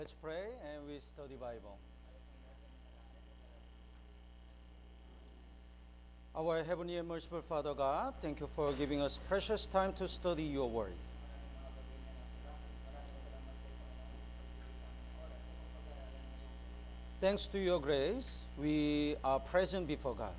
Let's pray and we study Bible. Our Heavenly and Merciful Father God, thank you for giving us precious time to study your word. Thanks to your grace, we are present before God.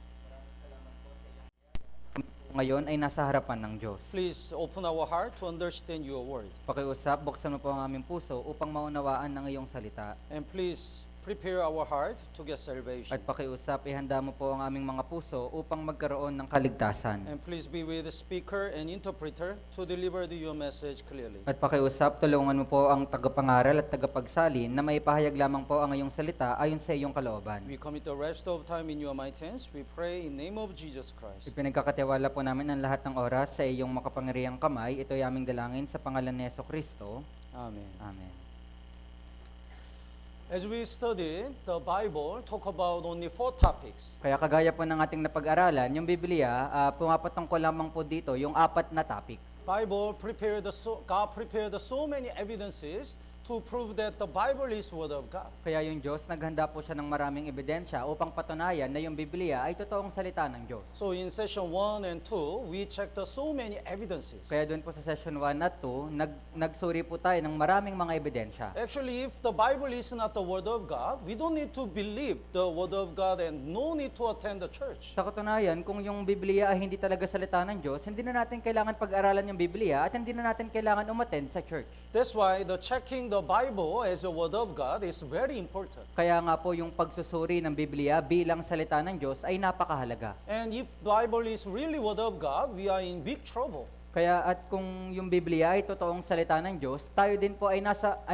Ngayon ay nasa harapan ng Diyos. Please open our heart to understand your word. Pakiusap, buksan mo po ang aming puso upang maunawaan ng iyong salita. And please prepare our heart to get salvation. At pakiusap, ihanda mo po ang aming mga puso upang magkaroon ng kaligtasan. And please be with the speaker and interpreter to deliver your message clearly. At pakiusap, tulungan mo po ang tagapangaral at tagapagsalin na maipahayag lamang po ang iyong salita ayon sa iyong kalooban. We commit the rest of time in your mighty hands. We pray in the name of Jesus Christ. Ipinagkakatiwala po namin ang lahat ng oras sa iyong makapangyarihang kamay. Ito ay aming dalangin sa pangalan ni Jesucristo. Amen. Amen. As we study the Bible, talk about only 4 topics. Kaya kagaya po ng ating napag-aralan, yung Biblia, pumapatungkol lamang po dito yung 4 na topic. God prepared so many evidences to prove that the Bible is Word of God. Kaya yung Diyos, naghanda po siya ng maraming ebidensya upang patunayan na yung Biblia ay totoong salita ng Diyos. So in session 1 and 2, we checked so many evidences. Kaya doon po sa session 1 at 2, nagsuri po tayo ng maraming mga ebidensya. Actually, if the Bible is not the Word of God, we don't need to believe the Word of God and no need to attend the church. Sa katunayan, kung yung Biblia ay hindi talaga salita ng Diyos, hindi na natin kailangan pag-aralan yung Biblia at hindi na natin kailangan umattend sa church. That's why the checking the Bible as a Word of God is very important. Kaya nga po yung pagsusuri ng Biblia bilang salita ng Diyos ay napakahalaga. And if Bible is really Word of God, we are in big trouble. Kaya at kung yung Biblia ay totoong salita ng Diyos, tayo din po ay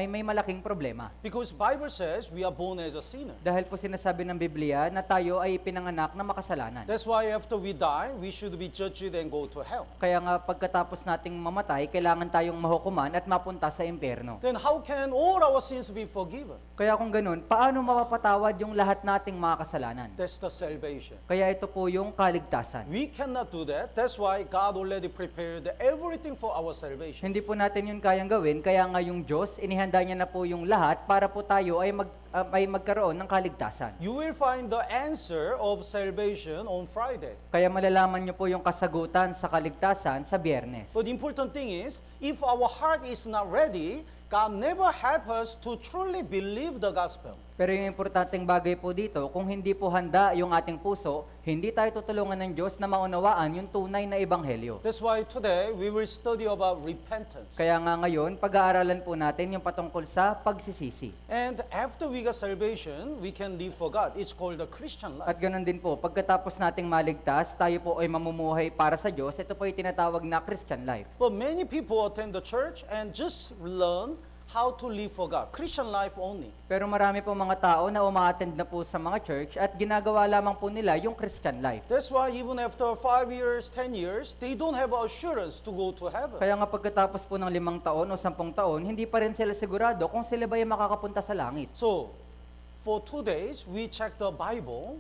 may malaking problema. Because Bible says we are born as a sinner. Dahil po sinasabi ng Biblia na tayo ay pinanganak na makasalanan. That's why after we die, we should be judged and go to hell. Kaya nga pagkatapos nating mamatay, kailangan tayong mahukuman at mapunta sa impyerno. Then how can all our sins be forgiven? Kaya kung ganun, paano mapapatawad yung lahat nating mga kasalanan? That's the salvation. Kaya ito po yung kaligtasan. We cannot do that. That's why God already prepared everything for our salvation. Hindi po natin yun kayang gawin, kaya nga yung Diyos, inihanda niya na po yung lahat para po tayo ay magkaroon ng kaligtasan. You will find the answer of salvation on Friday. Kaya malalaman niyo po yung kasagutan sa kaligtasan sa Biyernes. But the important thing is, if our heart is not ready, God never help us to truly believe the gospel. Pero yung importanteng bagay po dito, kung hindi po handa yung ating puso, hindi tayo tutulungan ng Diyos na maunawaan yung tunay na ebanghelyo. That's why today we will study about repentance. Kaya nga ngayon, pag-aaralan po natin yung patungkol sa pagsisisi. And after we got salvation, we can live for God. It's called the Christian life. At ganun din po, pagkatapos nating maligtas, tayo po ay mamumuhay para sa Diyos. Ito po ay tinatawag na Christian life. But many people attend the church and just learn how to live for God. Christian life only. Pero marami po mga tao na uma-attend na po sa mga church at ginagawa lamang po nila yung Christian life. That's why even after 5 years, 10 years, they don't have assurance to go to heaven. Kaya nga pagkatapos po ng 5 taon o 10 taon, hindi pa rin sila sigurado kung sila ba ay makakapunta sa langit. So, for 2 days, we check the Bible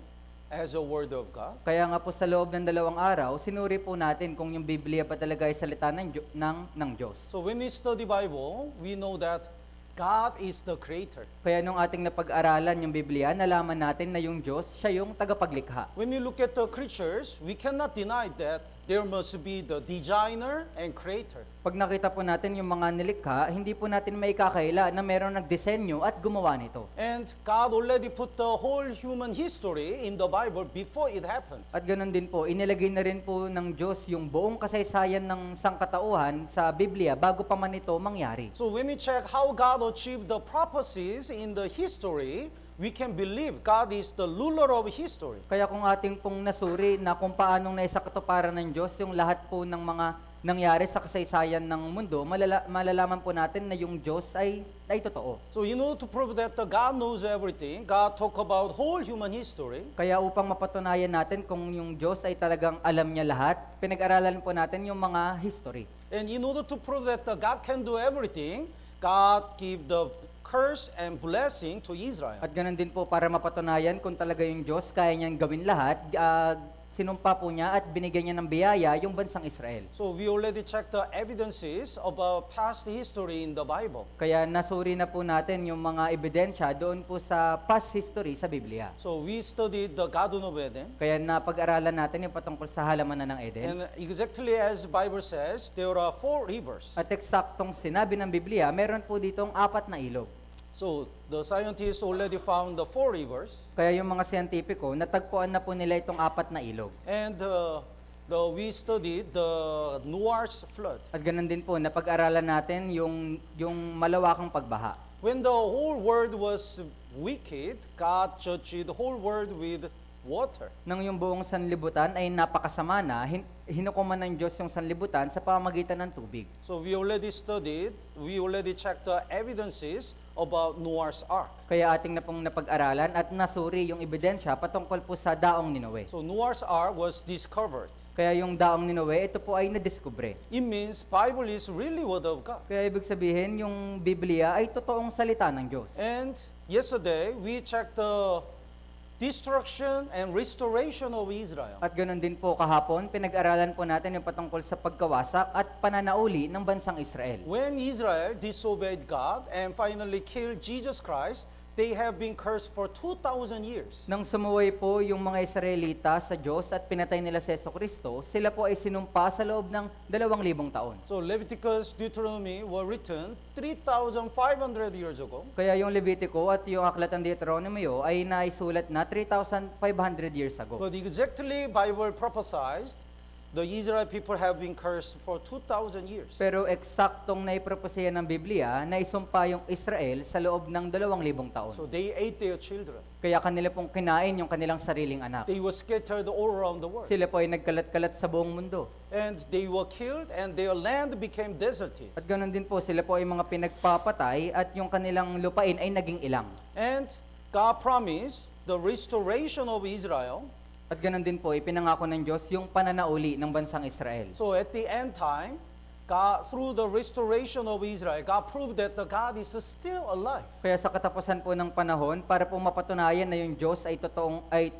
as a word of God. Kaya nga po sa loob ng 2 araw, sinuri po natin kung yung Biblia pa talaga ay salita ng Diyos. So when we study Bible, we know that God is the creator. Kaya nung ating napag-aralan yung Biblia, nalaman natin na yung Diyos, siya yung tagapaglikha. When we look at the creatures, we cannot deny that there must be the designer and creator. Pag nakita po natin yung mga nilikha, hindi po natin maikakaila na meron nagdisenyo at gumawa nito. And God already put the whole human history in the Bible before it happened. At ganun din po, inilagay na rin po ng Diyos yung buong kasaysayan ng sangkatauhan sa Biblia bago pa man ito mangyari. So when we check how God achieved the prophecies in the history, we can believe God is the ruler of history. Kaya kung ating pong nasuri na kung paanong naisakatuparan ng Diyos yung lahat po ng mga nangyari sa kasaysayan ng mundo, malalaman po natin na yung Diyos ay totoo. So in order to prove that the God knows everything, God talk about whole human history. Kaya upang mapatunayan natin kung yung Diyos ay talagang alam niya lahat, pinag-aralan po natin yung mga history. And in order to prove that the God can do everything, God give the curse and blessing to Israel. At ganun din po para mapatunayan kung talaga yung Diyos kaya niyang gawin lahat, sinumpa po niya at binigyan niya ng biyaya yung bansang Israel. So we already checked the evidences about past history in the Bible. Kaya nasuri na po natin yung mga ebidensya doon po sa past history sa Biblia. So we studied the Garden of Eden. Kaya napag-aralan natin yung patungkol sa halamanan ng Eden. And exactly as the Bible says, there are 4 rivers. At eksaktong sinabi ng Biblia, meron po ditong 4 na ilog. So the scientists already found the 4 rivers. Kaya yung mga siyentipiko, natagpuan na po nila itong 4 na ilog. And we studied the Noah's flood. At ganun din po, napag-aralan natin yung malawakang pagbaha. When the whole world was wicked, God judged the whole world with water. Nang yung buong sanlibutan ay napakasama na, hinukuman ng Diyos yung sanlibutan sa pamamagitan ng tubig. So we already checked the evidences about Noah's Ark. Kaya ating na pong napag-aralan at nasuri yung ebidensya patungkol po sa daong ni Noe. So Noah's Ark was discovered. Kaya yung daong ni Noe, ito po ay nadiskubre. It means Bible is really word of God. Kaya ibig sabihin, yung Biblia ay totoong salita ng Diyos. And yesterday, we checked the destruction and restoration of Israel. At ganoon din po kahapon, pinag-aralan po natin yung patungkol sa pagkawasak at pananauli ng bansang Israel. When Israel disobeyed God and finally killed Jesus Christ, they have been cursed for 2,000 years. Nang sumuway po yung mga Israelita sa Diyos at pinatay nila si Jesucristo, sila po ay sinumpa sa loob ng 2,000 taon. So Leviticus, Deuteronomy were written 3,500 years ago. Kaya yung Levitico at yung Aklat ng Deuteronomio ay naisulat na 3,500 years ago. But exactly Bible prophesied the Israel people have been cursed for 2,000 years. Pero eksaktong naipropesya ng Biblia na isumpa yung Israel sa loob ng 2,000 taon. So they ate their children. Kaya kanila pong kinain yung kanilang sariling anak. They were scattered all around the world. Sila po ay nagkalat-kalat sa buong mundo. And they were killed and their land became deserted. At ganoon din po, sila po ay mga pinagpapatay at yung kanilang lupain ay naging ilang. And God promised the restoration of Israel. At ganoon din po, ipinangako ng Diyos yung pananauli ng bansang Israel. So at the end time, God, through the restoration of Israel, God proved that the God is still alive. Kaya sa katapusan po ng panahon, para po mapatunayan na yung Diyos ay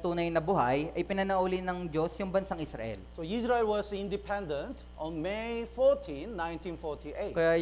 tunay na buhay, ay pinanauli ng Diyos yung bansang Israel. So Israel was independent on May 14, 1948. Kaya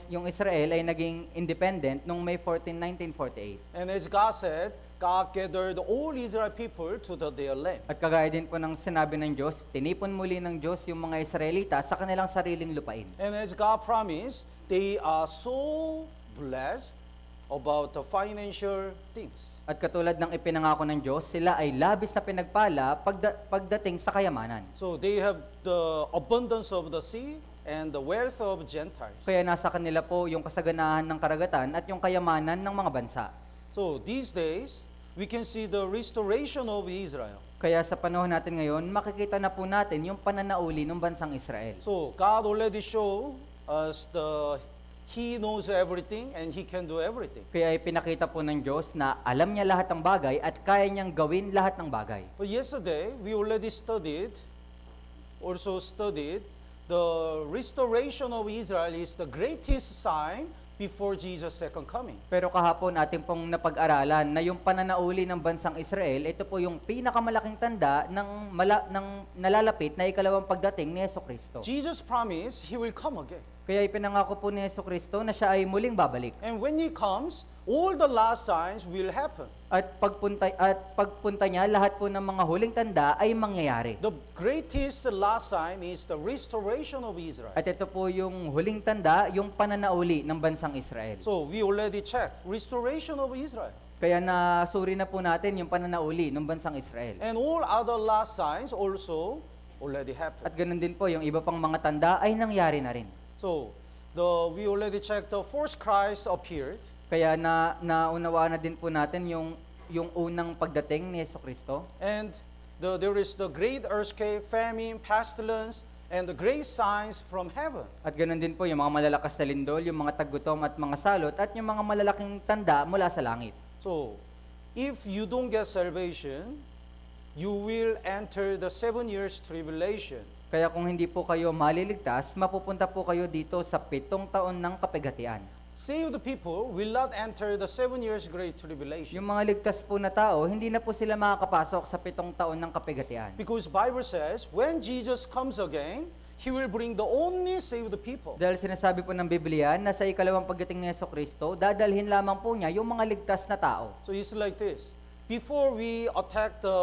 yung Israel ay naging independent noong May 14, 1948. And as God said, God gathered all Israel people to their land. At kagaya din po ng sinabi ng Diyos, tinipon muli ng Diyos yung mga Israelita sa kanilang sariling lupain. And as God promised, they are so blessed about the financial things. At katulad ng ipinangako ng Diyos, sila ay labis na pinagpala pagdating sa kayamanan. So they have the abundance of the sea and the wealth of Gentiles. Kaya nasa kanila po yung kasaganahan ng karagatan at yung kayamanan ng mga bansa. So these days, we can see the restoration of Israel. Kaya sa panahon natin ngayon, makikita na po natin yung pananauli ng bansang Israel. So God already showed us He knows everything and He can do everything. Kaya ipinakita po ng Diyos na alam niya lahat ng bagay at kaya niyang gawin lahat ng bagay. But yesterday, we already studied the restoration of Israel is the greatest sign before Jesus' second coming. Pero kahapon ating pong napag-aralan na yung pananauli ng bansang Israel, ito po yung pinakamalaking tanda ng nalalapit na ikalawang pagdating ni Jesucristo. Jesus promised He will come again. Kaya ipinangako po ni Jesucristo na siya ay muling babalik. And when He comes, all the last signs will happen. At pagpunta niya, lahat po ng mga huling tanda ay mangyayari. The greatest last sign is the restoration of Israel. At ito po yung huling tanda, yung pananauli ng bansang Israel. So we already checked restoration of Israel. Kaya nasuri na po natin yung pananauli ng bansang Israel. And all other last signs also already happened. At ganun din po, yung iba pang mga tanda ay nangyari na rin. So we already checked the first Christ appeared. Kaya naunawaan na din po natin yung unang pagdating ni Jesucristo. And there is the great earthquake, famine, pestilence, and the great signs from heaven. At ganoon din po yung mga malalakas na lindol, yung mga taggutom at mga salot, at yung mga malalaking tanda mula sa langit. So, if you don't get salvation, you will enter the 7 years tribulation. Kaya kung hindi po kayo maliligtas, mapupunta po kayo dito sa 7 taon ng kapighatian. saved people will not enter the 7 years Great Tribulation. Yung mga ligtas po na tao, hindi na po sila makakapasok sa 7 taon ng kapigatian. Because Bible says, when Jesus comes again, He will bring the only saved people. Dahil sinasabi po ng Biblia na sa ikalawang pagdating ni Jesucristo, dadalhin lamang po niya yung mga ligtas na tao. So it's like this. Before we attack the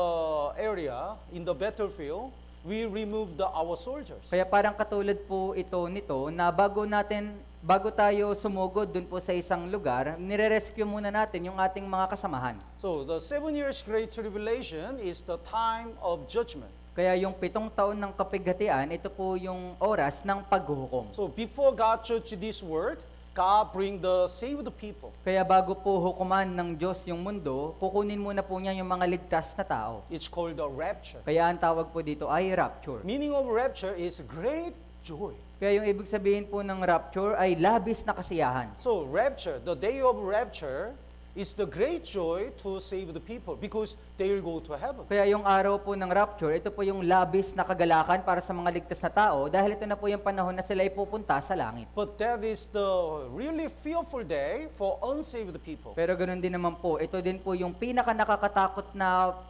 area in the battlefield, we remove our soldiers. Kaya parang katulad po ito nito na bago tayo sumugod dun po sa isang lugar, nire-rescue muna natin yung ating mga kasamahan. So the 7 years Great Tribulation is the time of judgment. Kaya yung 7 taon ng kapighatian, ito po yung oras ng paghuhukom. So before God judge this world, God bring the saved people. Kaya bago po hukuman ng Diyos yung mundo, kukunin muna po niya yung mga ligtas na tao. It's called the rapture. Kaya ang tawag po dito ay rapture. Meaning of rapture is great joy. Kaya yung ibig sabihin po ng rapture ay labis na kasiyahan. So rapture, the day of rapture, is the great joy to save the people because they will go to heaven. Kaya yung araw po ng rapture, ito po yung labis na kagalakan para sa mga ligtas na tao dahil ito na po yung panahon na sila ay pupunta sa langit. But that is the really fearful day for unsaved people. Pero ganoon din naman po, ito din po yung pinaka nakakatakot na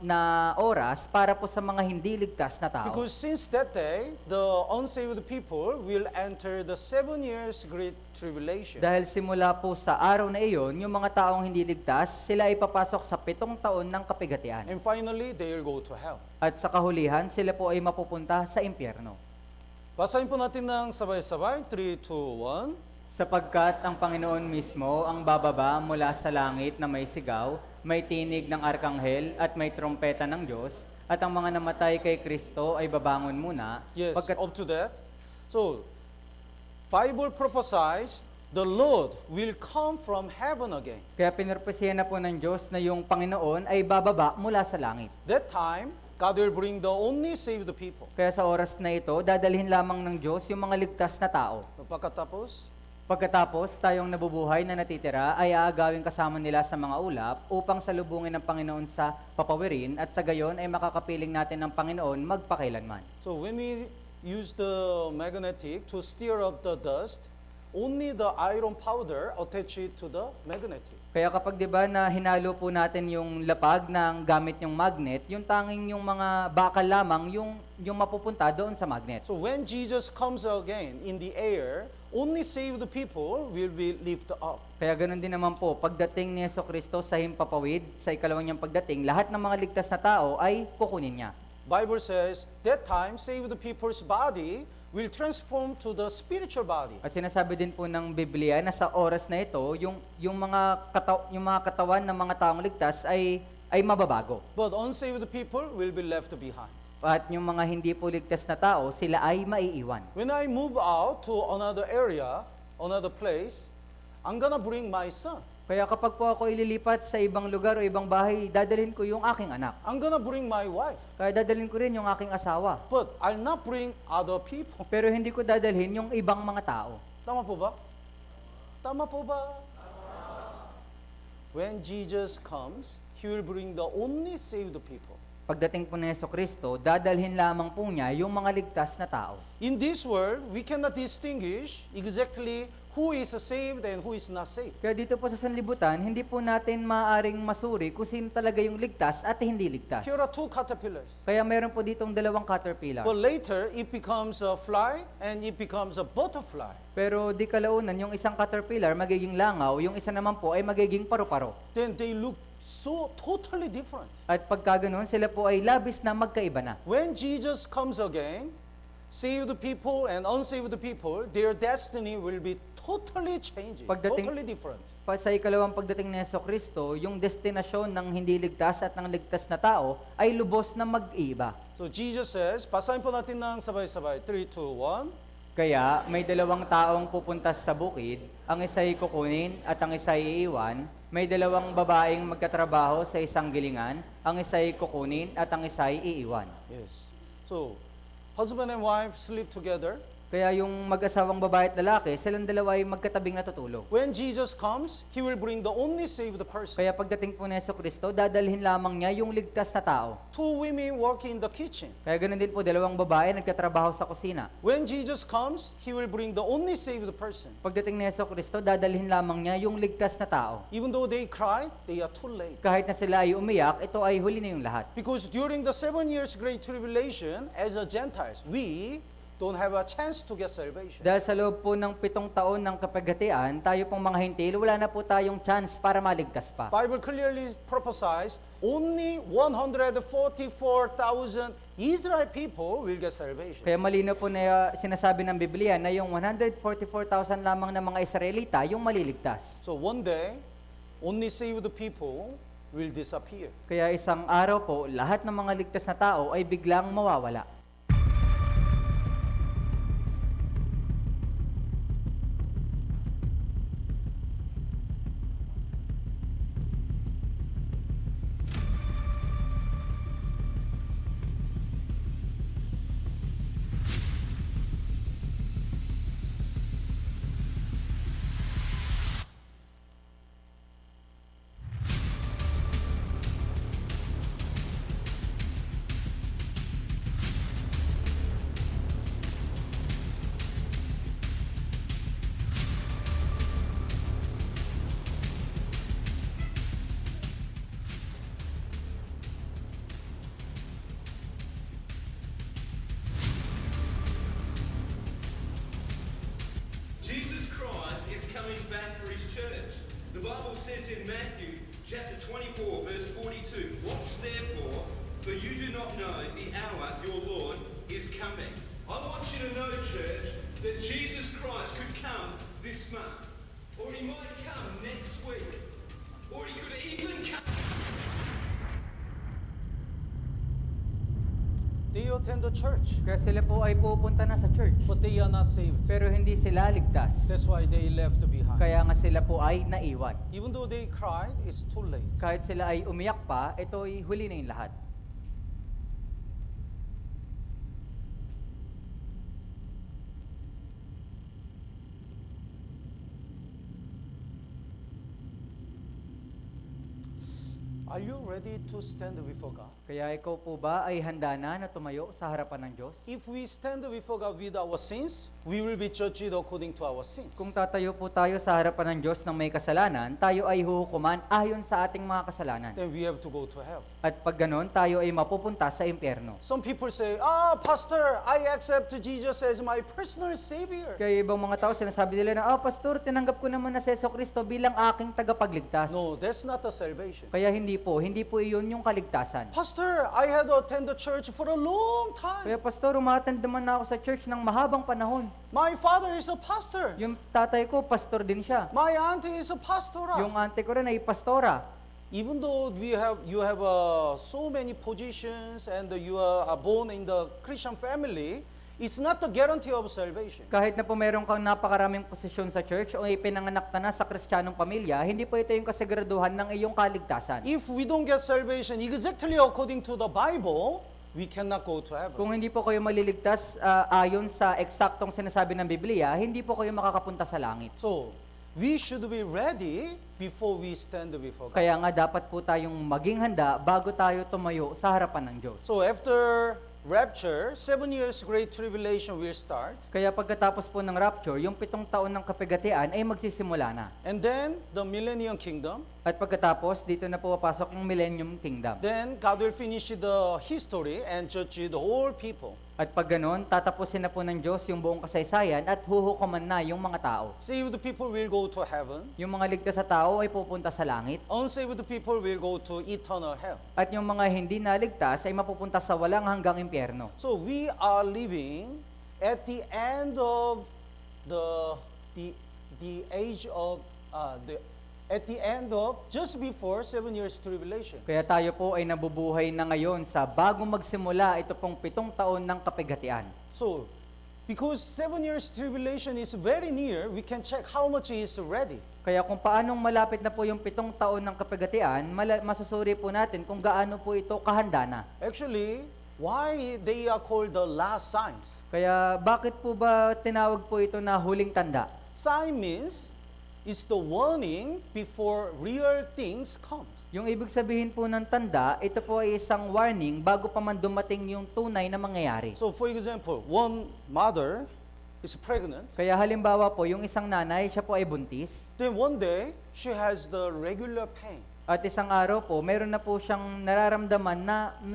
oras para po sa mga hindi ligtas na tao. Because since that day, the unsaved people will enter the 7 years Great Tribulation. Dahil simula po sa araw na iyon, yung mga taong hindi ligtas, sila ay papasok sa 7 taon ng kapigatian. And finally, they will go to hell. At sa kahulihan, sila po ay mapupunta sa impyerno. Basahin po natin ng sabay-sabay, 3, 2, 1. Sapagkat ang Panginoon mismo ang bababa mula sa langit na may sigaw, may tinig ng arkanghel at may trompeta ng Diyos, at ang mga namatay kay Kristo ay babangon muna. Yes, Pagkat up to that. So, Bible prophesies the Lord will come from heaven again. kaya pinurpesihan na po ng Diyos na yung Panginoon ay bababa mula sa langit. That time, God will bring the only saved people. Kaya sa oras na ito, dadalhin lamang ng Diyos yung mga ligtas na tao. Pagkatapos, Pagkatapos, tayong nabubuhay na natitira ay aagawin kasama nila sa mga ulap upang salubungin ng Panginoon sa papawirin at sa gayon ay makakapiling natin ng Panginoon magpakailanman. so when we use the magnetic to stir up the dust, only the iron powder attach it to the magnetic. Kaya kapag 'di ba na hinalo po natin yung lapag ng gamit yung magnet, yung tanging yung mga bakal lamang yung mapupunta doon sa magnet. So when Jesus comes again in the air, only saved people will be lifted up. Kaya ganoon din naman po, pagdating ni Jesucristo sa himpapawid, sa ikalawang niyang pagdating, lahat ng mga ligtas na tao ay kukunin niya. Bible says, that time saved people's body will transform to the spiritual body. At sinasabi din po ng Biblia na sa oras na ito, yung mga katawan ng mga taong ligtas ay mababago. But unsaved people will be left behind. At yung mga hindi po ligtas na tao, sila ay maiiwan. When I move out to another area, another place, I'm gonna bring my son. Kaya kapag po ako ililipat sa ibang lugar o ibang bahay, dadalhin ko yung aking anak. I'm gonna bring my wife. Kaya dadalhin ko rin yung aking asawa. But I'll not bring other people. Pero hindi ko dadalhin yung ibang mga tao. Tama po ba? Tama po ba? When Jesus comes, He will bring the only saved people. Pagdating po ni Jesucristo, dadalhin lamang po niya yung mga ligtas na tao. In this world, we cannot distinguish exactly who is saved and who is not saved. Kaya dito po sa sanlibutan, hindi po natin maaaring masuri kung sino talaga yung ligtas at hindi ligtas. Here are two caterpillars. Kaya meron po ditong dalawang caterpillar. But later, it becomes a fly and it becomes a butterfly. Pero di kalaunan, yung isang caterpillar magiging langaw, yung isa naman po ay magiging paru-paro. Then they look so totally different. At pagka ganun, sila po ay labis na magkaiba na. When Jesus comes again, saved people and unsaved people, their destiny will be totally changing, Pagdating- totally different. Sa ikalawang pagdating ni Jesucristo, yung destinasyon ng hindi ligtas at ng ligtas na tao ay lubos na mag-iiba. So Jesus says, basahin po natin ng sabay-sabay, 3, 2, 1. Kaya may dalawang taong pupunta sa bukid, ang isa'y kukunin at ang isa'y iiwan. May dalawang babaeng magkatrabaho sa isang gilingan, ang isa'y kukunin at ang isa'y iiwan. Yes. So, husband and wife sleep together. Kaya yung mag-asawang babae at lalaki, silang dalawa ay magkatabing natutulog. When Jesus comes, He will bring the only saved person. Kaya pagdating po ni Jesucristo, dadalhin lamang niya yung ligtas na tao. Two women working in the kitchen. Kaya ganoon din po, dalawang babae nagkatrabaho sa kusina. When Jesus comes, He will bring the only saved person. Pagdating ni Jesucristo, dadalhin lamang niya yung ligtas na tao. Even though they cried, they are too late. Kahit na sila ay umiyak, ito ay huli na yung lahat. Because during the 7 years Great Tribulation, as a Gentiles, we don't have a chance to get salvation. Dahil sa loob po ng 7 taon ng kapighatian, tayo pong mga hintil, wala na po tayong chance para maligtas pa. Bible clearly prophesies only 144,000 Israel people will get salvation. Kaya malinaw po na sinasabi ng Biblia na yung 144,000 lamang ng mga Israelita yung maliligtas. So one day, only saved people will disappear. Kaya isang araw po, lahat ng mga ligtas na tao ay biglang mawawala. Jesus Christ is coming back for his church. The Bible says in Matthew chapter 24 verse 42, "Watch therefore, for you do not know the hour your Lord is coming." I want you to know, church, that Jesus Christ could come this month, or he might come next week, or he could even come. They attend the church, Kaya sila po ay pupunta na sa church, but they are not saved. pero hindi sila ligtas. That's why they left behind. Kaya nga sila po ay naiwan. Even though they cried, it's too late. Kahit sila ay umiyak pa, ito ay huli na yung lahat. Are you ready to stand before God? Kaya ikaw po ba ay handa na tumayo sa harapan ng Diyos? If we stand before God with our sins, we will be judged according to our sins. Kung tatayo po tayo sa harapan ng Diyos ng may kasalanan, tayo ay huhukuman ayon sa ating mga kasalanan. Then we have to go to hell. At pag ganon, tayo ay mapupunta sa impyerno. Some people say, Pastor, I accept Jesus as my personal Savior. Kaya ibang mga tao sinasabi nila na, Pastor, tinanggap ko naman na si Jesucristo bilang aking tagapagligtas. No, that's not the salvation. Kaya hindi po iyon yung kaligtasan. Pastor, I had attended church for a long time. Kaya Pastor, umattend naman na ako sa church ng mahabang panahon. My father is a pastor. Yung tatay ko, pastor din siya. My auntie is a pastora. Yung ate ko rin ay pastora. Even though you have so many positions and you are born in the Christian family, it's not the guarantee of salvation. Kahit na po meron kang napakaraming posisyon sa church o ipinanganak ka na sa kristyanong pamilya, hindi po ito yung kasiguraduhan ng iyong kaligtasan. If we don't get salvation exactly according to the Bible, we cannot go to heaven. Kung hindi po kayo maliligtas ayon sa eksaktong sinasabi ng Biblia, hindi po kayo makakapunta sa langit. So, we should be ready before we stand before God. Kaya nga dapat po tayong maging handa bago tayo tumayo sa harapan ng Diyos. So, after rapture, 7 years Great Tribulation will start. Kaya pagkatapos po ng rapture, yung 7 taon ng kapigatian ay magsisimula na. And then, the Millennium Kingdom. At pagkatapos, dito na po papasok yung Millennium Kingdom. Then, God will finish the history and judge the whole people. At pag ganon, tatapusin na po ng Diyos yung buong kasaysayan at huhukuman na yung mga tao. Saved people will go to heaven. Yung mga ligtas sa tao ay pupunta sa langit. Unsaved people will go to eternal hell. At yung mga hindi naligtas ay mapupunta sa walang hanggang impyerno. So we are living at the end of the age of at the end of just before 7 years tribulation. Kaya tayo po ay nabubuhay na ngayon sa bagong magsimula ito pong 7 taon ng kapighatian. So, because 7 years tribulation is very near, we can check how much is ready. Kaya kung paanong malapit na po yung 7 taon ng kapighatian, masusuri po natin kung gaano po ito kahanda na. Actually, Why they are called the last signs? Kaya bakit po ba tinawag po ito na huling tanda? Sign means it's the warning before real things come. Yung ibig sabihin po ng tanda, ito po ay isang warning bago pa man dumating yung tunay na mangyayari. So for example, one mother is pregnant, Kaya halimbawa po, yung isang nanay, siya po ay buntis, then one day she has the regular pain. at isang araw po, meron na po siyang nararamdaman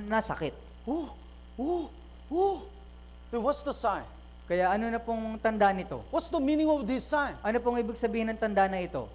na sakit. Oh, oh, oh. Then what's the sign? Kaya ano na pong tanda nito? What's the meaning of this sign? Ano pong ibig sabihin ng tanda na ito?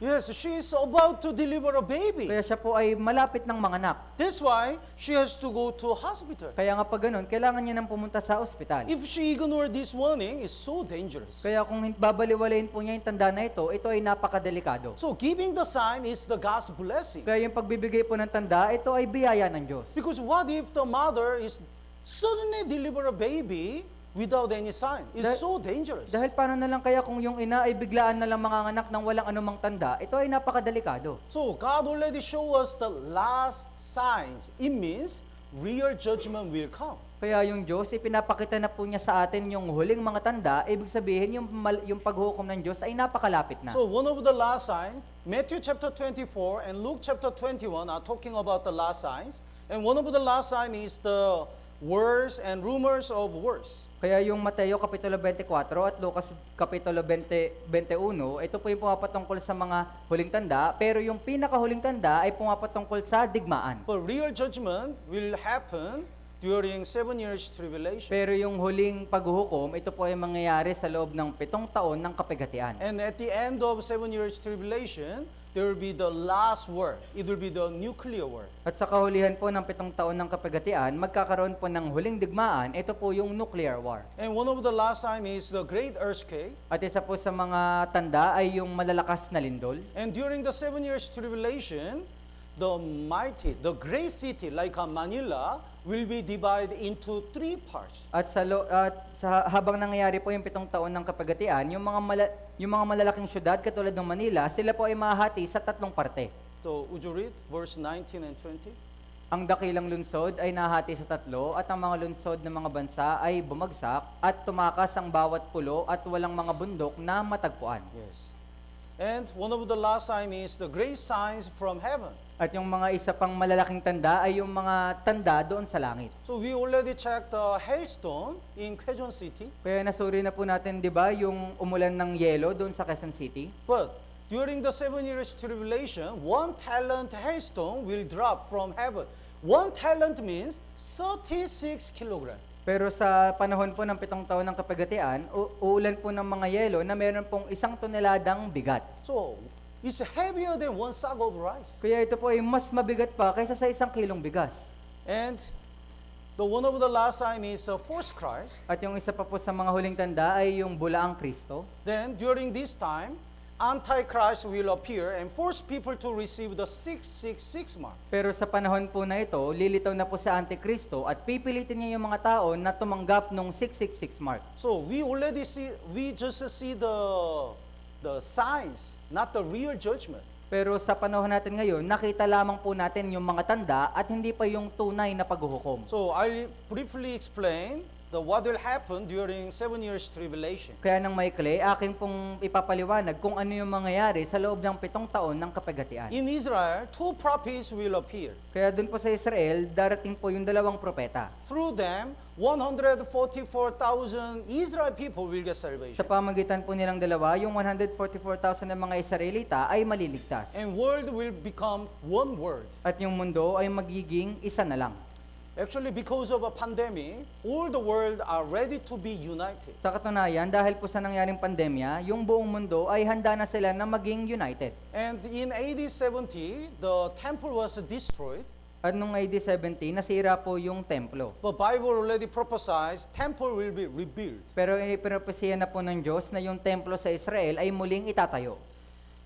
Yes, she is about to deliver a baby. Kaya siya po ay malapit ng manganak. That's why she has to go to hospital. Kaya nga pag ganun, kailangan niya nang pumunta sa ospital. If she ignore this warning, it's so dangerous. Kaya kung babaliwalayin po niya yung tanda na ito ay napakadelikado. So giving the sign is the God's blessing. Kaya yung pagbibigay po ng tanda, ito ay biyaya ng Diyos. Because what if the mother is suddenly deliver a baby without any sign? It's so dangerous. Dahil paano na lang kaya kung yung ina ay biglaan na lang manganganak ng walang anumang tanda, ito ay napakadelikado. So God already show us the last signs. It means real judgment will come. Kaya yung Diyos, ipinapakita na po niya sa atin yung huling mga tanda, ibig sabihin yung paghukom ng Diyos ay napakalapit na. So one of the last signs, Matthew chapter 24 and Luke chapter 21 are talking about the last signs. And one of the last sign is the wars and rumors of wars. Kaya yung Mateo Kapitulo 24 at Lucas Kapitulo 21, ito po yung pumapatungkol sa mga huling tanda, pero yung pinakahuling tanda ay pumapatungkol sa digmaan. But real judgment will happen during 7 years tribulation. Pero yung huling paghuhukom, ito po ay mangyayari sa loob ng 7 taon ng kapighatian. And at the end of 7 years tribulation, there will be the last war. It will be the nuclear war. At sa kahulihan po ng 7 taon ng kapighatian, magkakaroon po ng huling digmaan, ito po yung nuclear war. And one of the last time is the great earthquake. At isa po sa mga tanda ay yung malalakas na lindol. And during the 7 years tribulation, the great city like Manila will be divided into 3 parts. At habang nangyayari po yung 7 taon ng kapighatian, yung mga malalaking syudad katulad ng Manila, sila po ay mahati sa 3 parte. So would you read verse 19 and 20? Ang dakilang lunsod ay nahati sa 3 at ang mga lunsod ng mga bansa ay bumagsak at tumakas ang bawat pulo at walang mga bundok na matagpuan. Yes. And one of the last sign is the great signs from heaven. At yung mga isa pang malalaking tanda ay yung mga tanda doon sa langit. So we already checked the hailstone in Quezon City. Kaya nasuri na po natin, di ba, yung umulan ng yelo doon sa Quezon City. But during the 7 years tribulation, 1 talent hailstone will drop from heaven. 1 talent means 36 kilograms. Pero sa panahon po ng 7 taon ng kapighatian, uulan po ng mga yelo na meron pong 1 toneladang bigat. So it's heavier than 1 sack of rice. Kaya ito po ay mas mabigat pa kaysa sa 1 kilong bigas. And the one of the last sign is false Christ. At yung isa pa po sa mga huling tanda ay yung bulaang Kristo. Then during this time, Antichrist will appear and force people to receive the 666 mark. Pero sa panahon po na ito, lilitaw na po sa Antikristo at pipilitin niya yung mga tao na tumanggap nung 666 mark. So we just see the signs, not the real judgment. Pero sa panahon natin ngayon, nakita lamang po natin yung mga tanda at hindi pa yung tunay na paghuhukom. So I'll briefly explain what will happen during 7 years tribulation. Kaya nang maikli, aking pong ipapaliwanag kung ano yung mangyayari sa loob ng 7 taon ng kapighatian. In Israel, 2 prophets will appear. Kaya dun po sa Israel, darating po yung 2 propeta. Through them, 144,000 Israel people will get salvation. Sa pamagitan po nilang dalawa, yung 144,000 ng mga Israelita ay maliligtas. And world will become one world. At yung mundo ay magiging isa na lang. Actually, because of a pandemic, all the world are ready to be united. Sa katunayan, dahil po sa nangyaring pandemya, yung buong mundo ay handa na sila na maging united. And in AD 70, the temple was destroyed. At nung AD 70, nasira po yung templo. But Bible already prophesies temple will be rebuilt. Pero ipinapasiya na po ng Diyos na yung templo sa Israel ay muling itatayo.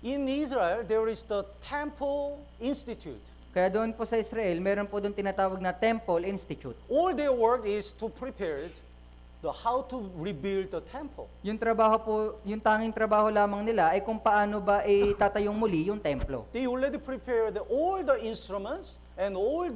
In Israel, there is the Temple Institute. Kaya doon po sa Israel, meron po doon tinatawag na Temple Institute. All their work is to prepare how to rebuild the temple. Yung trabaho po, yung tanging trabaho lamang nila ay kung paano ba itatayong muli yung templo. They already prepared all the instruments and all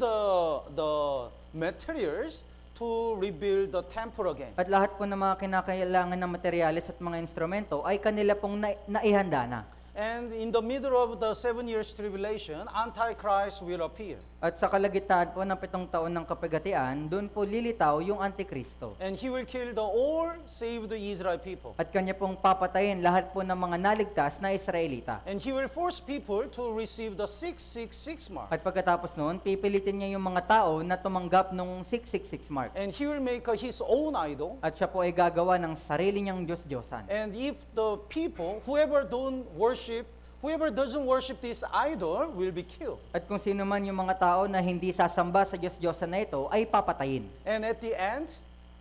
materials to rebuild the temple again. At lahat po ng mga kinakailangan ng materyales at mga instrumento ay kanila pong naihanda na. And in the middle of the 7 years tribulation, Antichrist will appear. At sa kalagitnaan po ng 7 taon ng kapigatian, doon po lilitaw yung Antikristo. And he will kill the all save the Israel people. At kanya pong papatayin lahat po ng mga naligtas na Israelita. And he will force people to receive the 666 mark. At pagkatapos noon, pipilitin niya yung mga tao na tumanggap nung 666 mark. And he will make his own idol. At siya po ay gagawa ng sarili niyang Diyos-Diyosan. And if the people, whoever doesn't worship this idol will be killed. At kung sino man yung mga tao na hindi sasamba sa Diyos-Diyosan na ito, ay papatayin. And at the end,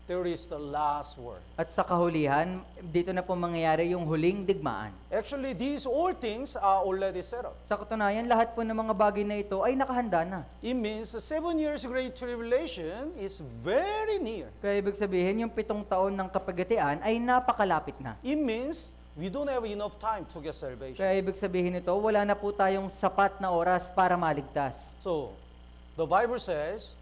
there is the last word. At sa kahulihan, dito na po mangyayari yung huling digmaan. Actually, these all things are already set up. Sa katunayan, lahat po ng mga bagay na ito ay nakahanda na. It means the 7 years great tribulation is very near. Kaya ibig sabihin, yung 7 taon ng kapagatian ay napakalapit na. It means we don't have enough time to get salvation. Kaya ibig sabihin nito, wala na po tayong sapat na oras para maligtas. So, the Bible says,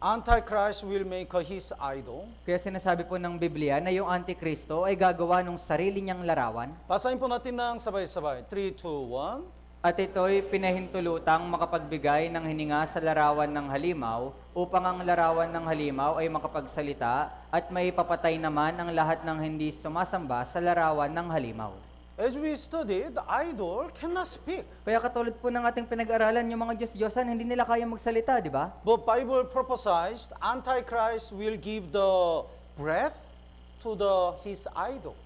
Antichrist will make his idol. Kaya sinasabi po ng Biblia na yung Antikristo ay gagawa ng sarili niyang larawan. Basahin po natin ng sabay-sabay. 3, 2, 1. At ito'y pinahintulutang makapagbigay ng hininga sa larawan ng halimaw upang ang larawan ng halimaw ay makapagsalita at may papatay naman ang lahat ng hindi sumasamba sa larawan ng halimaw. As we studied, the idol cannot speak. Kaya katulad po ng ating pinag-aralan, yung mga Diyos-Diyosan, hindi nila kaya magsalita, di ba? But Bible prophesied Antichrist will give the breath to his idol.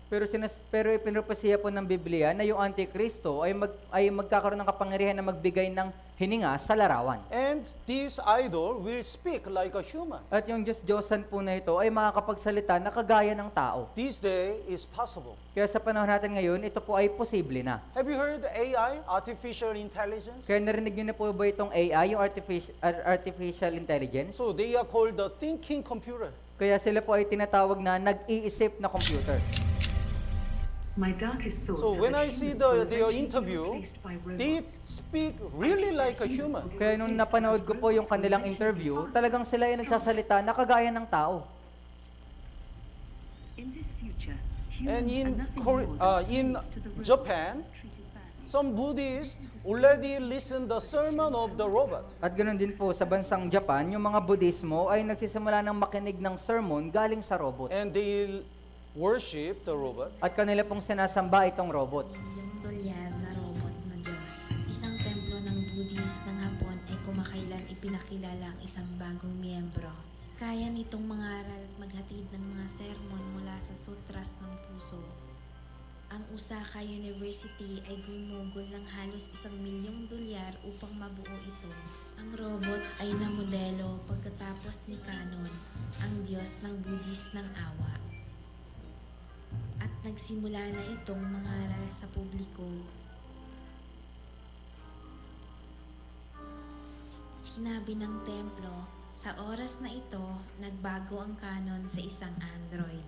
Pero ipinropesiya po ng Biblia na yung Antikristo ay magkakaroon ng kapangyarihan na magbigay ng hininga sa larawan. And this idol will speak like a human. At yung Diyos-Diyosan po na ito ay makakapagsalita na kagaya ng tao. This day is possible. Kaya sa panahon natin ngayon, ito po ay posible na. Have you heard AI, artificial intelligence? Kaya narinig niyo na po ba itong AI, yung artificial intelligence? So they are called the thinking computer. Kaya sila po ay tinatawag na nag-iisip na computer. My darkest thoughts So are when that I see humans will their eventually be interview, replaced by they robots. speak really like a human. Kaya nung napanood ko po yung kanilang interview, talagang sila ay nagsasalita na kagaya ng tao. In this future, And humans are nothing more than in slaves to the robots Japan, treated badly. some Buddhists already listen the sermon of the robot. At ganoon din po sa bansang Japan, yung mga Budismo ay nagsisimula ng makinig ng sermon galing sa robot. And they worship the robot. At kanila pong sinasamba itong robot. Yung dolyar na robot na Diyos. Isang templo ng Buddhist ng Hapon ay kumakailan ipinakilala ang isang bagong miyembro. Kaya nitong mangaral at maghatid ng mga sermon mula sa sutras ng puso. Ang Osaka University ay gumugol ng halos 1 milyong dolyar upang mabuo ito. Ang robot ay namodelo pagkatapos ni Canon, ang Diyos ng Buddhist ng awa. At nagsimula na itong mangaral sa publiko. Sinabi ng templo, sa oras na ito, nagbago ang kanon sa isang android.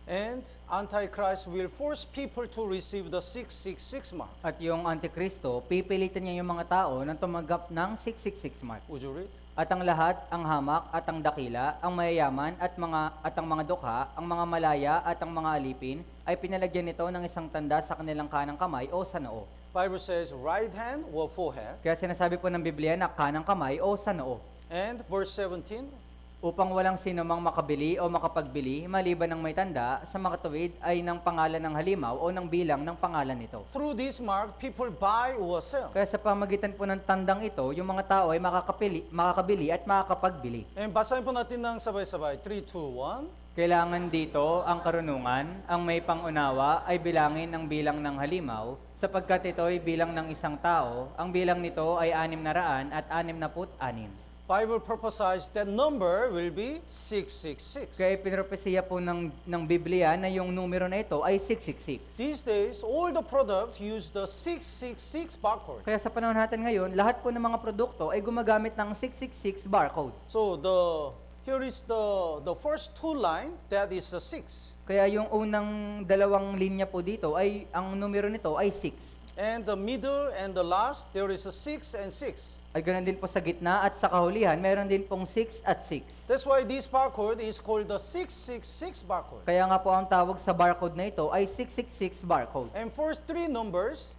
And Antichrist will force people to receive the 666 mark. At yung Antikristo, pipilitin niya yung mga tao na tumanggap ng 666 mark. Would you read? At ang lahat, ang hamak at ang dakila, ang mayayaman at ang mga dukha, ang mga malaya at ang mga alipin, ay pinalagyan nito ng isang tanda sa kanilang kanang kamay o sa noo. Bible says right hand or forehead. Kaya sinasabi po ng Biblia na kanang kamay o sa noo. And verse 17, Upang walang sino mang makabili o makapagbili, maliban ng may tanda, sa makatuwid ay ng pangalan ng halimaw o ng bilang ng pangalan nito. through this mark, people buy or sell. Kaya sa pamagitan po ng tandang ito, yung mga tao ay makakabili at makakapagbili. And basahin po natin ng sabay-sabay. 3, 2, 1. Kailangan dito ang karunungan, ang may pangunawa ay bilangin ang bilang ng halimaw, sapagkat ito ay bilang ng isang tao, ang bilang nito ay 600 at 66. Bible prophesies that number will be 666. Kaya pinropesiya po ng Biblia na yung numero na ito ay 666. These days, all the product use the 666 barcode. Kaya sa panahon natin ngayon, lahat po ng mga produkto ay gumagamit ng 666 barcode. So here is the first two line, that is the 6. Kaya yung unang dalawang linya po dito ay ang numero nito ay 6. And the middle and the last, there is a 6 and 6. Ay ganoon din po sa gitna at sa kahulihan, meron din pong 6 at 6. That's why this barcode is called the 666 barcode. Kaya nga po ang tawag sa barcode na ito ay 666 barcode. And first three numbers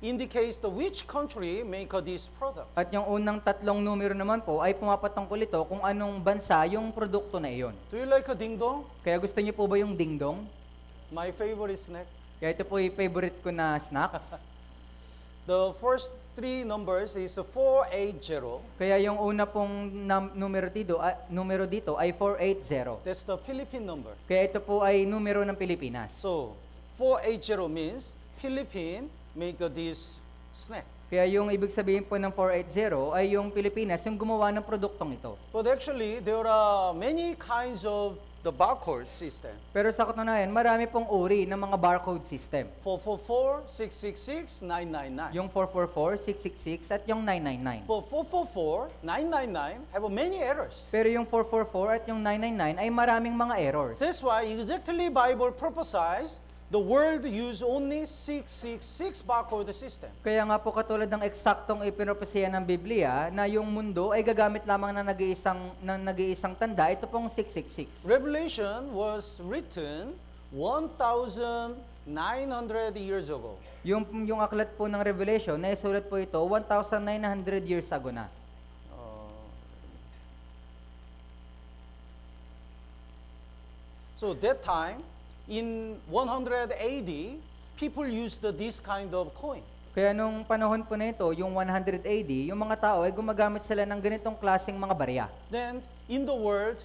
indicates the which country make this product. At yung unang tatlong numero naman po ay pumapatungkol ito kung anong bansa yung produkto na iyon. Do you like a ding dong? Kaya gusto niyo po ba yung dingdong? My favorite snack. Kaya ito po yung favorite ko na snack. The first three numbers is 480. Kaya yung una pong numero dito ay 480. That's the Philippine number. Kaya ito po ay numero ng Pilipinas. So 480 means Philippine make this snack. Kaya yung ibig sabihin po ng 480 ay yung Pilipinas yung gumawa ng produktong ito. But actually, there are many kinds of the barcode system. Pero sa katunayan, marami pong uri ng mga barcode system. 444, 666, 999. Yung 444, 666 at yung 999. But 444, 999 have many errors. Pero yung 444 at yung 999 ay maraming mga errors. That's why exactly Bible prophesies the world use only 666 barcode system. Kaya nga po katulad ng eksaktong ipinopesya ng Biblia na yung mundo ay gagamit lamang ng nag-iisang tanda, ito pong 666. Revelation was written 1,900 years ago. Yung aklat po ng Revelation, na isulat po ito 1,900 years ago na. So that time, in 100 AD, people used this kind of coin. Kaya nung panahon po na ito, yung 100 AD, yung mga tao ay gumagamit sila ng ganitong klaseng mga barya. Then, in the world,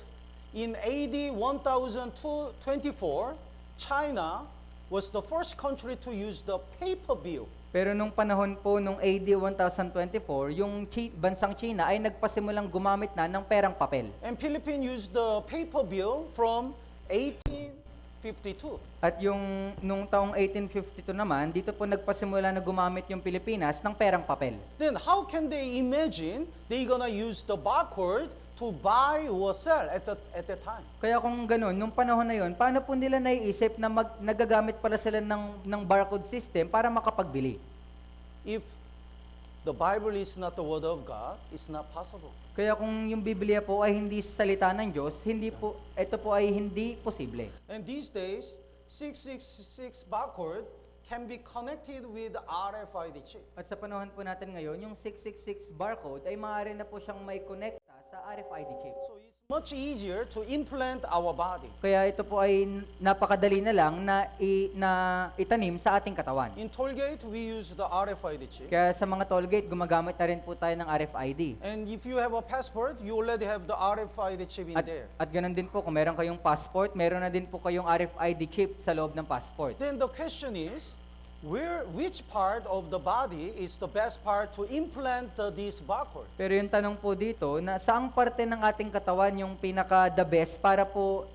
in AD 1024, China was the first country to use the paper bill. Pero nung panahon po nung AD 1024, yung bansang China ay nagpasimulang gumamit na ng perang papel. And Philippines used the paper bill from 1852. At yung nung taong 1852 naman, dito po nagpasimula na gumamit yung Pilipinas ng perang papel. Then how can they imagine they gonna use the barcode to buy or sell at that time? Kaya kung ganun, nung panahon na yon, paano po nila naiisip na nagagamit pala sila ng barcode system para makapagbili? If the Bible is not the word of God, it's not possible. Kaya kung yung Biblia po ay hindi salita ng Diyos, ito po ay hindi posible. And these days, 666 barcode can be connected with RFID chip. At sa panahon po natin ngayon, yung 666 barcode ay maaari na po siyang may connecta sa RFID chip. So it's much easier to implant our body. Kaya ito po ay napakadali na lang na itanim sa ating katawan. In tollgate, we use the RFID chip. Kaya sa mga tollgate, gumagamit na rin po tayo ng RFID. And if you have a passport, you already have the RFID chip in there. At ganun din po, kung meron kayong passport, meron na din po kayong RFID chip sa loob ng passport. Then the question is, which part of the body is the best part to implant this barcode? Pero yung tanong po dito, na saang parte ng ating katawan yung pinaka the best para po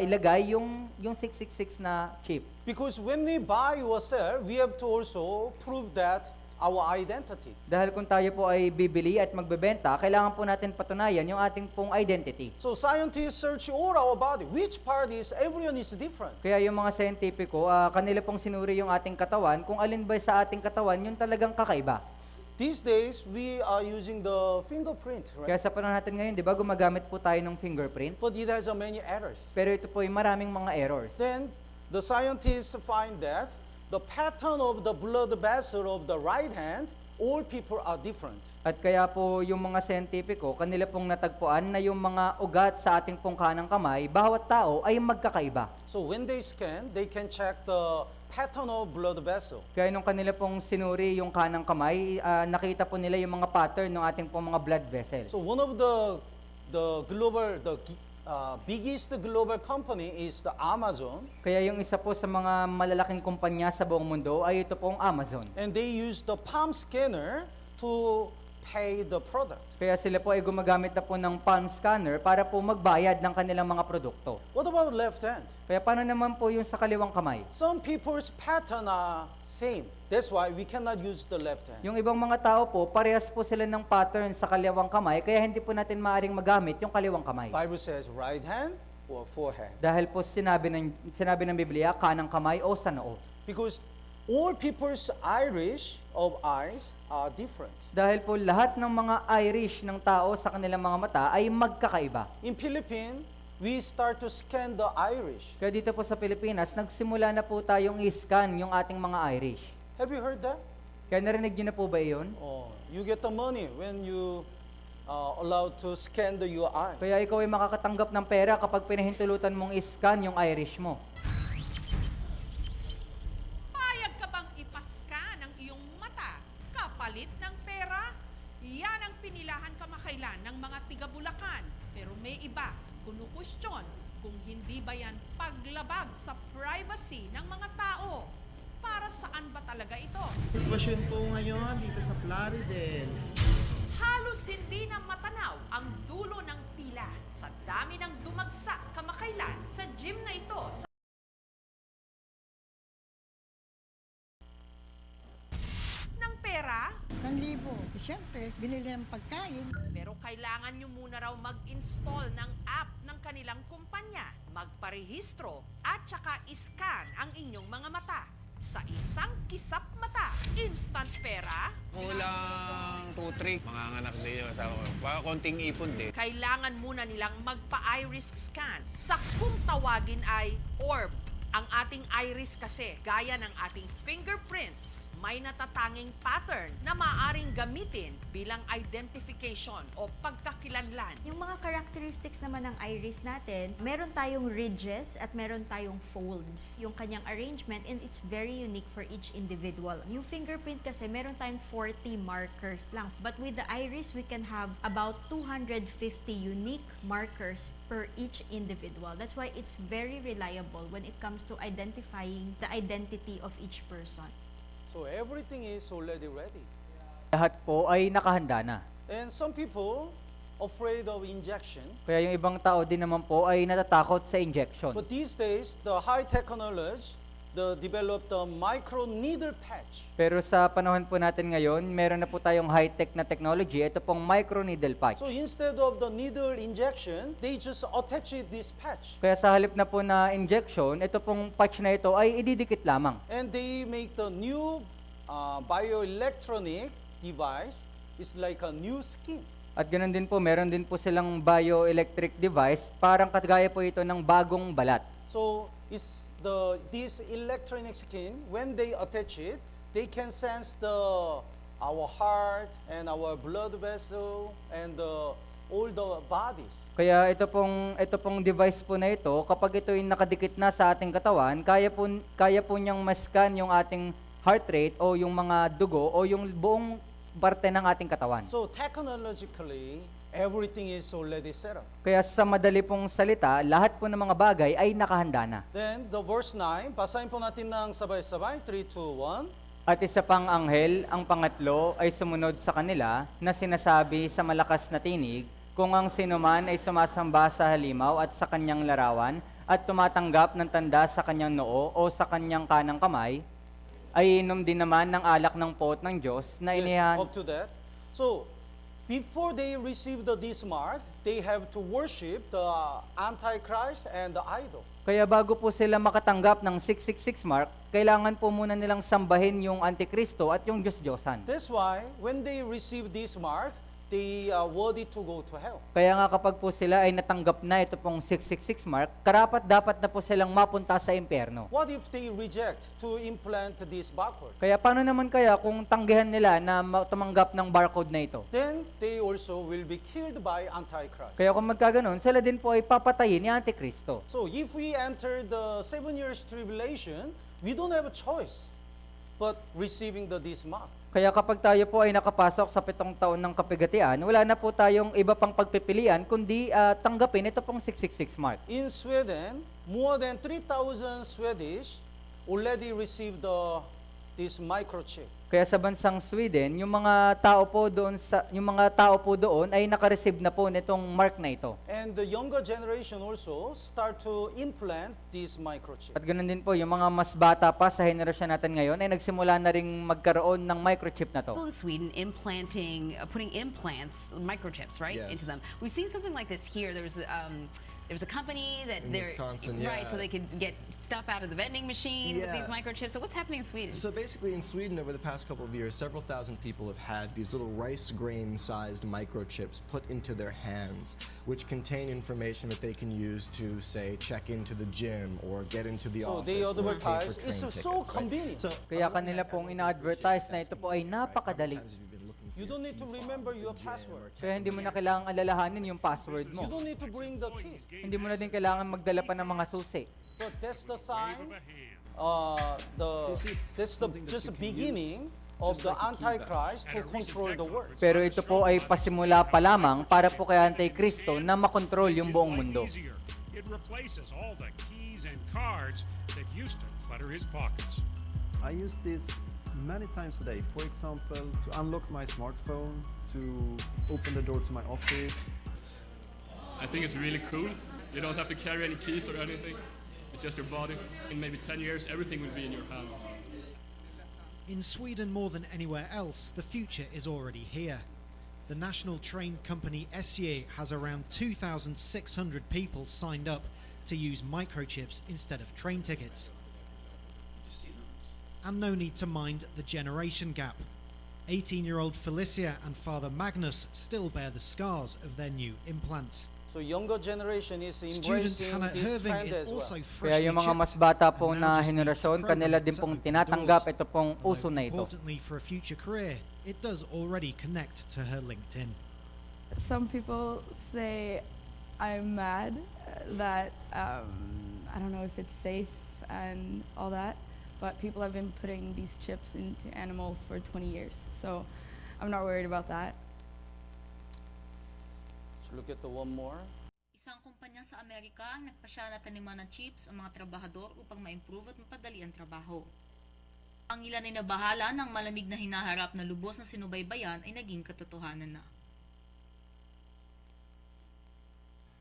ilagay yung 666 na chip? Because when we buy or sell, we have to also prove that our identity. Dahil kung tayo po ay bibili at magbebenta, kailangan po natin patunayan yung ating pong identity. So scientists search all our body. Which part is, everyone is different. Kaya yung mga scientifico, kanila pong sinuri yung ating katawan, kung alin ba sa ating katawan yung talagang kakaiba. These days, we are using the fingerprint, right? Kaya sa panahon natin ngayon, di ba, gumagamit po tayo ng fingerprint, But it has many errors. pero ito po ay maraming mga errors. Then, the scientists find that the pattern of the blood vessel of the right hand, all people are different. At kaya po yung mga scientifico, kanila pong natagpuan na yung mga ugat sa ating pong kanang kamay, bawat tao ay magkakaiba. So when they scan, they can check the pattern of blood vessel. Kaya nung kanila pong sinuri yung kanang kamay, nakita po nila yung mga pattern ng ating pong mga blood vessels. So one of the biggest global company is the Amazon, Kaya yung isa po sa mga malalaking kumpanya sa buong mundo ay ito pong Amazon. and they use the palm scanner to pay the product. Kaya sila po ay gumagamit na po ng palm scanner para po magbayad ng kanilang mga produkto. What about left hand? Kaya paano naman po yung sa kaliwang kamay? Some people's pattern are same. That's why we cannot use the left hand. Yung ibang mga tao po, parehas po sila ng pattern sa kaliwang kamay, kaya hindi po natin maaring magamit yung kaliwang kamay. Bible says right hand or forehand. Dahil po sinabi ng Biblia, kanang kamay o sa noo. Because all people's iris of eyes are different. Dahil po lahat ng mga iris ng tao sa kanilang mga mata ay magkakaiba. In Philippines, we start to scan the iris. Kaya dito po sa Pilipinas, nagsimula na po tayong i-scan yung ating mga iris. Have you heard that? Kaya narinig niyo na po ba iyon? Oh, you get the money when you allowed to scan your eyes. Kaya ikaw ay makakatanggap ng pera kapag pinahintulutan mong i-scan yung iris mo. Payag ka bang ipaskan ang iyong mata kapalit ng pera? Yan ang pinilahan kamakailan ng mga tiga-Bulacan. Pero may iba, kunu-question kung hindi ba yan paglabag sa privacy ng mga tao. Para saan ba talaga ito? Sitwasyon po ngayon dito sa Plaridel. Halos hindi na matanaw ang dulo ng pila sa dami ng dumagsa kamakailan sa gym na ito sa ng pera. 1,000. Siyempre, binili ng pagkain. Pero kailangan nyo muna raw mag-install ng app ng kanilang kumpanya, magparehistro at saka iscan ang inyong mga mata. Sa isang kisap mata, instant pera, Kulang 2-3. Manganganak din yung asawa ko. Baka konting ipon din. kailangan muna nilang magpa-iris scan. Sa kung tawagin ay orb. Ang ating iris kasi, gaya ng ating fingerprints, may natatanging pattern na maaring gamitin bilang identification o pagkakilanlan. Yung mga characteristics naman ng iris natin, meron tayong ridges at meron tayong folds. Yung kanyang arrangement, and it's very unique for each individual. Yung fingerprint kasi, meron tayong 40 markers lang. But with the iris, we can have about 250 unique markers per each individual. That's why it's very reliable when it comes to identifying the identity of each person. So everything is already ready. Lahat po ay nakahanda na. And some people afraid of injection. Kaya yung ibang tao din naman po ay natatakot sa injection. But these days, the high technology, developed the micro needle patch. Pero sa panahon po natin ngayon, meron na po tayong high-tech na technology. Ito pong microneedle patch. So instead of the needle injection, they just attach this patch. Kaya sa halip na po na injection, ito pong patch na ito ay ididikit lamang. And they make the new bioelectronic device. It's like a new skin. At ganoon din po, meron din po silang bioelectric device, parang kagaya po ito ng bagong balat. So it's this electronic skin, when they attach it, they can sense our heart and our blood vessel and all the bodies. Kaya ito pong device po na ito, kapag ito ay nakadikit na sa ating katawan, kaya po niyang mascan yung ating heart rate o yung mga dugo o yung buong parte ng ating katawan. So technologically, everything is already set up. Kaya sa madali pong salita, lahat po ng mga bagay ay nakahanda na. Then the verse 9, basahin po natin ng sabay-sabay, 3, 2, 1. At isa pang anghel, ang pangatlo, ay sumunod sa kanila na sinasabi sa malakas na tinig, kung ang sinuman ay sumasamba sa halimaw at sa kanyang larawan at tumatanggap ng tanda sa kanyang noo o sa kanyang kanang kamay, ay inom din naman ng alak ng pot ng Diyos na inihan. Up to that. So, before they receive this mark, they have to worship the Antichrist and the idol. Kaya bago po sila makatanggap ng 666 mark, kailangan po muna nilang sambahin yung Antikristo at yung Diyos-Diyosan. That's why when they receive this mark, they are worthy to go to hell. Kaya nga kapag po sila ay natanggap na ito pong 666 mark, dapat na po silang mapunta sa impyerno. What if they reject to implant this barcode? Kaya paano naman kaya kung tanggihan nila na tumanggap ng barcode na ito? Then they also will be killed by Antichrist. Kaya kung magkaganon, sila din po ay papatayin ni Antikristo. So if we enter the 7 years tribulation, we don't have a choice but receiving this mark. Kaya kapag tayo po ay nakapasok sa 7 taon ng kapigatian, wala na po tayong iba pang pagpipilian kundi tanggapin ito pong 666 mark. In Sweden, more than 3,000 Swedish already received this microchip. Kaya sa bansang Sweden, yung mga tao po doon ay naka-receive na po nitong mark na ito. And the younger generation also start to implant this microchip. At ganoon din po, yung mga mas bata pa sa henerasyon natin ngayon ay nagsimula na ring magkaroon ng microchip na to. People in Sweden putting implants, microchips, right, Yes. into them. We've seen something like this here. There's There was a company that In they're Wisconsin, right, yeah. so they could get stuff out of the vending machine with these microchips. So what's happening in Sweden? So basically, in Sweden, over the past couple of years, several thousand people have had these little rice grain-sized microchips put into their hands, which contain information that they can use to, say, check into the gym or get into the So office they or pay advertise, for train it's tickets. so right? convenient. So Kaya kanila pong ina-advertise na ito po ay napakadali. You don't need to remember your password. Kaya hindi mo na kailangang alalahanin yung password You mo. don't need to bring the key. Hindi mo na din kailangan magdala pa ng mga susi. But that's the sign. That's the just the beginning of the Antichrist to control the world. Pero ito po ay pasimula pa lamang para po kay Antikristo na makontrol yung buong mundo. It replaces all the keys and cards that used to clutter his pockets. I use this many times a day. For example, to unlock my smartphone, to open the door to my office. I think it's really cool. You don't have to carry any keys or anything. It's just your body. In maybe 10 years, everything will be in your hand. In Sweden more than anywhere else, the future is already here. The national train company SJ has around 2,600 people signed up to use microchips instead of train tickets. And no need to mind the generation gap. 18-year-old Felicia and father Magnus still bear the scars of their new implants. So younger generation is Student embracing Hannah this Herving trend is as well. also Kaya freshly yung mga mas chipped bata and po now na just needs to henerasyon, program kanila it din to pong open tinatanggap doors. ito pong Although uso na ito. importantly for a future career, it does already connect to her LinkedIn. Some people say I'm mad that I don't know if it's safe and all that, but people have been putting these chips into animals for 20 years, so I'm not worried about that. So look at the one more. Isang kumpanya sa Amerika ang nagpasya na taniman ng chips ang mga trabahador upang ma-improve at mapadali ang trabaho. Ang ilan ay nabahala ng malamig na hinaharap na lubos na sinubaybayan ay naging katotohanan na.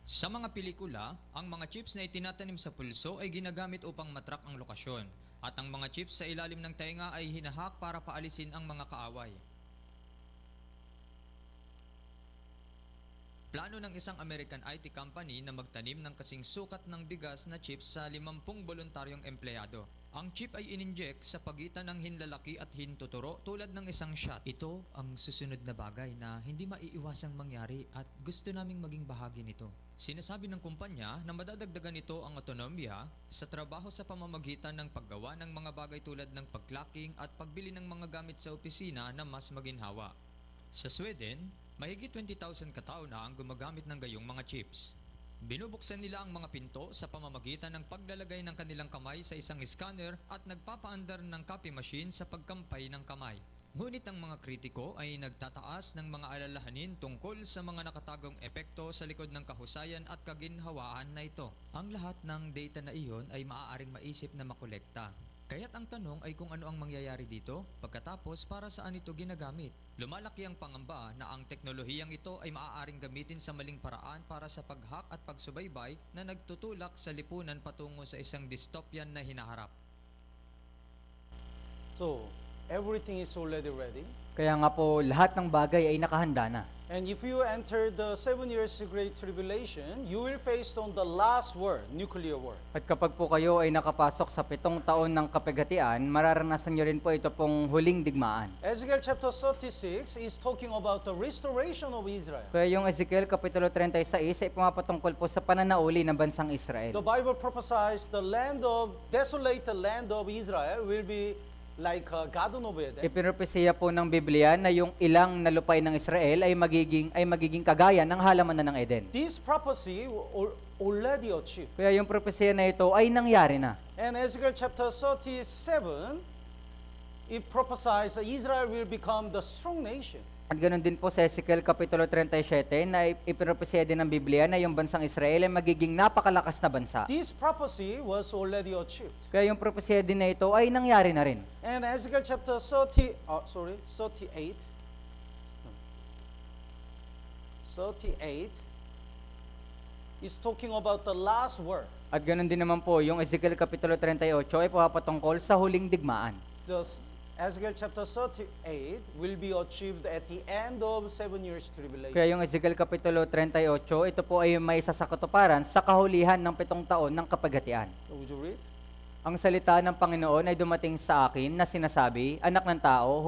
Sa mga pelikula, ang mga chips na itinatanim sa pulso ay ginagamit upang matrak ang lokasyon, at ang mga chips sa ilalim ng tainga ay hinahak para paalisin ang mga kaaway. Plano ng isang American IT company na magtanim ng kasing sukat ng bigas na chips sa 50 voluntaryong empleyado. Ang chip ay ininject sa pagitan ng hinlalaki at hintuturo tulad ng isang shot. Ito ang susunod na bagay na hindi maiiwasang mangyari at gusto naming maging bahagi nito. Sinasabi ng kumpanya na madadagdagan nito ang autonomiya sa trabaho sa pamamagitan ng paggawa ng mga bagay tulad ng pagclocking at pagbili ng mga gamit sa opisina na mas maginhawa. Sa Sweden, mahigit 20,000 katao na ang gumagamit ng gayong mga chips. Binubuksan nila ang mga pinto sa pamamagitan ng paglalagay ng kanilang kamay sa isang scanner at nagpapaandar ng copy machine sa pagkampay ng kamay. Ngunit ang mga kritiko ay nagtataas ng mga alalahanin tungkol sa mga nakatagong epekto sa likod ng kahusayan at kaginhawaan na ito. Ang lahat ng data na iyon ay maaaring maisip na makolekta. Kaya't ang tanong ay kung ano ang mangyayari dito, pagkatapos para saan ito ginagamit. Lumalaki ang pangamba na ang teknolohiyang ito ay maaaring gamitin sa maling paraan para sa pag-hack at pagsubaybay na nagtutulak sa lipunan patungo sa isang dystopian na hinaharap. So everything is already ready. Kaya nga po, lahat ng bagay ay nakahanda na. And if you enter the 7 years of Great Tribulation, you will face on the last war, nuclear war. At kapag po kayo ay nakapasok sa 7 taon ng kapighatian, mararanasan nyo rin po ito pong huling digmaan. Ezekiel chapter 36 is talking about the restoration of Israel. Kaya yung Ezekiel Kapitulo 36 ay pumapatungkol po sa pananauli ng bansang Israel. The Bible prophesies the desolated land of Israel will be like Garden of Eden. Ipinropesiya po ng Biblia na yung ilang na lupain ng Israel ay magiging kagaya ng halaman na ng Eden. This prophecy already achieved. Kaya yung propesiya na ito ay nangyari na. And Ezekiel chapter 37, it prophesies that Israel will become the strong nation. At ganoon din po sa Ezekiel Kapitulo 37 na ipinropesiya din ng Biblia na yung bansang Israel ay magiging napakalakas na bansa. This prophecy was already achieved. Kaya yung propesiya din na ito ay nangyari na rin. And Ezekiel chapter 38 is talking about the last war. At ganoon din naman po yung Ezekiel Kapitulo 38 ay papatungkol sa huling digmaan. Ezekiel chapter 38 will be achieved at the end of 7 years tribulation. Kaya yung Ezekiel Kapitulo 38, ito po ay may isa sa katuparan sa kahulihan ng 7 taon ng kapaghatian. Would you read? Ang salita ng Panginoon ay dumating sa akin na sinasabi, Anak ng tao,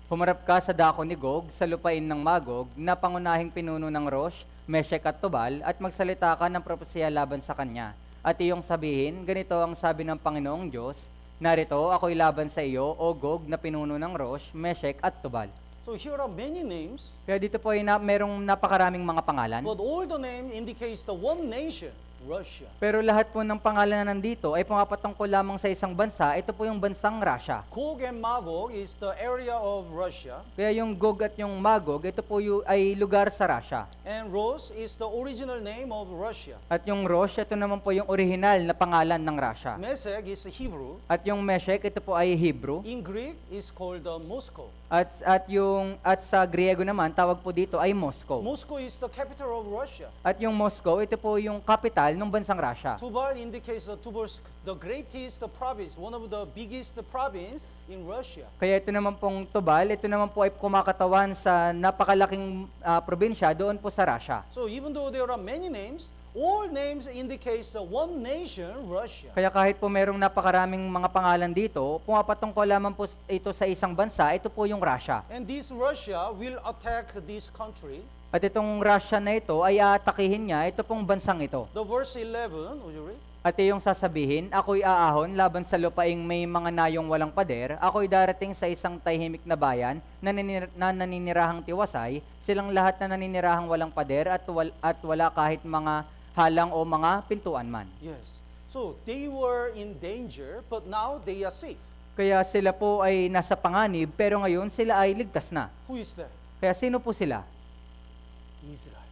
humarap ka sa dako ni Gog, sa lupain ng Magog, na pangunahing pinuno ng Rosh, Meshek at Tubal, at magsalita ka ng propesya laban sa kanya. At iyong sabihin, ganito ang sabi ng Panginoong Diyos, narito ako'y laban sa iyo, O Gog, na pinuno ng Rosh, Meshek at Tubal. So here are many names, Kaya dito po ay merong napakaraming mga pangalan. but all the name indicates the one nation, Russia. Pero lahat po ng pangalan na nandito ay pumapatungkol lamang sa isang bansa. Ito po yung bansang Russia. Gog and Magog is the area of Russia, Kaya yung Gog at yung Magog, ito po ay lugar sa Russia. and Ros is the original name of Russia. At yung Rosh, ito naman po yung orihinal na pangalan ng Russia. Meshek is Hebrew. At yung Meshek, ito po ay Hebrew. In Greek is called Moscow. At sa Griego naman, tawag po dito ay Moscow. Moscow is the capital of Russia. At yung Moscow, ito po yung capital ng bansang Russia. Tubal indicates Tobolsk, the greatest province, one of the biggest province in Russia. Kaya ito naman pong Tubal, ito naman po ay kumakatawan sa napakalaking probinsya doon po sa Russia. So even though there are many names, all names indicates one nation, Russia. Kaya kahit po merong napakaraming mga pangalan dito, pumapatungkol lamang po ito sa isang bansa, ito po yung Russia. And this Russia will attack this country. At itong Russia na ito ay aatakihin niya, ito pong bansang ito. The verse 11, would you read? At iyong sasabihin, ako'y aahon laban sa lupaing may mga nayong walang pader, ako'y darating sa isang tahimik na bayan na naninirahang tiwasay, silang lahat na naninirahang walang pader at wala kahit mga halang o mga pintuan man. Yes. So they were in danger, but now they are safe. Kaya sila po ay nasa panganib, pero ngayon sila ay ligtas na. Who is that? Kaya sino po sila? Israel.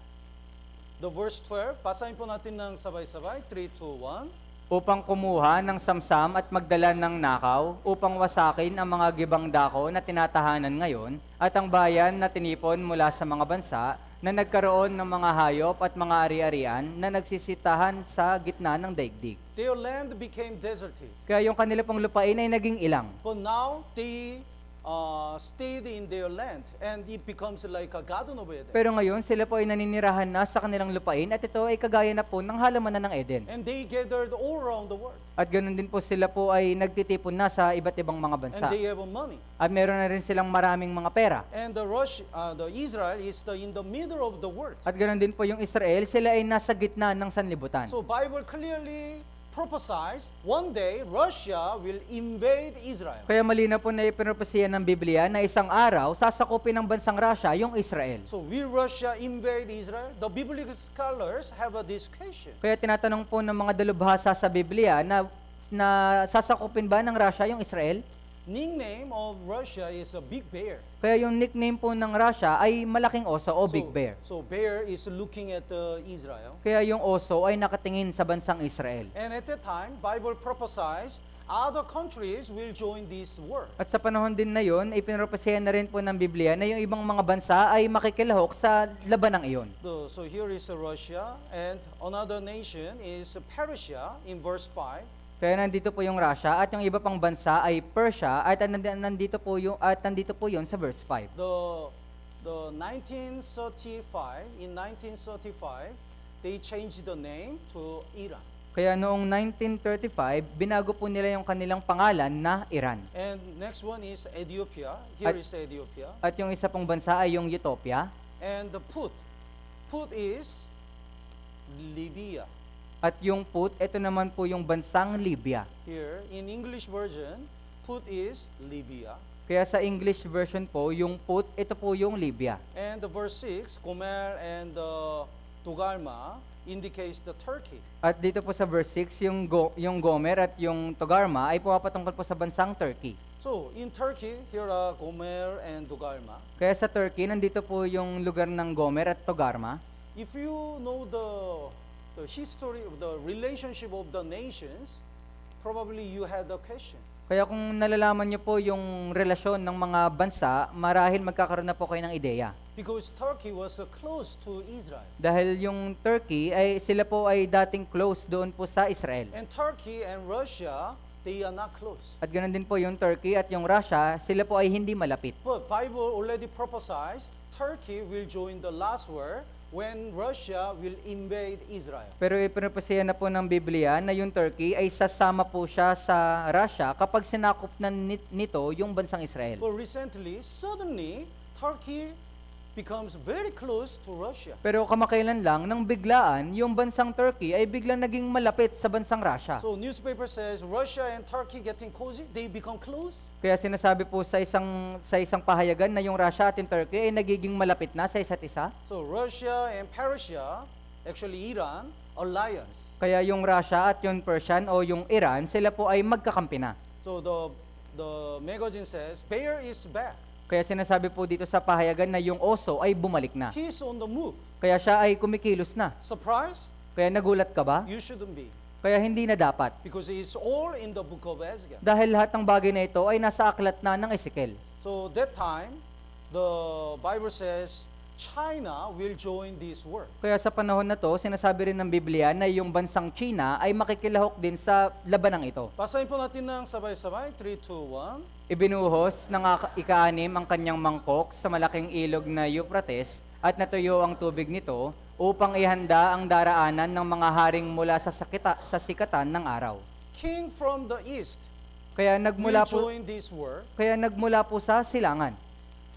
The verse 12, basahin po natin ng sabay-sabay. 3, 2, 1. Upang kumuha ng samsam at magdala ng nakaw, upang wasakin ang mga gibang dako na tinatahanan ngayon, at ang bayan na tinipon mula sa mga bansa, na nagkaroon ng mga hayop at mga ari-arian na nagsisitahan sa gitna ng daigdig. Their land became deserted. Kaya yung kanila pong lupain ay naging ilang. But now they stayed in their land and it becomes like a Garden of Eden. Pero ngayon sila po ay naninirahan na sa kanilang lupain at ito ay kagaya na po ng halamanan ng Eden. And they gathered all around the world. At ganoon din po sila po ay nagtitipon na sa iba't ibang mga bansa. And they have money. At meron na rin silang maraming mga pera. And the Israel is in the middle of the world. At ganoon din po yung Israel, sila ay nasa gitna ng sanlibutan. So Bible clearly prophesies one day Russia will invade Israel. Kaya malinaw po na ipinropesiya ng Biblia na isang araw sasakupin ng bansang Russia yung Israel. So will Russia invade Israel? The biblical scholars have this question. Kaya tinatanong po ng mga dalubhasa sa Biblia na sasakupin ba ng Russia yung Israel? Nickname of Russia is a big bear. Kaya yung nickname po ng Russia ay malaking oso o big bear. So bear is looking at Israel. Kaya yung oso ay nakatingin sa bansang Israel. And at that time, Bible prophesies other countries will join this war. At sa panahon din na yon, ipinropesya na rin po ng Biblia na yung ibang mga bansa ay makikilahok sa labanang iyon. So here is Russia and another nation is Persia in verse 5. Kaya nandito po yung Russia at yung iba pang bansa ay Persia at nandito po yun sa verse 5. The 1935, in 1935, they changed the name to Iran. Kaya noong 1935, binago po nila yung kanilang pangalan na Iran. And next one is Ethiopia. Here is Ethiopia. At yung isa pong bansa ay yung Ethiopia. And the Put is Libya. At yung Put, ito naman po yung bansang Libya. Here, in English version, Put is Libya. Kaya sa English version po, yung Put, ito po yung Libya. And the verse 6, Gomer and Togarma indicates the Turkey. At dito po sa verse 6, yung Gomer at yung Togarma ay pumapatungkol po sa bansang Turkey. So, in Turkey, here are Gomer and Togarma. Kaya sa Turkey, nandito po yung lugar ng Gomer at Togarma. If you know the history of the relationship of the nations, probably you had a question. Kaya kung nalalaman niyo po yung relasyon ng mga bansa, marahil magkakaroon na po kayo ng ideya. Because Turkey was close to Israel. Dahil yung Turkey, sila po ay dating close doon po sa Israel. And Turkey and Russia they are not close. At ganoon din po yung Turkey at yung Russia, sila po ay hindi malapit. But Bible already prophesies Turkey will join the last war when Russia will invade Israel. Pero ipinapasaya na po ng Biblia na yung Turkey ay sasama po siya sa Russia kapag sinakop na nito yung bansang Israel. But recently, suddenly, Turkey becomes very close to Russia. Pero kamakailan lang, nang biglaan, yung bansang Turkey ay biglang naging malapit sa bansang Russia. So newspaper says Russia and Turkey getting cozy, they become close. Kaya sinasabi po sa isang pahayagan na yung Russia at yung Turkey ay nagiging malapit na sa isa't isa. So Russia and Persia, actually Iran, alliance. Kaya yung Russia at yung Persian o yung Iran, sila po ay magkakampi na. So the magazine says bear is back. Kaya sinasabi po dito sa pahayagan na yung oso ay bumalik na. He's on the move. Kaya siya ay kumikilos na. Surprise? Kaya nagulat ka ba? You shouldn't be. Kaya hindi na dapat. Because it's all in the book of Ezra. Dahil lahat ng bagay na ito ay nasa aklat na ng Ezekiel. So that time, the Bible says China will join this war. Kaya sa panahon na to, sinasabi rin ng Biblia na yung bansang China ay makikilahok din sa labanang ito. Basahin po natin ng sabay-sabay. 3, 2, 1. Ibinuhos ng ika-6 ang kanyang mangkok sa malaking ilog na Euphrates at natuyo ang tubig nito upang ihanda ang daraanan ng mga haring mula sa sikatan ng araw. King from the east Kaya will join this war. nagmula po sa silangan.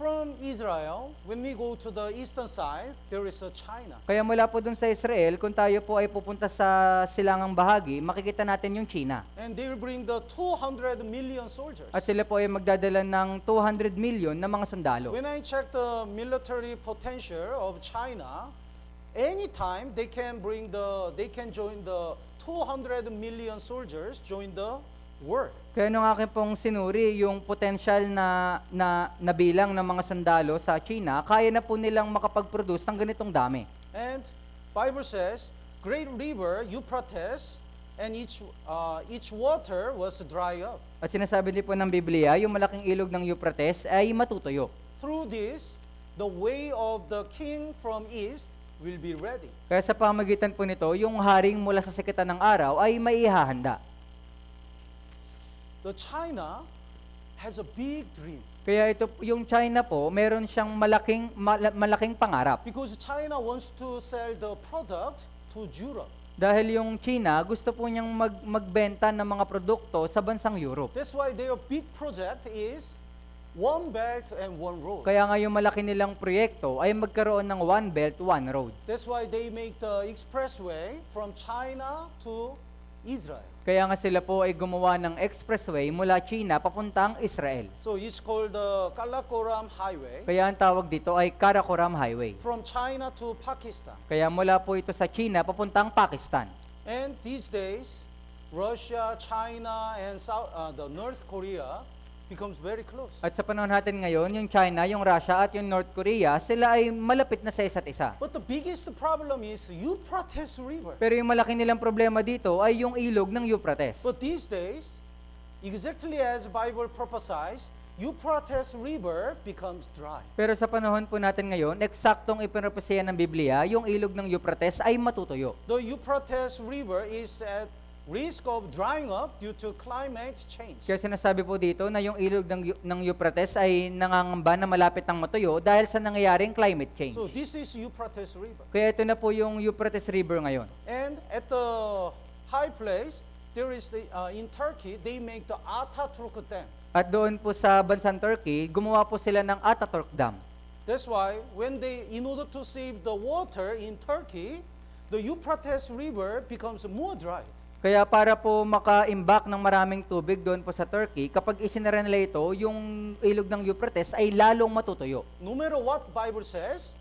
From Israel, when we go to the eastern side, there is a China. Kaya mula po dun sa Israel, kung tayo po ay pupunta sa silangang bahagi, makikita natin yung China. And they will bring the 200 million soldiers. At sila po ay magdadala ng 200 million na mga sundalo. When I check the military potential of China, anytime they can join the 200 million soldiers join the war. Kaya nung akin pong sinuri yung potential na bilang ng mga sundalo sa China, kaya na po nilang makapag-produce ng ganitong dami. And Bible says, great river Euphrates, and each water was dry up. At sinasabi din po ng Biblia, yung malaking ilog ng Euphrates ay matutuyo. Through this, the way of the king from east will be ready. Kaya sa pamagitan po nito, yung haring mula sa sikitan ng araw ay maihahanda. The China has a big dream. Kaya ito, yung China po, meron siyang malaking pangarap. Because China wants to sell the product to Europe. Dahil yung China, gusto po niyang magbenta ng mga produkto sa bansang Europe. That's why their big project is One Belt and One Road. Kaya nga yung malaki nilang proyekto ay magkaroon ng One Belt, One Road. That's why they make the expressway from China to Israel. Kaya nga sila po ay gumawa ng expressway mula China papuntang Israel. So it's called the Karakoram Highway. Kaya ang tawag dito ay Karakoram Highway. From China to Pakistan. Kaya mula po ito sa China papuntang Pakistan. And these days, Russia, China, and the North Korea becomes very close. At sa panahon natin ngayon, yung China, yung Russia at yung North Korea, sila ay malapit na sa isa't isa. But the biggest problem is Euphrates River. Pero yung malaki nilang problema dito ay yung ilog ng Euphrates. But these days, exactly as Bible prophesies, Euphrates River becomes dry. Pero sa panahon po natin ngayon, eksaktong ipinapasya ng Biblia, yung ilog ng Euphrates ay matutuyo. The Euphrates River is at risk of drying up due to climate change. Kaya sinasabi po dito na yung ilog ng Euphrates ay nangangamba na malapit ng matuyo dahil sa nangyayaring climate change. So this is Euphrates River. Kaya ito na po yung Euphrates River ngayon. And at the high place, there is in Turkey, they make the Ataturk Dam. At doon po sa bansang Turkey, gumawa po sila ng Ataturk Dam. That's why in order to save the water in Turkey, the Euphrates River becomes more dry. Kaya para po maka-imbak ng maraming tubig doon po sa Turkey, kapag isinara nila ito, yung ilog ng Euphrates ay lalong matutuyo. No matter what Bible says,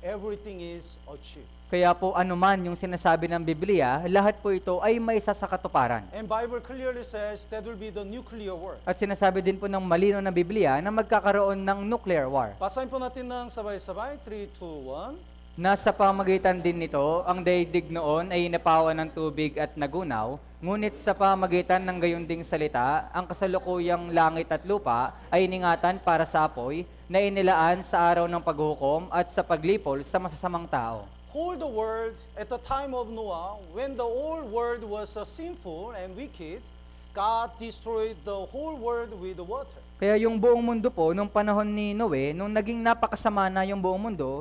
everything is achieved. Kaya po anuman yung sinasabi ng Biblia, lahat po ito ay may isa sa katuparan. And Bible clearly says that will be the nuclear war. At sinasabi din po ng malino na Biblia na magkakaroon ng nuclear war. Basahin po natin ng sabay-sabay, 3, 2, 1. Nasa pamagitan din nito, ang daigdig noon ay napawan ng tubig at nagunaw, ngunit sa pamagitan ng gayunding salita, ang kasalukuyang langit at lupa ay iningatan para sa apoy na inilaan sa araw ng paghukom at sa paglipol sa masasamang tao. Whole the world at the time of Noah, when the whole world was sinful and wicked, God destroyed the whole world with water. Kaya yung buong mundo po, nung panahon ni Noe, nung naging napakasama na yung buong mundo,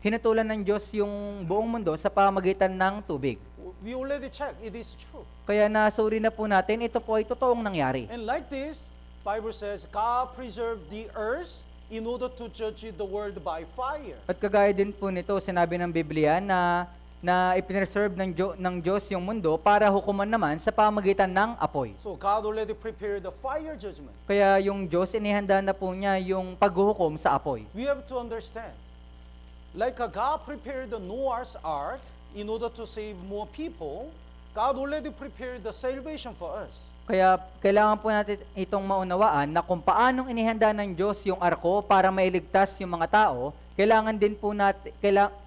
hinatulan ng Diyos yung buong mundo sa pamagitan ng tubig. We already checked, it is true. Kaya nasuri na po natin, ito po ay totoong nangyari. And like this, Bible says, God preserved the earth in order to judge the world by fire. At kagaya din po nito, sinabi ng Biblia na ipineserve ng Diyos yung mundo para hukuman naman sa pamagitan ng apoy. So God already prepared the fire judgment. Kaya yung Diyos, inihanda na po niya yung paghuhukom sa apoy. We have to understand, like God prepared the Noah's Ark in order to save more people, God already prepared the salvation for us. Kaya kailangan po natin itong maunawaan na kung paanong inihanda ng Diyos yung arko para mailigtas yung mga tao, kailangan din po natin,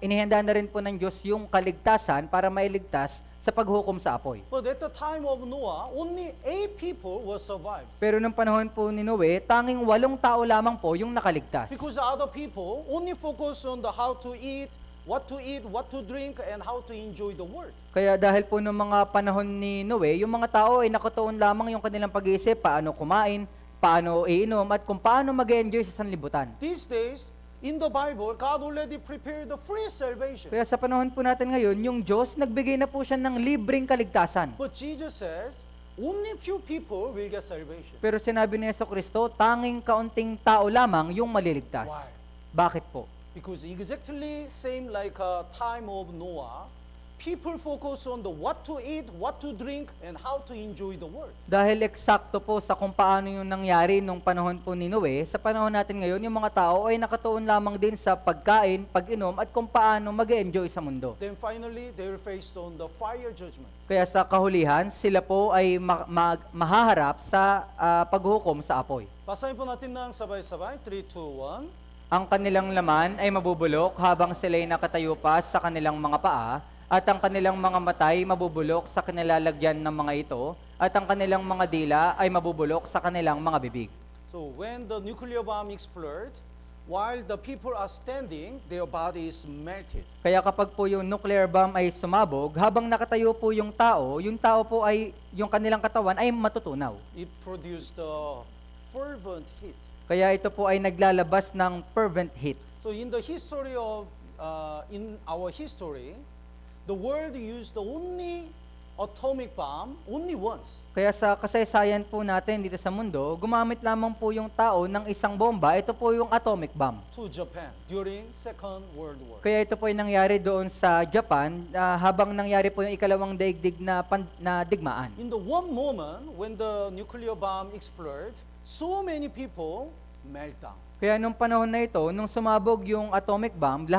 inihanda na rin po ng Diyos yung kaligtasan para mailigtas sa paghukom sa apoy. But at the time of Noah, only 8 people were survived. Pero nung panahon po ni Noe, tanging 8 tao lamang po yung nakaligtas. Because the other people only focus on the how to eat, what to drink, and how to enjoy the world. Kaya dahil po nung mga panahon ni Noe, yung mga tao ay nakatuon lamang yung kanilang pag-iisip, paano kumain, paano iinom, at kung paano mag-enjoy sa sanlibutan. These days, in the Bible, God already prepared the free salvation. Kaya sa panahon po natin ngayon, yung Diyos, nagbigay na po siya ng libreng kaligtasan. But Jesus says, only few people will get salvation. Pero sinabi ni Jesucristo, tanging kaunting tao lamang yung maliligtas. Why? Bakit po? Because exactly same like time of Noah, people focus on the what to eat, what to drink, and how to enjoy the world. Dahil eksakto po sa kung paano yung nangyari nung panahon po ni Noe, sa panahon natin ngayon, yung mga tao ay nakatuon lamang din sa pagkain, pag-inom, at kung paano mag-enjoy sa mundo. Then finally, they will face on the fire judgment. Kaya sa kahulihan, sila po ay mahaharap sa paghukom sa apoy. Basahin po natin ng sabay-sabay, 3, 2, 1. Ang kanilang laman ay mabubulok habang sila'y nakatayo pa sa kanilang mga paa, at ang kanilang mga matay mabubulok sa kanilalagyan ng mga ito, at ang kanilang mga dila ay mabubulok sa kanilang mga bibig. So when the nuclear bomb explodes, while the people are standing, their body is melted. Kaya kapag po yung nuclear bomb ay sumabog, habang nakatayo po yung tao po ay, yung kanilang katawan ay matutunaw. It produced the fervent heat. Kaya ito po ay naglalabas ng fervent heat. So in the history of, in our history, the world used the only atomic bomb only once. Kaya sa kasaysayan po natin dito sa mundo, gumamit lamang po yung tao ng isang bomba, ito po yung atomic bomb. To Japan during Second World War. Kaya ito po ay nangyari doon sa Japan habang nangyari po yung ikalawang daigdig na digmaan. In the one moment when the nuclear bomb exploded, so many people melt down. Kaya nung panahon na ito, nung sumabog yung atomic bomb,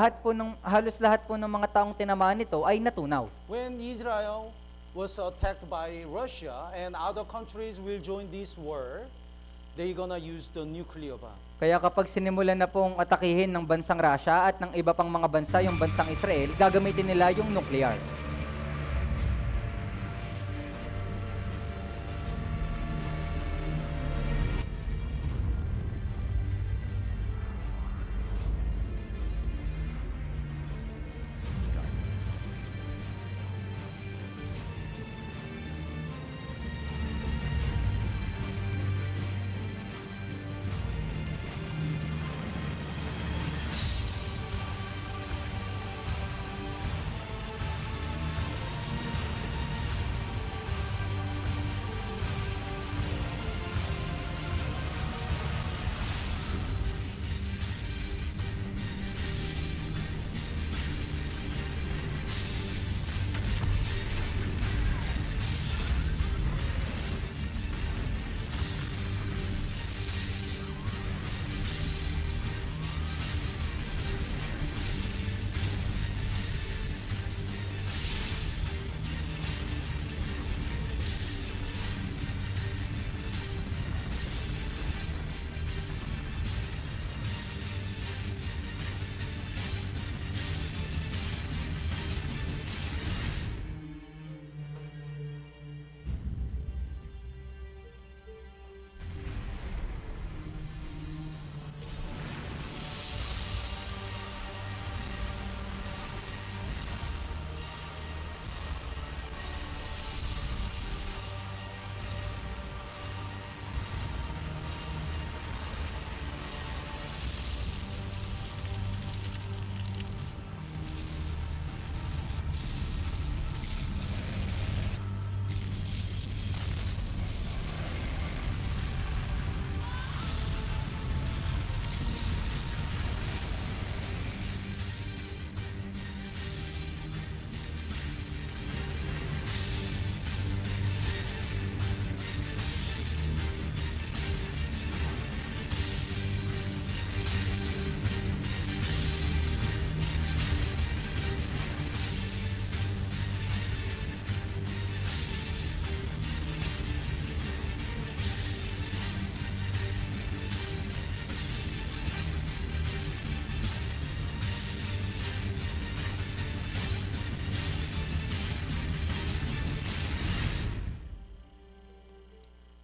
halos lahat po ng mga taong tinamaan nito ay natunaw. When Israel was attacked by Russia and other countries will join this war, they're gonna use the nuclear bomb. Kaya kapag sinimulan na pong atakihin ng bansang Russia at ng iba pang mga bansa yung bansang Israel, gagamitin nila yung nuclear.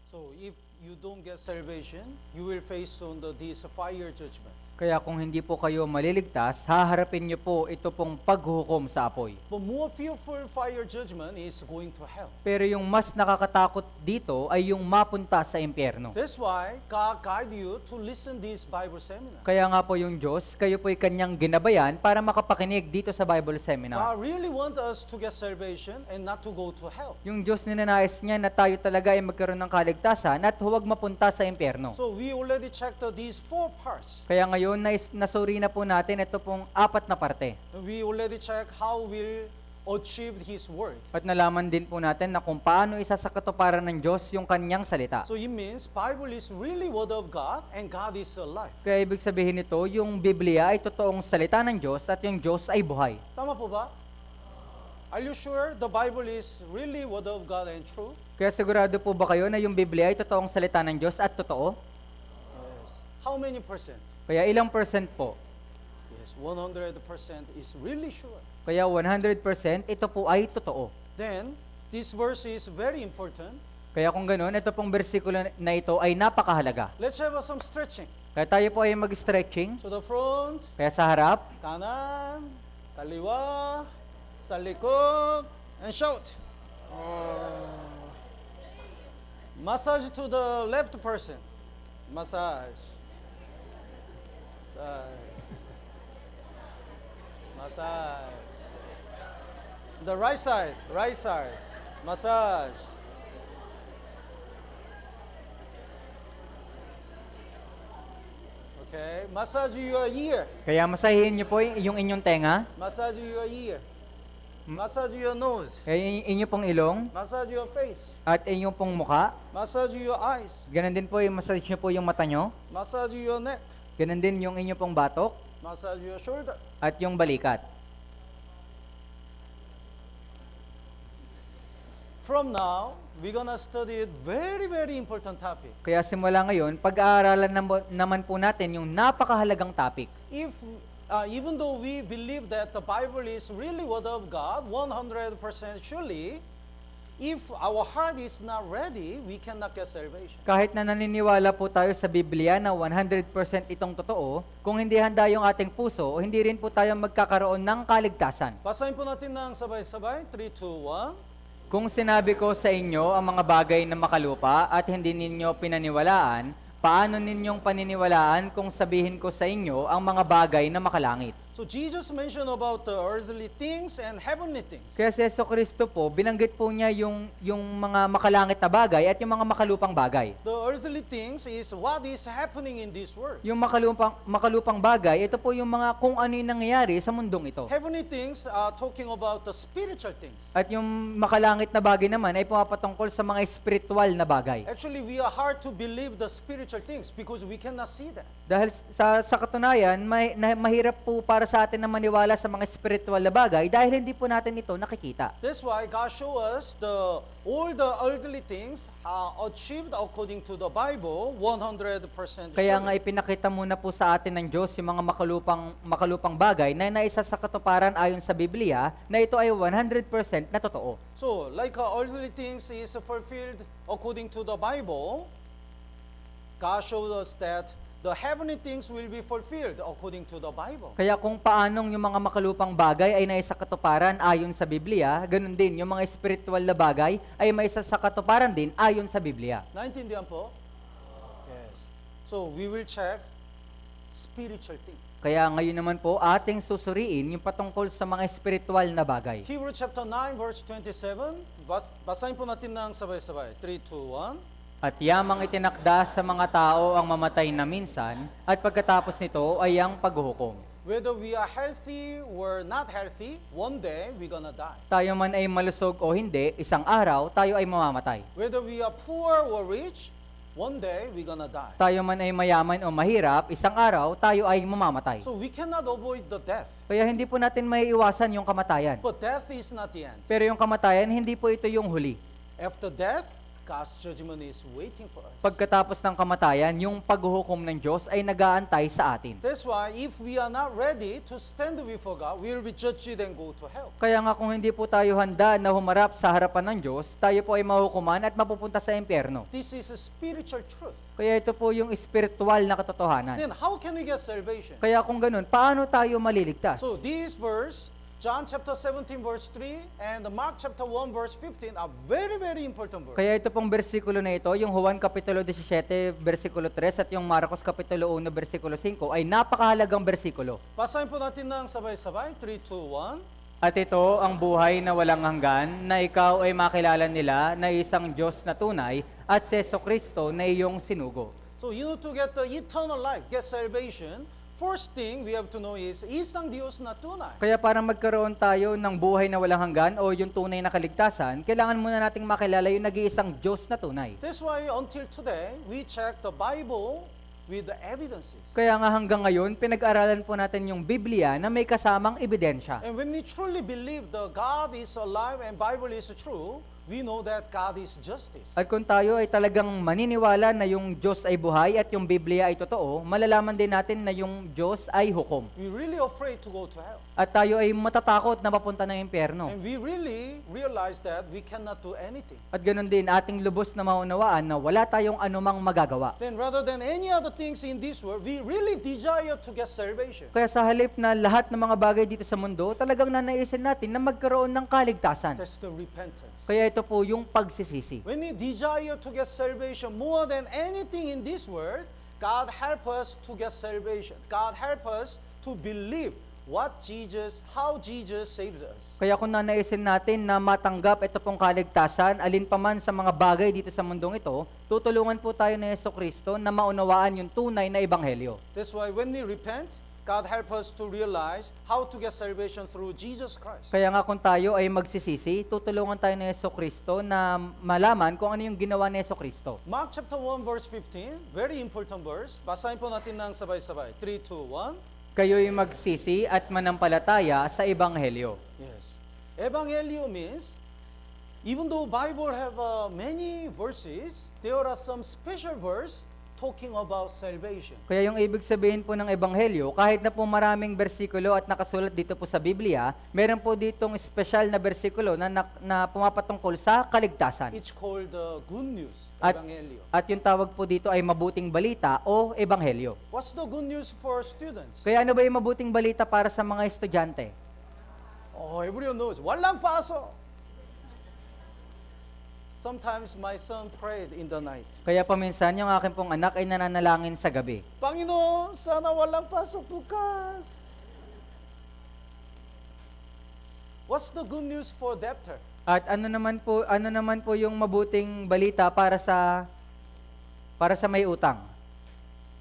So if you don't get salvation, you will face on this fire judgment. Kaya kung hindi po kayo maliligtas, haharapin niyo po ito pong paghuhukom sa apoy. But more fearful fire judgment is going to hell. Pero yung mas nakakatakot dito ay yung mapunta sa impyerno. That's why God guide you to listen this Bible seminar. Kaya nga po yung Diyos, kayo po'y kanyang ginabayan para makapakinig dito sa Bible Seminar. God really want us to get salvation and not to go to hell. Yung Diyos ninanais niya na tayo talaga ay magkaroon ng kaligtasan at huwag mapunta sa impyerno. So we already checked these 4 parts. Kaya ngayon, nasuri na po natin ito pong 4 na parte. We already checked how we'll achieve His word. At nalaman din po natin na kung paano isa sa katuparan ng Diyos yung kanyang salita. So it means Bible is really word of God and God is alive. Kaya ibig sabihin nito, yung Biblia ay totoong salita ng Diyos at yung Diyos ay buhay. Tama po ba? Are you sure the Bible is really word of God and true? Kaya sigurado po ba kayo na yung Biblia ay totoong salita ng Diyos at totoo? Yes. How many percent? Kaya ilang percent po? Yes, 100% is really sure. Kaya 100% ito po ay totoo. Then, this verse is very important. Kaya kung ganoon, ito pong bersikulo na ito ay napakahalaga. Let's have some stretching. Kaya tayo po ay mag-stretching. To the front, Kaya sa harap, kanan, kaliwa, sa likod, and shout. Massage to the left person. Massage. Massage. The right side, massage. Okay, massage your ear. kaya masahihin niyo po yung inyong tenga, Massage your ear. Massage your nose. kaya inyo pong ilong, Massage your face. at inyong pong muka. Massage your eyes. Ganon din po yung massage niyo po yung mata nyo. Massage your neck. Ganon din yung inyo pong batok Massage your shoulder. at yung balikat. From now, we're gonna study a very, very important topic. Kaya simula ngayon, pag-aaralan naman po natin yung napakahalagang topic. If even though we believe that the Bible is really word of God, 100% surely, if our heart is not ready, we cannot get salvation. Kahit na naniniwala po tayo sa Biblia na 100% itong totoo, kung hindi handa yung ating puso, hindi rin po tayo magkakaroon ng kaligtasan. Basahin po natin ng sabay-sabay. 3, 2, 1. Kung sinabi ko sa inyo ang mga bagay na makalupa at hindi ninyo pinaniwalaan, paano ninyong paniniwalaan kung sabihin ko sa inyo ang mga bagay na makalangit? So Jesus mentioned about the earthly things and heavenly things. Kaya si Jesucristo po, binanggit po niya yung mga makalangit na bagay at yung mga makalupang bagay. The earthly things is what is happening in this world. Yung makalupang bagay, ito po yung mga kung ano yung nangyayari sa mundong ito. Heavenly things are talking about the spiritual things. At yung makalangit na bagay naman ay pumapatungkol sa mga espiritual na bagay. Actually, we are hard to believe the spiritual things because we cannot see that. Dahil sa katunayan, mahirap po para sa atin na maniwala sa mga spiritual na bagay dahil hindi po natin ito nakikita. That's why God show us all the earthly things are achieved according to the Bible 100% Kaya sure. nga ipinakita muna po sa atin ng Diyos yung mga makalupang bagay na naisa sa katuparan ayon sa Biblia na ito ay 100% na totoo. So, like earthly things is fulfilled according to the Bible, God showed us that the heavenly things will be fulfilled according to the Bible. Kaya kung paanong yung mga makalupang bagay ay naisa katuparan ayon sa Biblia, ganun din yung mga spiritual na bagay ay maisa sa katuparan din ayon sa Biblia. Naintindihan po? Yes. So, we will check spiritual things. Kaya ngayon naman po ating susuriin yung patungkol sa mga spiritual na bagay. Hebrews chapter 9 verse 27. Basahin po natin ng sabay-sabay. 3, 2, 1. At yamang itinakda sa mga tao ang mamatay na minsan, at pagkatapos nito ay ang paghuhukom. Whether we are healthy or not healthy, one day we're gonna die. Tayo man ay malusog o hindi, isang araw tayo ay mamamatay. Whether we are poor or rich, one day we're gonna die. Tayo man ay mayaman o mahirap, isang araw tayo ay mamamatay. So we cannot avoid the death. Kaya hindi po natin maiiwasan yung kamatayan. But death is not the end. Pero yung kamatayan, hindi po ito yung huli. After death God's judgment is waiting for us. Pagkatapos ng kamatayan, yung paghuhukom ng Diyos ay nag-aantay sa atin. That's why if we are not ready to stand before God, we will be judged and go to hell. Kaya nga kung hindi po tayo handa na humarap sa harapan ng Diyos, tayo po ay mahukuman at mapupunta sa impyerno. This is a spiritual truth. Kaya ito po yung espiritual na katotohanan. Then how can we get salvation? Kaya kung ganun, paano tayo maliligtas? So this verse, John chapter 17 verse 3 and Mark chapter 1 verse 15 are very, very important verses. Kaya ito pong bersikulo na ito, yung Juan Kapitulo 17, versikulo 3 at yung Marcos Kapitulo 1, versikulo 5 ay napakahalagang bersikulo. Basahin po natin ng sabay-sabay. 3, 2, 1. At ito ang buhay na walang hanggan, na ikaw ay makilala nila na isang Diyos na tunay at si Jesucristo na iyong sinugo. So you know, to get the eternal life, get salvation, first thing we have to know is isang Diyos na tunay. Kaya para magkaroon tayo ng buhay na walang hanggan o yung tunay na kaligtasan, kailangan muna nating makilala yung nag-iisang Diyos na tunay. That's why until today, we check the Bible with the evidences. Kaya nga hanggang ngayon, pinag-aralan po natin yung Biblia na may kasamang ebidensya. And when we truly believe that God is alive and Bible is true, we know that God is justice. At kung tayo ay talagang maniniwala na yung Diyos ay buhay at yung Biblia ay totoo, malalaman din natin na yung Diyos ay hukom. We're really afraid to go to hell. At tayo ay matatakot na mapunta ng impyerno. And we really realize that we cannot do anything. At ganun din, ating lubos na maunawaan na wala tayong anumang magagawa. Then rather than any other things in this world, we really desire to get salvation. Kaya sa halip na lahat ng mga bagay dito sa mundo, talagang nanaisin natin na magkaroon ng kaligtasan. That's the repentance. Kaya ito po yung pagsisisi. When we desire to get salvation more than anything in this world, God help us to get salvation. God help us to believe how Jesus saves us. Kaya kung nanaisin natin na matanggap ito pong kaligtasan, alin pa man sa mga bagay dito sa mundong ito, tutulungan po tayo ni Jesucristo na maunawaan yung tunay na ebanghelyo. That's why when we repent, God help us to realize how to get salvation through Jesus Christ. Kaya nga kung tayo ay magsisisi, tutulungan tayo ni Jesucristo na malaman kung ano yung ginawa ni Jesucristo. Mark chapter 1 verse 15, very important verse. Basahin po natin ng sabay-sabay. 3, 2, 1. Kayo'y magsisi at manampalataya sa ebanghelyo. Yes. Evangelio means, even though Bible have many verses, there are some special verse talking about salvation. Kaya yung ibig sabihin po ng ebanghelyo, kahit na po maraming bersikulo at nakasulat dito po sa Biblia, meron po ditong special na bersikulo na pumapatungkol sa kaligtasan. It's called the good news, At, evangelio. at yung tawag po dito ay mabuting balita o ebanghelyo. What's the good news for students? Kaya ano ba yung mabuting balita para sa mga estudyante? Oh, everyone knows. Walang pasok. Sometimes my son prayed in the night. Kaya paminsan yung akin pong anak ay nananalangin sa gabi. Panginoon, sana walang pasok bukas. What's the good news for debtor? At ano naman po yung mabuting balita para sa may utang?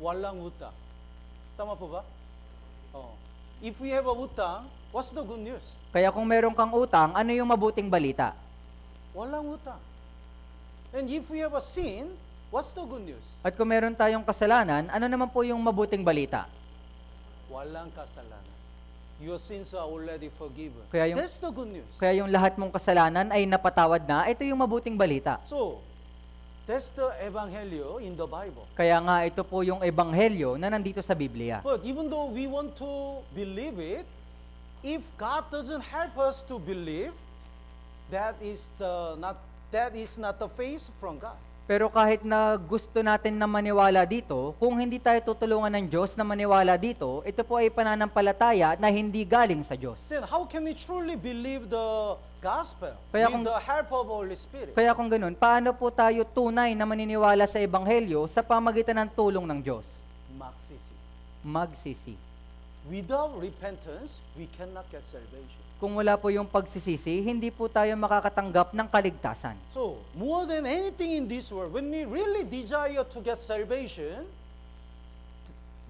Walang utang. Tama po ba? Oh. If we have a utang, what's the good news? Kaya kung meron kang utang, ano yung mabuting balita? Walang utang. And if we have a sin, what's the good news? At kung meron tayong kasalanan, ano naman po yung mabuting balita? Walang kasalanan. Your sins are already forgiven. That's the good news. Kaya yung lahat mong kasalanan ay napatawad na, ito yung mabuting balita. So, that's the evangelio in the Bible. Kaya nga ito po yung ebanghelyo na nandito sa Biblia. But even though we want to believe it, if God doesn't help us to believe, that is not the faith from God. Pero kahit na gusto natin na maniwala dito, kung hindi tayo tutulungan ng Diyos na maniwala dito, ito po ay pananampalataya na hindi galing sa Diyos. Then how can we truly believe the gospel with the help of Holy Spirit? Kaya kung ganun, paano po tayo tunay na maniniwala sa ebanghelyo sa pamagitan ng tulong ng Diyos? Magsisi. Without repentance, we cannot get salvation. Kung wala po yung pagsisisi, hindi po tayo makakatanggap ng kaligtasan. So, more than anything in this world, when we really desire to get salvation,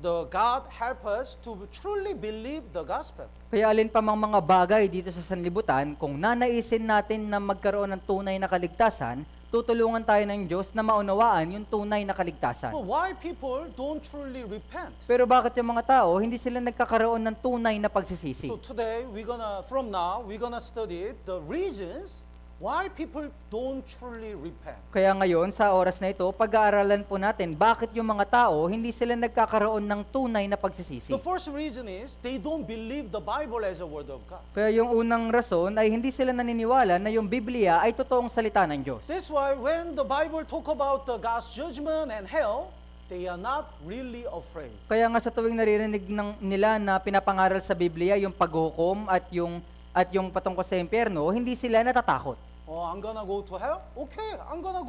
the God help us to truly believe the gospel. Kaya alin pa mang mga bagay dito sa sanlibutan, kung nanaisin natin na magkaroon ng tunay na kaligtasan, tutulungan tayo ng Diyos na maunawaan yung tunay na kaligtasan. But why people don't truly repent? Pero bakit yung mga tao, hindi sila nagkakaroon ng tunay na pagsisisi? So today, we're gonna study the reasons why people don't truly repent. Kaya ngayon, sa oras na ito, pag-aaralan po natin bakit yung mga tao hindi sila nagkakaroon ng tunay na pagsisisi. The first reason is they don't believe the Bible as a word of God. Kaya yung unang rason ay hindi sila naniniwala na yung Biblia ay totoong salita ng Diyos. That's why when the Bible talk about the God's judgment and hell, they are not really afraid. Kaya nga sa tuwing naririnig nila na pinapangaral sa Biblia yung paghukom at yung patungkol sa impyerno, hindi sila natatakot. Oh, I'm gonna go to hell? Okay, I'm gonna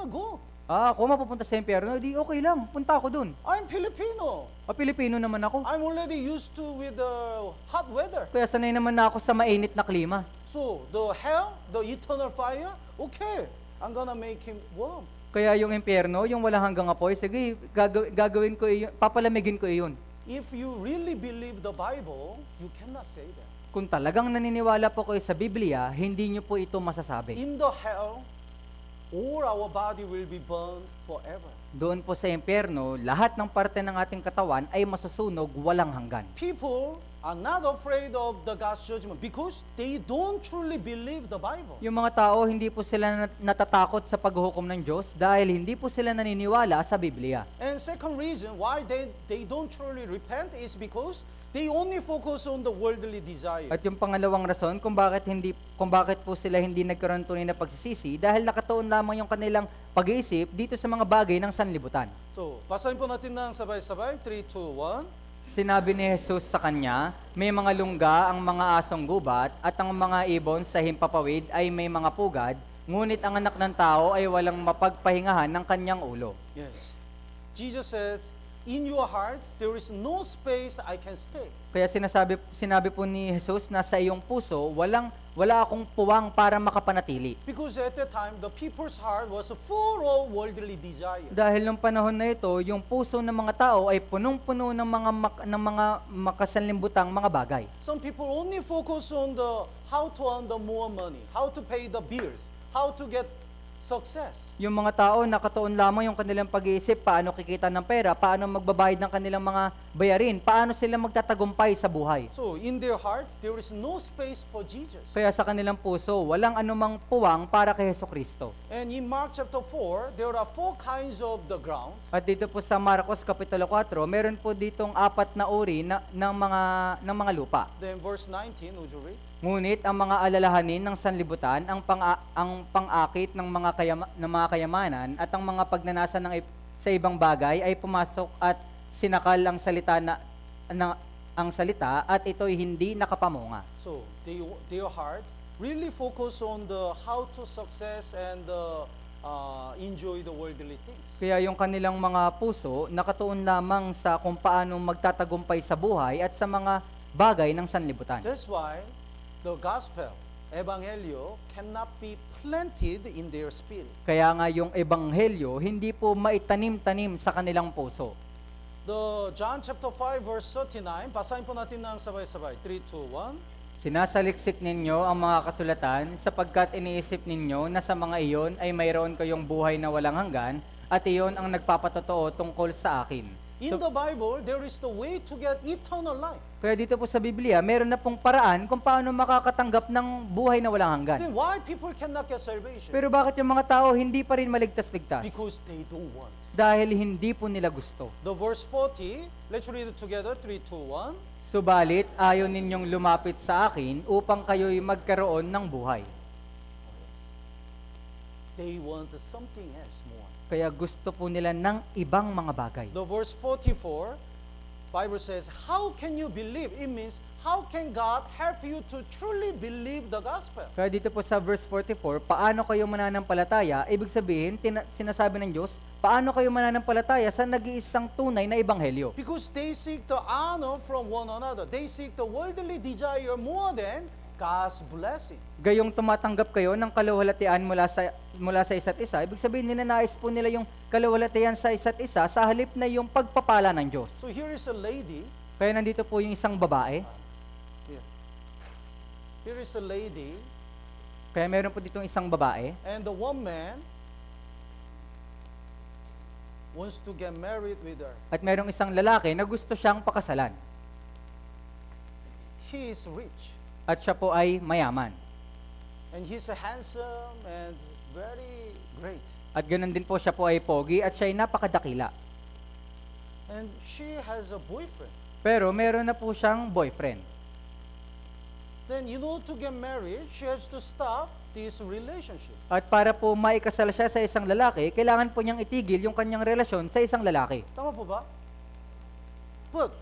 go. Ako mapupunta sa impyerno, di okay lang, punta ako dun. I'm Filipino. Pilipino naman ako. I'm already used to with the hot weather. Kaya sanay naman na ako sa mainit na klima. So, the hell, the eternal fire, okay, I'm gonna make him warm. Kaya yung impyerno, yung walang hanggang apoy, sige, gagawin ko iyon, papalamigin ko iyon. If you really believe the Bible, you cannot say that. Kung talagang naniniwala po kayo sa Biblia, hindi nyo po ito masasabi. In the hell, all our body will be burned forever. Doon po sa impyerno, lahat ng parte ng ating katawan ay masusunog walang hanggan. People are not afraid of the God's judgment because they don't truly believe the Bible. Yung mga tao, hindi po sila natatakot sa paghuhukom ng Diyos dahil hindi po sila naniniwala sa Biblia. And second reason why they don't truly repent is because they only focus on the worldly desire. At yung pangalawang rason kung bakit po sila hindi nagkaroon tunay na pagsisisi dahil nakatuon lamang yung kanilang pag-iisip dito sa mga bagay ng sanlibutan. So, basahin po natin ng sabay-sabay, 3, 2, 1. Sinabi ni Jesus sa kanya, may mga lungga ang mga asong gubat at ang mga ibon sa himpapawid ay may mga pugad, ngunit ang anak ng tao ay walang mapagpahingahan ng kanyang ulo. Yes. Jesus said, in your heart, there is no space I can stay. Kaya sinabi po ni Jesus na sa iyong puso, wala akong puwang para makapanatili. Because at that time, the people's heart was full of worldly desire. Dahil nung panahon na ito, yung puso ng mga tao ay punong-puno ng mga makasanlimbutang mga bagay. Some people only focus on how to earn the more money, how to pay the bills, how to get success. Yung mga tao nakatuon lamang yung kanilang pag-iisip, paano kikita ng pera, paano magbabayad ng kanilang mga bayarin, paano sila magtatagumpay sa buhay. So, in their heart, there is no space for Jesus. Kaya sa kanilang puso, walang anumang puwang para kay Hesukristo. And in Mark chapter 4, there are 4 kinds of the ground. At dito po sa Marcos kapitulo 4, meron po ditong 4 na uri ng mga lupa. Then verse 19, would you read? Ngunit ang mga alalahanin ng sanlibutan, ang pang-akit ng mga kayamanan at ang mga pagnanasa sa ibang bagay ay pumasok at sinakal ang salita at ito'y hindi nakapamunga. So, their heart really focus on how to success and enjoy the worldly things. Kaya yung kanilang mga puso nakatuon lamang sa kung paano magtatagumpay sa buhay at sa mga bagay ng sanlibutan. That's why the gospel, evangelio, cannot be planted in their spirit. Kaya nga yung ebanghelyo hindi po maitanim-tanim sa kanilang puso. The John chapter 5 verse 39, basahin po natin ng sabay-sabay. 3, 2, 1. Sinasaliksik ninyo ang mga kasulatan sapagkat iniisip ninyo na sa mga iyon ay mayroon kayong buhay na walang hanggan at iyon ang nagpapatotoo tungkol sa akin. In the Bible, there is the way to get eternal life. Kaya dito po sa Biblia, meron na pong paraan kung paano makakatanggap ng buhay na walang hanggan. Then why people cannot get salvation? Pero bakit yung mga tao hindi pa rin maligtas-ligtas? Because they don't want. Dahil hindi po nila gusto. The verse 40, let's read it together. 3, 2, 1. Subalit, ayaw ninyong lumapit sa akin upang kayo'y magkaroon ng buhay. They want something else more. Kaya gusto po nila ng ibang mga bagay. The verse 44, Bible says, how can you believe? It means, how can God help you to truly believe the gospel? Kaya dito po sa verse 44, paano kayo mananampalataya? Ibig sabihin, sinasabi ng Diyos, paano kayo mananampalataya sa nag-iisang tunay na ebanghelyo? Because they seek the honor from one another. They seek the worldly desire more than God's blessing. Gayong tumatanggap kayo ng kaluwalhatian mula sa isa't isa, ibig sabihin ninanais po nila yung kaluwalhatian sa isa't isa sa halip na yung pagpapala ng Diyos. So here is a lady. Kaya nandito po yung isang babae. Here is a lady. Kaya meron po ditong isang babae. And the one man wants to get married with her. At merong isang lalaki na gusto siyang pakasalan. He is rich. At siya po ay mayaman. And he's handsome and very great. At ganun din po siya po ay pogi at siya ay napakadakila. And she has a boyfriend. Pero meron na po siyang boyfriend. Then, to get married, she has to stop this relationship. At para po maikasal siya sa isang lalaki, kailangan po niyang itigil yung kanyang relasyon sa isang lalaki. Tama po ba? But,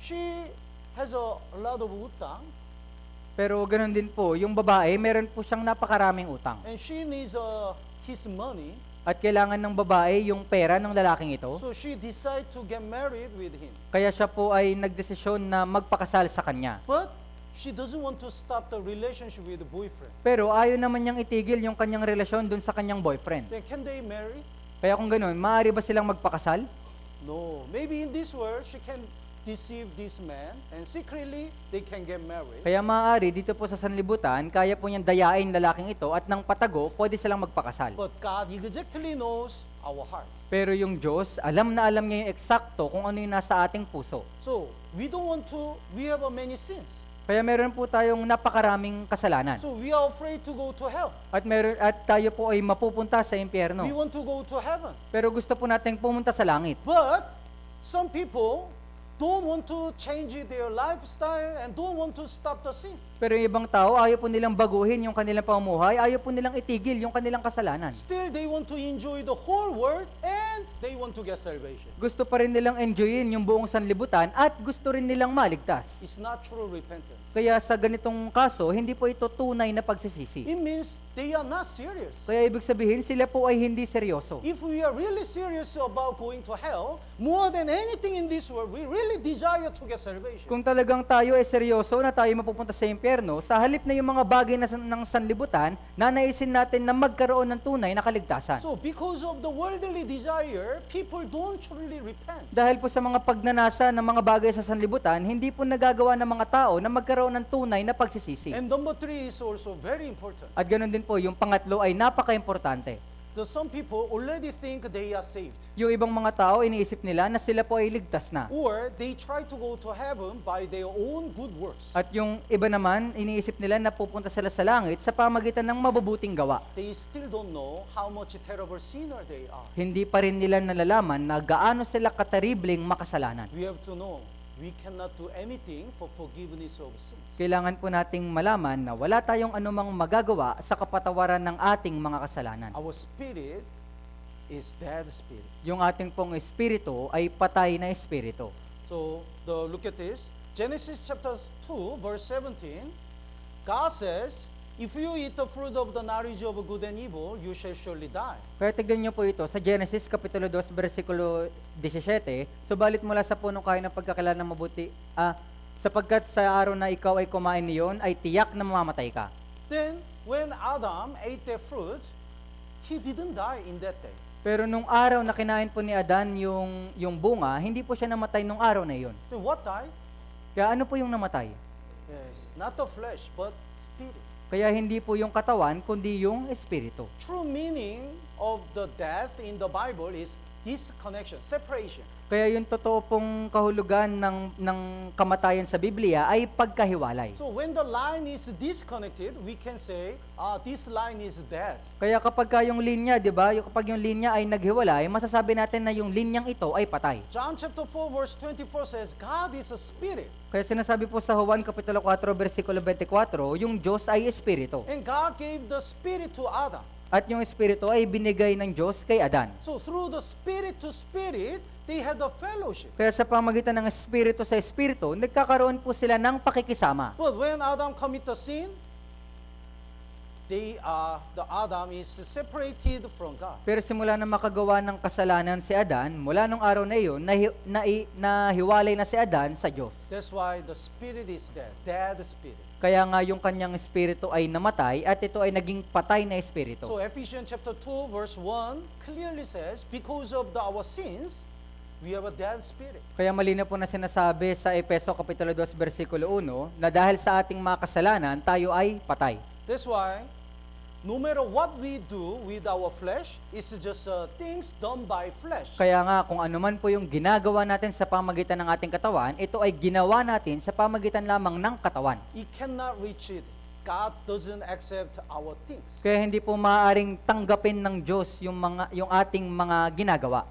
she has a lot of utang. Pero ganun din po, yung babae, meron po siyang napakaraming utang. And she needs his money. At kailangan ng babae yung pera ng lalaking ito. So she decided to get married with him. Kaya siya po ay nagdesisyon na magpakasal sa kanya. But she doesn't want to stop the relationship with the boyfriend. Pero ayaw naman niyang itigil yung kanyang relasyon dun sa kanyang boyfriend. Then can they marry? Kaya kung ganun, maaari ba silang magpakasal? No. Maybe in this world, she can deceive this man and secretly they can get married. Kaya maaari dito po sa sanlibutan, kaya po niyang dayain lalaking ito at nang patago, pwede silang magpakasal. But God exactly knows our heart. Pero yung Diyos, alam na alam niya yung eksakto kung ano yung nasa ating puso. So, we have many sins. Kaya meron po tayong napakaraming kasalanan. So, we are afraid to go to hell. At tayo po ay mapupunta sa impyerno. We want to go to heaven. Pero gusto po nating pumunta sa langit. But, some people don't want to change their lifestyle and don't want to stop the sin. Pero yung ibang tao, ayaw po nilang baguhin yung kanilang pamumuhay, ayaw po nilang itigil yung kanilang kasalanan. Still, they want to enjoy the whole world and they want to get salvation. Gusto pa rin nilang enjoyin yung buong sanlibutan at gusto rin nilang maligtas. It's not true repentance. Kaya sa ganitong kaso, hindi po ito tunay na pagsisisi. It means they are not serious. Kaya ibig sabihin, sila po ay hindi seryoso. If we are really serious about going to hell, more than anything in this world, we really desire to get salvation. Kung talagang tayo ay seryoso na tayo mapupunta sa impyerno, sa halip na yung mga bagay ng sanlibutan, nanaisin natin na magkaroon ng tunay na kaligtasan. So because of the worldly desire, people don't truly repent. Dahil po sa mga pagnanasa ng mga bagay sa sanlibutan, hindi po nagagawa ng mga tao na magkaroon ng tunay na pagsisisi. And number 3 is also very important. At ganoon din po, yung pangatlo ay napaka-importante. Some people already think they are saved. Yung ibang mga tao, iniisip nila na sila po ay ligtas na. Or they try to go to heaven by their own good works. At yung iba naman, iniisip nila na pupunta sila sa langit sa pamagitan ng mabubuting gawa. They still don't know how much terrible sinner they are. Hindi pa rin nila nalalaman na gaano sila kataribling makasalanan. We have to know we cannot do anything for forgiveness of sins. Kailangan po nating malaman na wala tayong anumang magagawa sa kapatawaran ng ating mga kasalanan. Our spirit is dead spirit. Yung ating pong espiritu ay patay na espiritu. So, look at this. Genesis chapter 2, verse 17, God says, if you eat the fruit of the knowledge of good and evil, you shall surely die. Kaya tignan niyo po ito sa Genesis Kapitulo 2, versikulo 17, subalit mula sa punong kain ng pagkakilala ng mabuti, sapagkat sa araw na ikaw ay kumain niyon, ay tiyak na mamamatay ka. Then, when Adam ate the fruit, he didn't die in that day. Pero nung araw na kinain po ni Adan yung bunga, hindi po siya namatay nung araw na iyon. Then what died? Kaya ano po yung namatay? Yes, not the flesh, but spirit. Kaya hindi po yung katawan, kundi yung espiritu. True meaning of the death in the Bible is disconnection, separation. Kaya yung totoo pong kahulugan ng kamatayan sa Biblia ay pagkahiwalay. So when the line is disconnected, we can say, this line is dead. Kaya kapag yung linya, di ba, kapag yung linya ay naghiwalay, masasabi natin na yung linyang ito ay patay. John chapter 4 verse 24 says, God is a spirit. Kaya sinasabi po sa Juan Kapitulo 4, versikulo 24, yung Diyos ay espiritu. And God gave the spirit to Adam. At yung espiritu ay binigay ng Diyos kay Adan. So through the spirit to spirit, they had a fellowship. Kaya sa pamagitan ng espiritu sa espiritu, nagkakaroon po sila ng pakikisama. But when Adam committed sin, the Adam is separated from God. Pero simula na makagawa ng kasalanan si Adan, mula nung araw na iyon, nahiwalay na si Adan sa Diyos. That's why the spirit is dead, dead spirit. Kaya nga yung kanyang espiritu ay namatay at ito ay naging patay na espiritu. So Ephesians chapter 2 verse 1 clearly says, because of our sins, we have a dead spirit. Kaya malinaw po na sinasabi sa Efeso Kapitulo 2 versikulo 1 na dahil sa ating mga kasalanan, tayo ay patay. That's why no matter what we do with our flesh, it's just things done by flesh. Kaya nga kung ano man po yung ginagawa natin sa pamagitan ng ating katawan, ito ay ginawa natin sa pamagitan lamang ng katawan. It cannot reach it God doesn't accept our things. Kaya hindi po maaaring tanggapin ng Diyos yung ating mga ginagawa.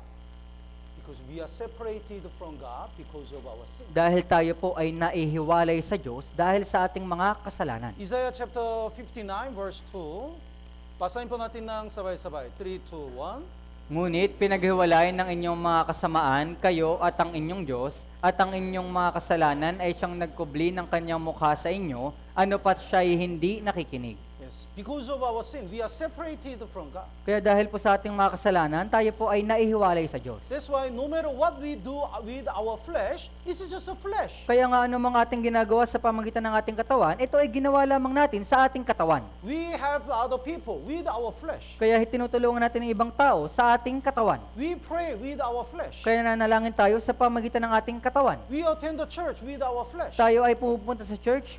Because we are separated from God because of our sin. Dahil tayo po ay naihiwalay sa Diyos dahil sa ating mga kasalanan. Isaiah chapter 59 verse 2. Basahin po natin ng sabay-sabay. 3, 2, 1. Ngunit pinaghiwalayan ng inyong mga kasamaan, kayo at ang inyong Diyos, at ang inyong mga kasalanan ay siyang nagkubli ng kanyang mukha sa inyo, ano pat siya'y hindi nakikinig. Yes. Because of our sin, we are separated from God. Kaya dahil po sa ating mga kasalanan, tayo po ay naihiwalay sa Diyos. That's why no matter what we do with our flesh, it's just a flesh. Kaya nga anumang ating ginagawa sa pamagitan ng ating katawan, ito ay ginawa lamang natin sa ating katawan. We help other people with our flesh. Kaya tinutulungan natin ng ibang tao sa ating katawan. We pray with our flesh. Kaya nanalangin tayo sa pamagitan ng ating katawan. We attend the church with our flesh. Tayo ay pumupunta sa church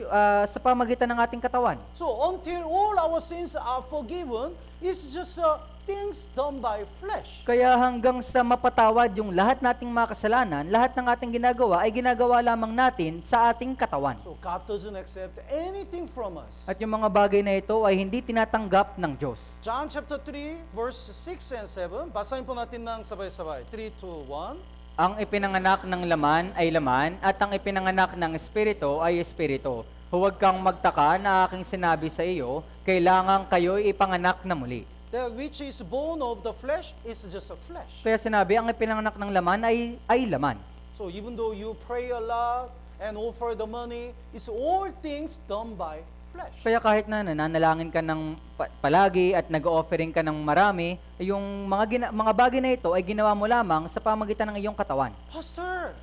sa pamagitan ng ating katawan. So until all our sins are forgiven, it's just things done by flesh. Kaya hanggang sa mapatawad yung lahat nating mga kasalanan, lahat ng ating ginagawa ay ginagawa lamang natin sa ating katawan. So God doesn't accept anything from us. At yung mga bagay na ito ay hindi tinatanggap ng Diyos. John chapter 3 verse 6 and 7. Basahin po natin ng sabay-sabay. 3, 2, 1. Ang ipinanganak ng laman ay laman, at ang ipinanganak ng espiritu ay espiritu. Huwag kang magtaka na aking sinabi sa iyo, kailangan kayo'y ipanganak na muli. That which is born of the flesh is just a flesh. Kaya sinabi, ang ipinanganak ng laman ay laman. So even though you pray a lot and offer the money, it's all things done by flesh. Kaya kahit na nananalangin ka ng palagi at nag-offering ka ng marami, yung mga bagay na ito ay ginawa mo lamang sa pamagitan ng iyong katawan. Pastor,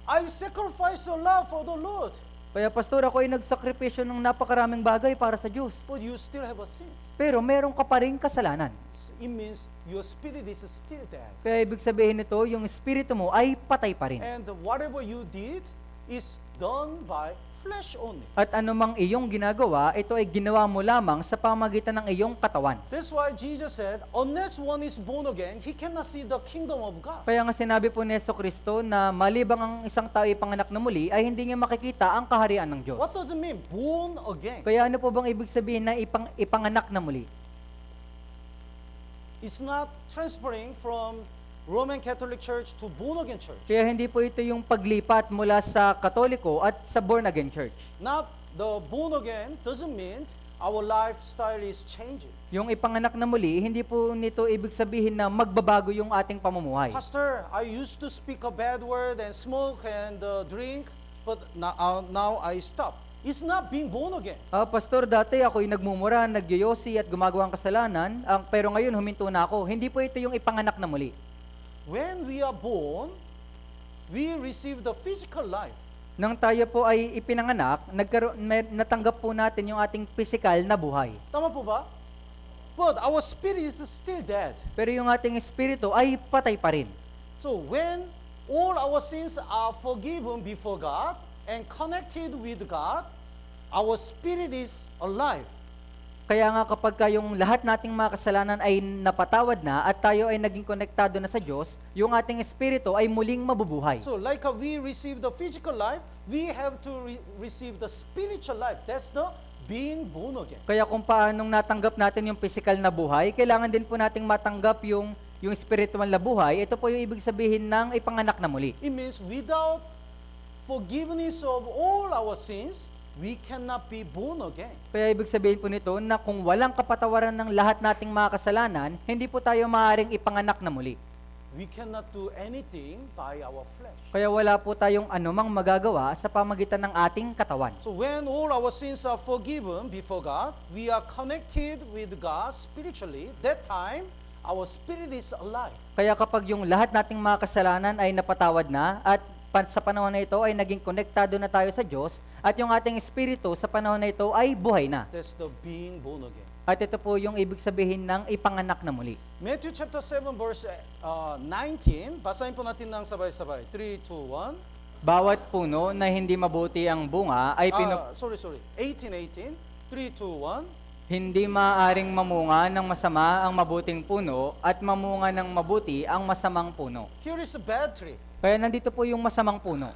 I sacrifice a lot for the Lord. Kaya pastor, ako ay nagsakripisyo ng napakaraming bagay para sa Diyos. But you still have a sin. Pero meron ka pa rin kasalanan. It means your spirit is still dead. Kaya ibig sabihin nito, yung espiritu mo ay patay pa rin. And whatever you did is done by flesh only. At anumang iyong ginagawa, ito ay ginawa mo lamang sa pamagitan ng iyong katawan. That's why Jesus said, unless one is born again, he cannot see the kingdom of God. Kaya nga sinabi po ni Jesucristo na malibang ang isang tao ipanganak na muli, ay hindi niya makikita ang kaharian ng Diyos. What does it mean, born again? Kaya ano po bang ibig sabihin na ipanganak na muli? It's not transferring from Roman Catholic Church to born again church. Kaya hindi po ito yung paglipat mula sa Katoliko at sa born again church. Not the born again doesn't mean our lifestyle is changing. Yung ipanganak na muli, hindi po nito ibig sabihin na magbabago yung ating pamumuhay. Pastor, I used to speak a bad word and smoke and drink, but now I stop. It's not being born again. Pastor, dati ako'y nagmumura, nagyoyosi at gumagawang kasalanan, pero ngayon huminto na ako. Hindi po ito yung ipanganak na muli. When we are born, we receive the physical life. Nang tayo po ay ipinanganak, natanggap po natin yung ating physical na buhay. Tama po ba? But our spirit is still dead. Pero yung ating espiritu ay patay pa rin. So when all our sins are forgiven before God and connected with God, our spirit is alive. Kaya nga kapag yung lahat nating mga kasalanan ay napatawad na at tayo ay naging konektado na sa Diyos, yung ating espiritu ay muling mabubuhay. So like we receive the physical life, we have to receive the spiritual life. That's the being born again. Kaya kung paanong natanggap natin yung physical na buhay, kailangan din po nating matanggap yung spiritual na buhay. Ito po yung ibig sabihin ng ipanganak na muli. It means without forgiveness of all our sins, we cannot be born again. Kaya ibig sabihin po nito na kung walang kapatawaran ng lahat nating mga kasalanan, hindi po tayo maaaring ipanganak na muli. We cannot do anything by our flesh. Kaya wala po tayong anumang magagawa sa pamagitan ng ating katawan. So when all our sins are forgiven before God, we are connected with God spiritually. That time, our spirit is alive. Kaya kapag yung lahat nating mga kasalanan ay napatawad na at sa panahon na ito ay naging konektado na tayo sa Diyos at yung ating espiritu sa panahon na ito ay buhay na. That's the being born again. At ito po yung ibig sabihin ng ipanganak na muli. Matthew chapter 7 verse 19, basahin po natin ng sabay-sabay. 3, 2, 1. Bawat puno na hindi mabuti ang bunga ay 18, 3, 2, 1. Hindi maaaring mamunga ng masama ang mabuting puno at mamunga ng mabuti ang masamang puno. Here is a bad tree. Kaya nandito po yung masamang puno.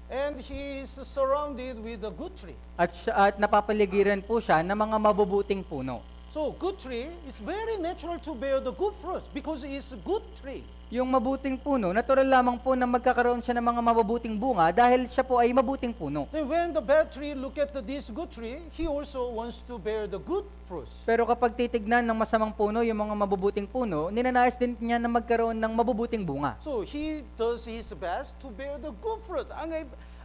And he is surrounded with a good tree. At napapaligiran po siya ng mga mabubuting puno. So good tree is very natural to bear the good fruit because it's a good tree. Yung mabuting puno, natural lamang po na magkakaroon siya ng mga mabubuting bunga dahil siya po ay mabuting puno. Then when the bad tree look at this good tree, he also wants to bear the good fruits. Pero kapag titignan ng masamang puno yung mga mabubuting puno, ninanais din niya na magkaroon ng mabubuting bunga. So he does his best to bear the good fruit.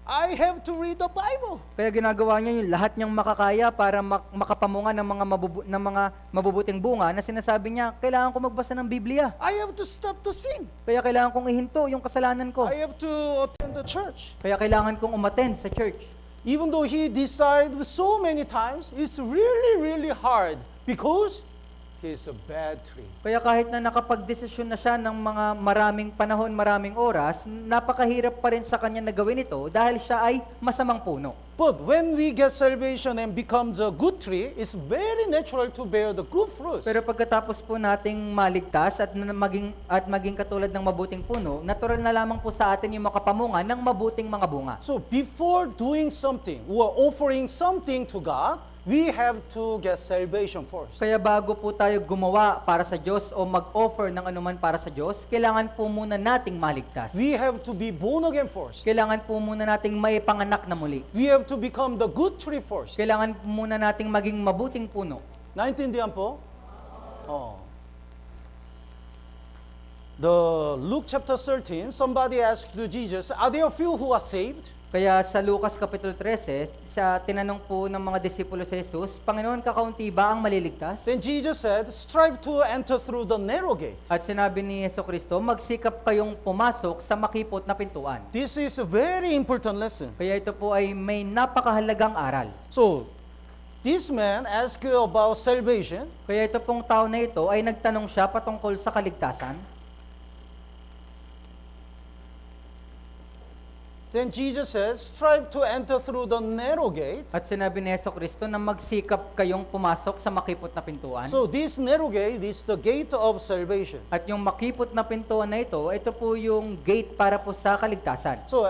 I have to read the Bible. Kaya ginagawa niya yung lahat niyang makakaya para makapamunga ng mga mabubuting bunga na sinasabi niya, kailangan ko magbasa ng Biblia. I have to stop the sin. Kaya kailangan kong ihinto yung kasalanan ko. I have to attend the church. Kaya kailangan kong umattend sa church. Even though he decided so many times, it's really, really hard because he's a bad tree. Kaya kahit na nakapagdesisyon na siya ng mga maraming panahon, maraming oras, napakahirap pa rin sa kanya na gawin ito dahil siya ay masamang puno. But when we get salvation and become the good tree, it's very natural to bear the good fruits. Pero pagkatapos po nating maligtas at maging katulad ng mabuting puno, natural na lamang po sa atin yung makapamunga ng mabuting mga bunga. So before doing something or offering something to God, we have to get salvation first. Kaya bago po tayo gumawa para sa Diyos o mag-offer ng anuman para sa Diyos, kailangan po muna nating maligtas. We have to be born again first. Kailangan po muna nating maipanganak na muli. We have to become the good tree first. Kailangan po muna nating maging mabuting puno. Naintindihan po? The Luke chapter 13, somebody asked to Jesus, are there a few who are saved? Kaya sa Lucas Kapitulo 13, sa tinanong po ng mga disipulo si Jesus, Panginoon, kakaunti ba ang maliligtas? Then Jesus said, strive to enter through the narrow gate. At sinabi ni Jesucristo, magsikap kayong pumasok sa makipot na pintuan. This is a very important lesson. Kaya ito po ay may napakahalagang aral. So, this man asked about salvation. Kaya ito pong tao na ito ay nagtanong siya patungkol sa kaligtasan. Then Jesus says, strive to enter through the narrow gate. At sinabi ni Jesucristo na magsikap kayong pumasok sa makipot na pintuan. So this narrow gate is the gate of salvation. At yung makipot na pintuan na ito po yung gate para po sa kaligtasan. So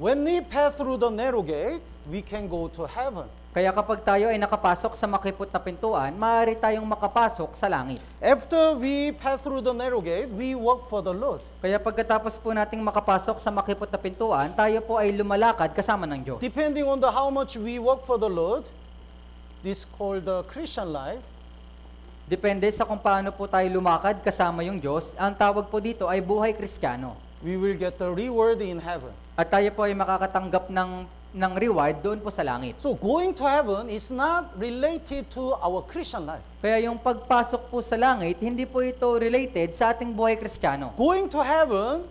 when we pass through the narrow gate, we can go to heaven. Kaya kapag tayo ay nakapasok sa makipot na pintuan, maaari tayong makapasok sa langit. After we pass through the narrow gate, we work for the Lord. Kaya pagkatapos po nating makapasok sa makipot na pintuan, tayo po ay lumalakad kasama ng Diyos. Depending on how much we work for the Lord, this called the Christian life. Depende sa kung paano po tayo lumakad kasama yung Diyos, ang tawag po dito ay buhay Kristiyano. We will get the reward in heaven. At tayo po ay makakatanggap ng reward doon po sa langit. So going to heaven is not related to our Christian life. Kaya yung pagpasok po sa langit, hindi po ito related sa ating buhay Kristiyano. Going to heaven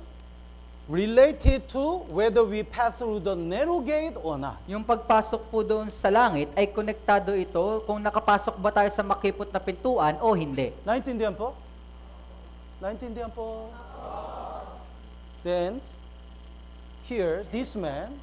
related to whether we pass through the narrow gate or not. Yung pagpasok po doon sa langit ay konektado ito kung nakapasok ba tayo sa makipot na pintuan o hindi. Naintindihan po? Naintindihan po? Then, here, this man,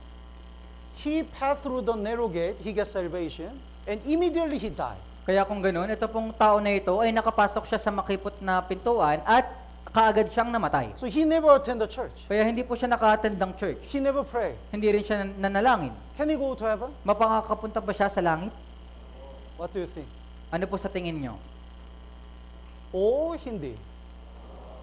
he passed through the narrow gate, he got salvation, and immediately he died. Kaya kung ganoon, ito pong tao na ito ay nakapasok siya sa makipot na pintuan at kaagad siyang namatay. So he never attended church. Kaya hindi po siya naka-attend ng church. He never prayed. Hindi rin siya nanalangin. Can he go to heaven? Mapangakapunta ba siya sa langit? What do you think? Ano po sa tingin nyo? O hindi?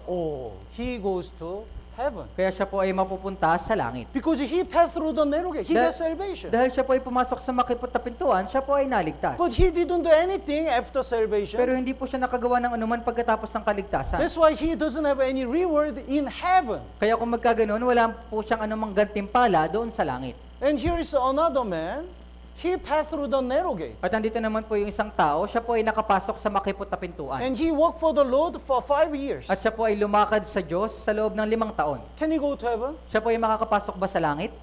O he goes to heaven. Kaya siya po ay mapupunta sa langit. Because he passed through the narrow gate. He got salvation. Dahil siya po ay pumasok sa makipot na pintuan, siya po ay naligtas. But he didn't do anything after salvation. Pero hindi po siya nakagawa ng anuman pagkatapos ng kaligtasan. That's why he doesn't have any reward in heaven. Kaya kung magkaganon, wala po siyang anumang gantimpala doon sa langit. And here is another man. He passed through the narrow gate. At nandito naman po yung isang tao, siya po ay nakapasok sa makipot na pintuan. And he worked for the Lord for 5 years. At siya po ay lumakad sa Diyos sa loob ng 5 taon. Can he go to heaven? Siya po ay makakapasok ba sa langit?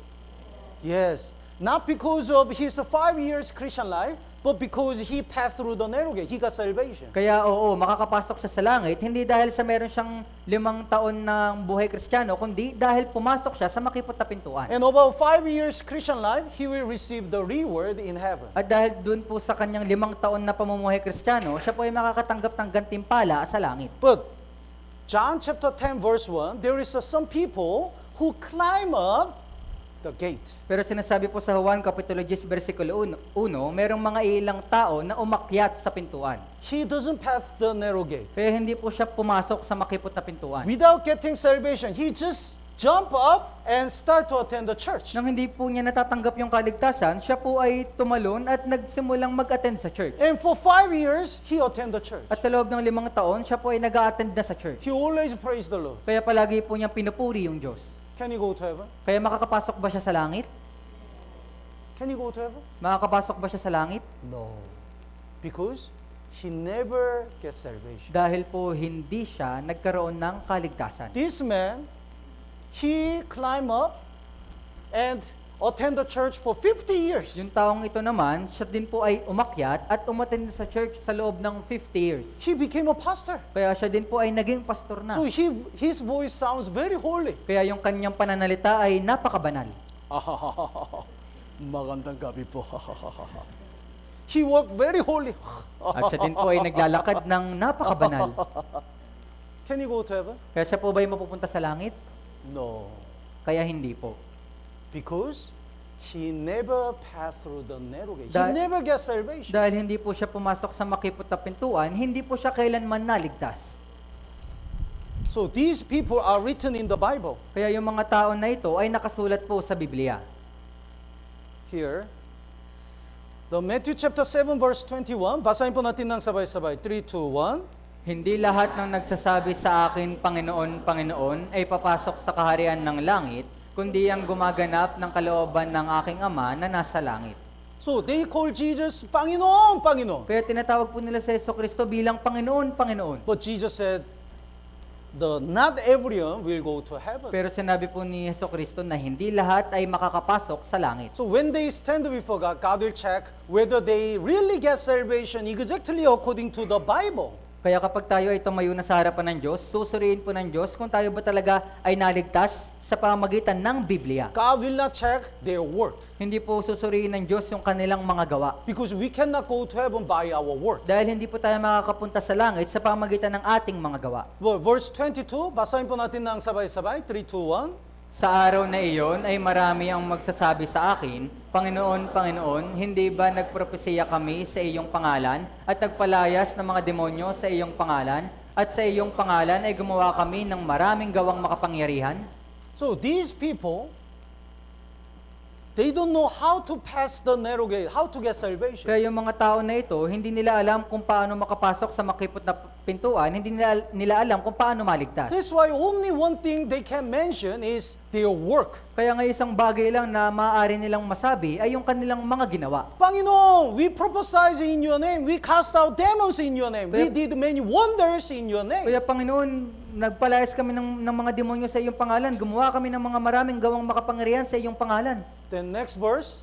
Yes. Not because of his 5 years Christian life, but because he passed through the narrow gate. He got salvation. Kaya oo, makakapasok siya sa langit, hindi dahil sa meron siyang 5 taon ng buhay Kristiyano, kundi dahil pumasok siya sa makipot na pintuan. And about 5 years Christian life, he will receive the reward in heaven. At dahil dun po sa kanyang 5 taon na pamumuhay Kristiyano, siya po ay makakatanggap ng gantimpala sa langit. But John chapter 10 verse 1, there is some people who climb up the gate. Pero sinasabi po sa Juan Kapitulo 10, versikulo 1, merong mga ilang tao na umakyat sa pintuan. He doesn't pass the narrow gate. Kaya hindi po siya pumasok sa makipot na pintuan. Without getting salvation, he just jump up and start to attend the church. Nang hindi po niya natatanggap yung kaligtasan, siya po ay tumalon at nagsimulang mag-attend sa church. And for 5 years, he attend the church. At sa loob ng 5 taon, siya po ay nag-a-attend na sa church. He always praise the Lord. Kaya palagi po niyang pinupuri yung Diyos. Can he go to heaven? Kaya makakapasok ba siya sa langit? Can he go to heaven? Makakapasok ba siya sa langit? No. Because he never gets salvation. Dahil po hindi siya nagkaroon ng kaligtasan. This man, he climbed up and attend the church for 50 years. Yung taong ito naman, siya din po ay umakyat at umattend sa church sa loob ng 50 years. He became a pastor. Kaya siya din po ay naging pastor na. So his voice sounds very holy. Kaya yung kanyang pananalita ay napakabanal. Magandang gabi po. He walked very holy. At siya din po ay naglalakad ng napakabanal. Can he go to heaven? Kaya siya po ba ay mapupunta sa langit? No. Kaya hindi po. Because he never passed through the narrow gate. He Dahil- never gets salvation. Dahil hindi po siya pumasok sa makipot na pintuan, hindi po siya kailanman naligtas. So these people are written in the Bible. Kaya yung mga tao na ito ay nakasulat po sa Biblia. Here, the Matthew chapter 7 verse 21. Basahin po natin ng sabay-sabay. 3, 2, 1. Hindi lahat ng nagsasabi sa akin, Panginoon, Panginoon, ay papasok sa kaharian ng langit, kundi ang gumaganap ng kalooban ng aking Ama na nasa langit. So they call Jesus Panginoon, Panginoon. Kaya tinatawag po nila sa Jesucristo bilang Panginoon, Panginoon. But Jesus said, not everyone will go to heaven. Pero sinabi po ni Jesucristo na hindi lahat ay makakapasok sa langit. So when they stand before God, God will check whether they really get salvation exactly according to the Bible. Kaya kapag tayo ay tumayo na sa harapan ng Diyos, susuriin po ng Diyos kung tayo ba talaga ay naligtas sa pamamagitan ng Biblia. God will not check their work. Hindi po susuriin ng Diyos yung kanilang mga gawa. Because we cannot go to heaven by our work. Dahil hindi po tayo makakapunta sa langit sa pamamagitan ng ating mga gawa. Well, verse 22, basahin po natin ng sabay-sabay. 3, 2, 1. Sa araw na iyon ay marami ang magsasabi sa akin, Panginoon, Panginoon, hindi ba nagpropesiya kami sa iyong pangalan at nagpalayas ng mga demonyo sa iyong pangalan at sa iyong pangalan ay gumawa kami ng maraming gawang makapangyarihan? So these people, they don't know how to pass the narrow gate, how to get salvation. Kaya yung mga tao na ito, hindi nila alam kung paano makapasok sa makipot na pintuan, hindi nila alam kung paano maligtas. That's why only one thing they can mention is their work. Kaya nga isang bagay lang na maaari nilang masabi ay yung kanilang mga ginawa. Panginoon, we prophesied in your name. We cast out demons in your name. We did many wonders in your name. Kaya Panginoon, nagpalayas kami ng mga demonyo sa iyong pangalan. Gumawa kami ng mga maraming gawang makapangyarihan sa iyong pangalan. Then next verse.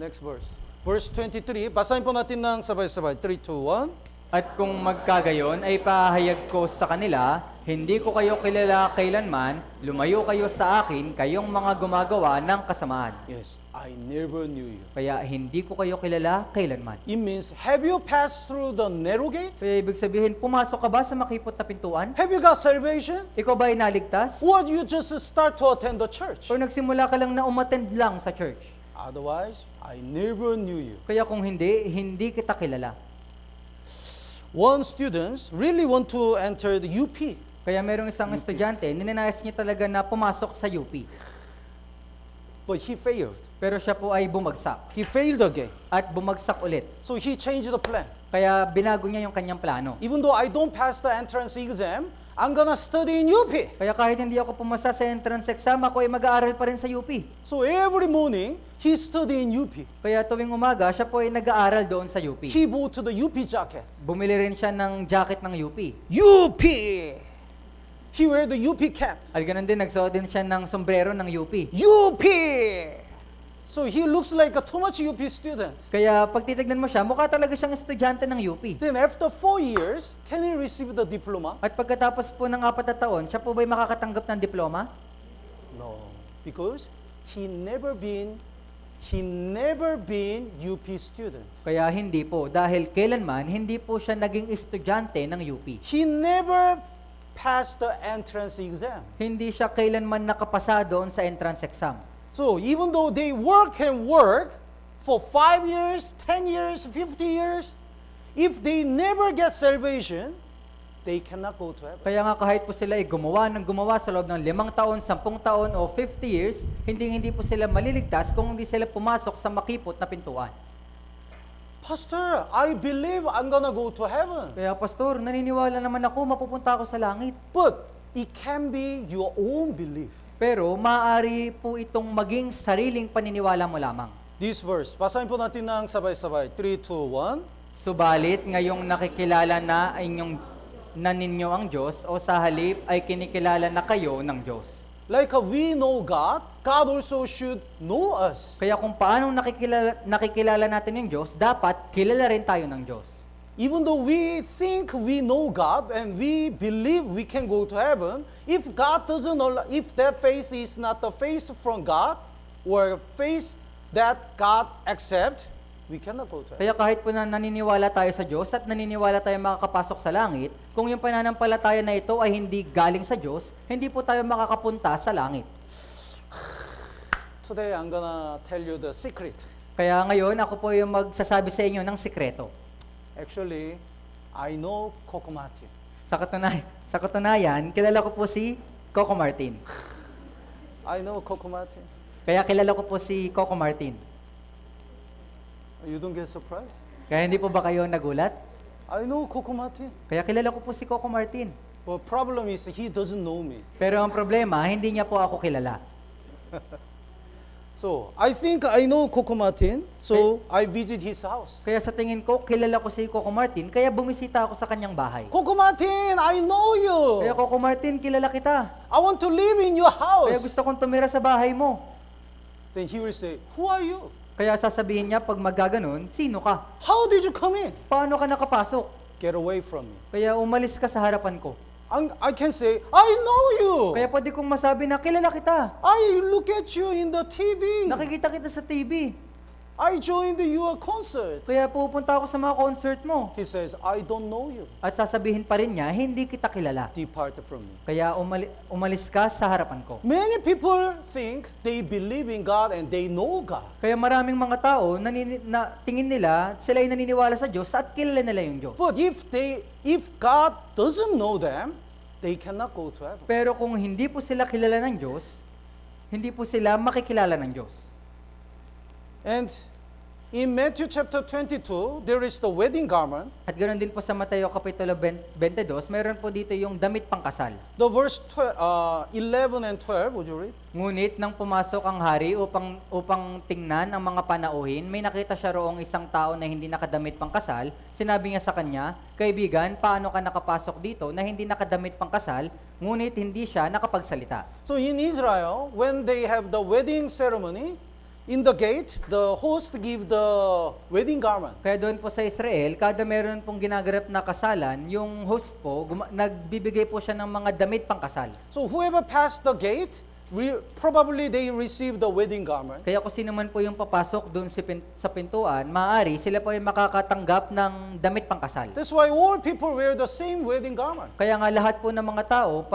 Next verse. Verse 23. Basahin po natin ng sabay-sabay. 3, 2, 1. At kung magkagayon ay pahayag ko sa kanila, hindi ko kayo kilala kailanman, lumayo kayo sa akin, kayong mga gumagawa ng kasamaan. Yes, I never knew you. Kaya hindi ko kayo kilala kailanman. It means, have you passed through the narrow gate? Kaya ibig sabihin, pumasok ka ba sa makipot na pintuan? Have you got salvation? Ikaw ba ay naligtas? Or you just start to attend the church? O nagsimula ka lang na umattend lang sa church? Otherwise, I never knew you. Kaya kung hindi, hindi kita kilala. One student really want to enter the UP. Kaya merong isang estudyante, ninanais niya talaga na pumasok sa UP. But he failed. Pero siya po ay bumagsak. He failed again. At bumagsak ulit. So he changed the plan. Kaya binago niya yung kanyang plano. Even though I don't pass the entrance exam, I'm gonna study in UP. Kaya kahit hindi ako pumasa sa entrance exam, ako ay mag-aaral pa rin sa UP. So every morning, he study in UP. Kaya tuwing umaga, siya po ay nag-aaral doon sa UP. He bought the UP jacket. Bumili rin siya ng jacket ng UP. UP! He wear the UP cap. At ganun din, nagsuot din siya ng sombrero ng UP. UP! So he looks like a too much UP student. Kaya pag titignan mo siya, mukha talaga siyang estudyante ng UP. Then after 4 years, can he receive the diploma? At pagkatapos po ng 4 na taon, siya po ba'y makakatanggap ng diploma? No. Because he never been UP student. Kaya hindi po. Dahil kailanman, hindi po siya naging estudyante ng UP. He never passed the entrance exam. Hindi siya kailanman nakapasa doon sa entrance exam. So even though they work and work for 5 years, 10 years, 50 years, if they never get salvation, they cannot go to heaven. Kaya nga kahit po sila ay gumawa ng gumawa sa loob ng 5 taon, 10 taon o 50 years, hindi po sila maliligtas kung hindi sila pumasok sa makipot na pintuan. Pastor, I believe I'm gonna go to heaven. Kaya pastor, naniniwala naman ako mapupunta ako sa langit. But it can be your own belief. Pero maaari po itong maging sariling paniniwala mo lamang. This verse, basahin po natin ng sabay-sabay. 3, 2, 1. Subalit ngayong nakikilala na ninyo ang Diyos o sa halip ay kinikilala na kayo ng Diyos. Like we know God, God also should know us. Kaya kung paano nakikilala natin yung Diyos, dapat kilala rin tayo ng Diyos. Even though we think we know God and we believe we can go to heaven, if God doesn't allow, if that faith is not the faith from God or faith that God accepts, we cannot go to heaven. Kaya kahit po na naniniwala tayo sa Diyos at naniniwala tayo makakapasok sa langit, kung yung pananampalataya na ito ay hindi galing sa Diyos, hindi po tayo makakapunta sa langit. Today I'm gonna tell you the secret. Kaya ngayon, ako po yung magsasabi sa inyo ng sikreto. Actually, I know Coco Martin. Sa katunayan, kilala ko po si Coco Martin. I know Coco Martin. Kaya kilala ko po si Coco Martin. You don't get surprised? Kaya hindi po ba kayo nagulat? I know Coco Martin. Kaya kilala ko po si Coco Martin. But problem is he doesn't know me. Pero ang problema, hindi niya po ako kilala. So, I think I know Coco Martin, so I visit his house. Kaya sa tingin ko, kilala ko si Coco Martin, kaya bumisita ako sa kanyang bahay. Coco Martin, I know you. Kaya Coco Martin, kilala kita. I want to live in your house. Kaya gusto kong tumira sa bahay mo. Then he will say, who are you? Kaya sasabihin niya pag magaganon, sino ka? How did you come in? Paano ka nakapasok? Get away from me. Kaya umalis ka sa harapan ko. I can say, I know you. Kaya pwede kong masabi na kilala kita. I look at you in the TV. Nakikita kita sa TV. I joined your concert. Kaya pupunta ako sa mga concert mo. He says, I don't know you. At sasabihin pa rin niya, hindi kita kilala. Depart from me. Kaya umalis ka sa harapan ko. Many people think they believe in God and they know God. Kaya maraming mga tao tingin nila sila ay naniniwala sa Diyos at kilala nila yung Diyos. But if God doesn't know them, they cannot go to heaven. Pero kung hindi po sila kilala ng Diyos, hindi po sila makikilala ng Diyos. And in Matthew chapter 22, there is the wedding garment. At ganoon din po sa Mateo Kapitulo 22, mayroon po dito yung damit pangkasal. The verse 11 and 12, would you read? Ngunit nang pumasok ang hari upang tingnan ang mga panauhin, may nakita siya roong isang tao na hindi nakadamit pangkasal. Sinabi niya sa kanya, "Kaibigan, paano ka nakapasok dito na hindi nakadamit pangkasal?" Ngunit hindi siya nakapagsalita. So in Israel, when they have the wedding ceremony, in the gate, the host give the wedding garment. Kaya doon po sa Israel, kada meron pong ginaganap na kasalan, yung host po, nagbibigay po siya ng mga damit pangkasal. So whoever passed the gate, probably they receive the wedding garment. Kaya kung sino man po yung papasok doon sa pintuan, maaari sila po ay makakatanggap ng damit pangkasal. That's why all people wear the same wedding garment. Kaya nga lahat po ng mga tao,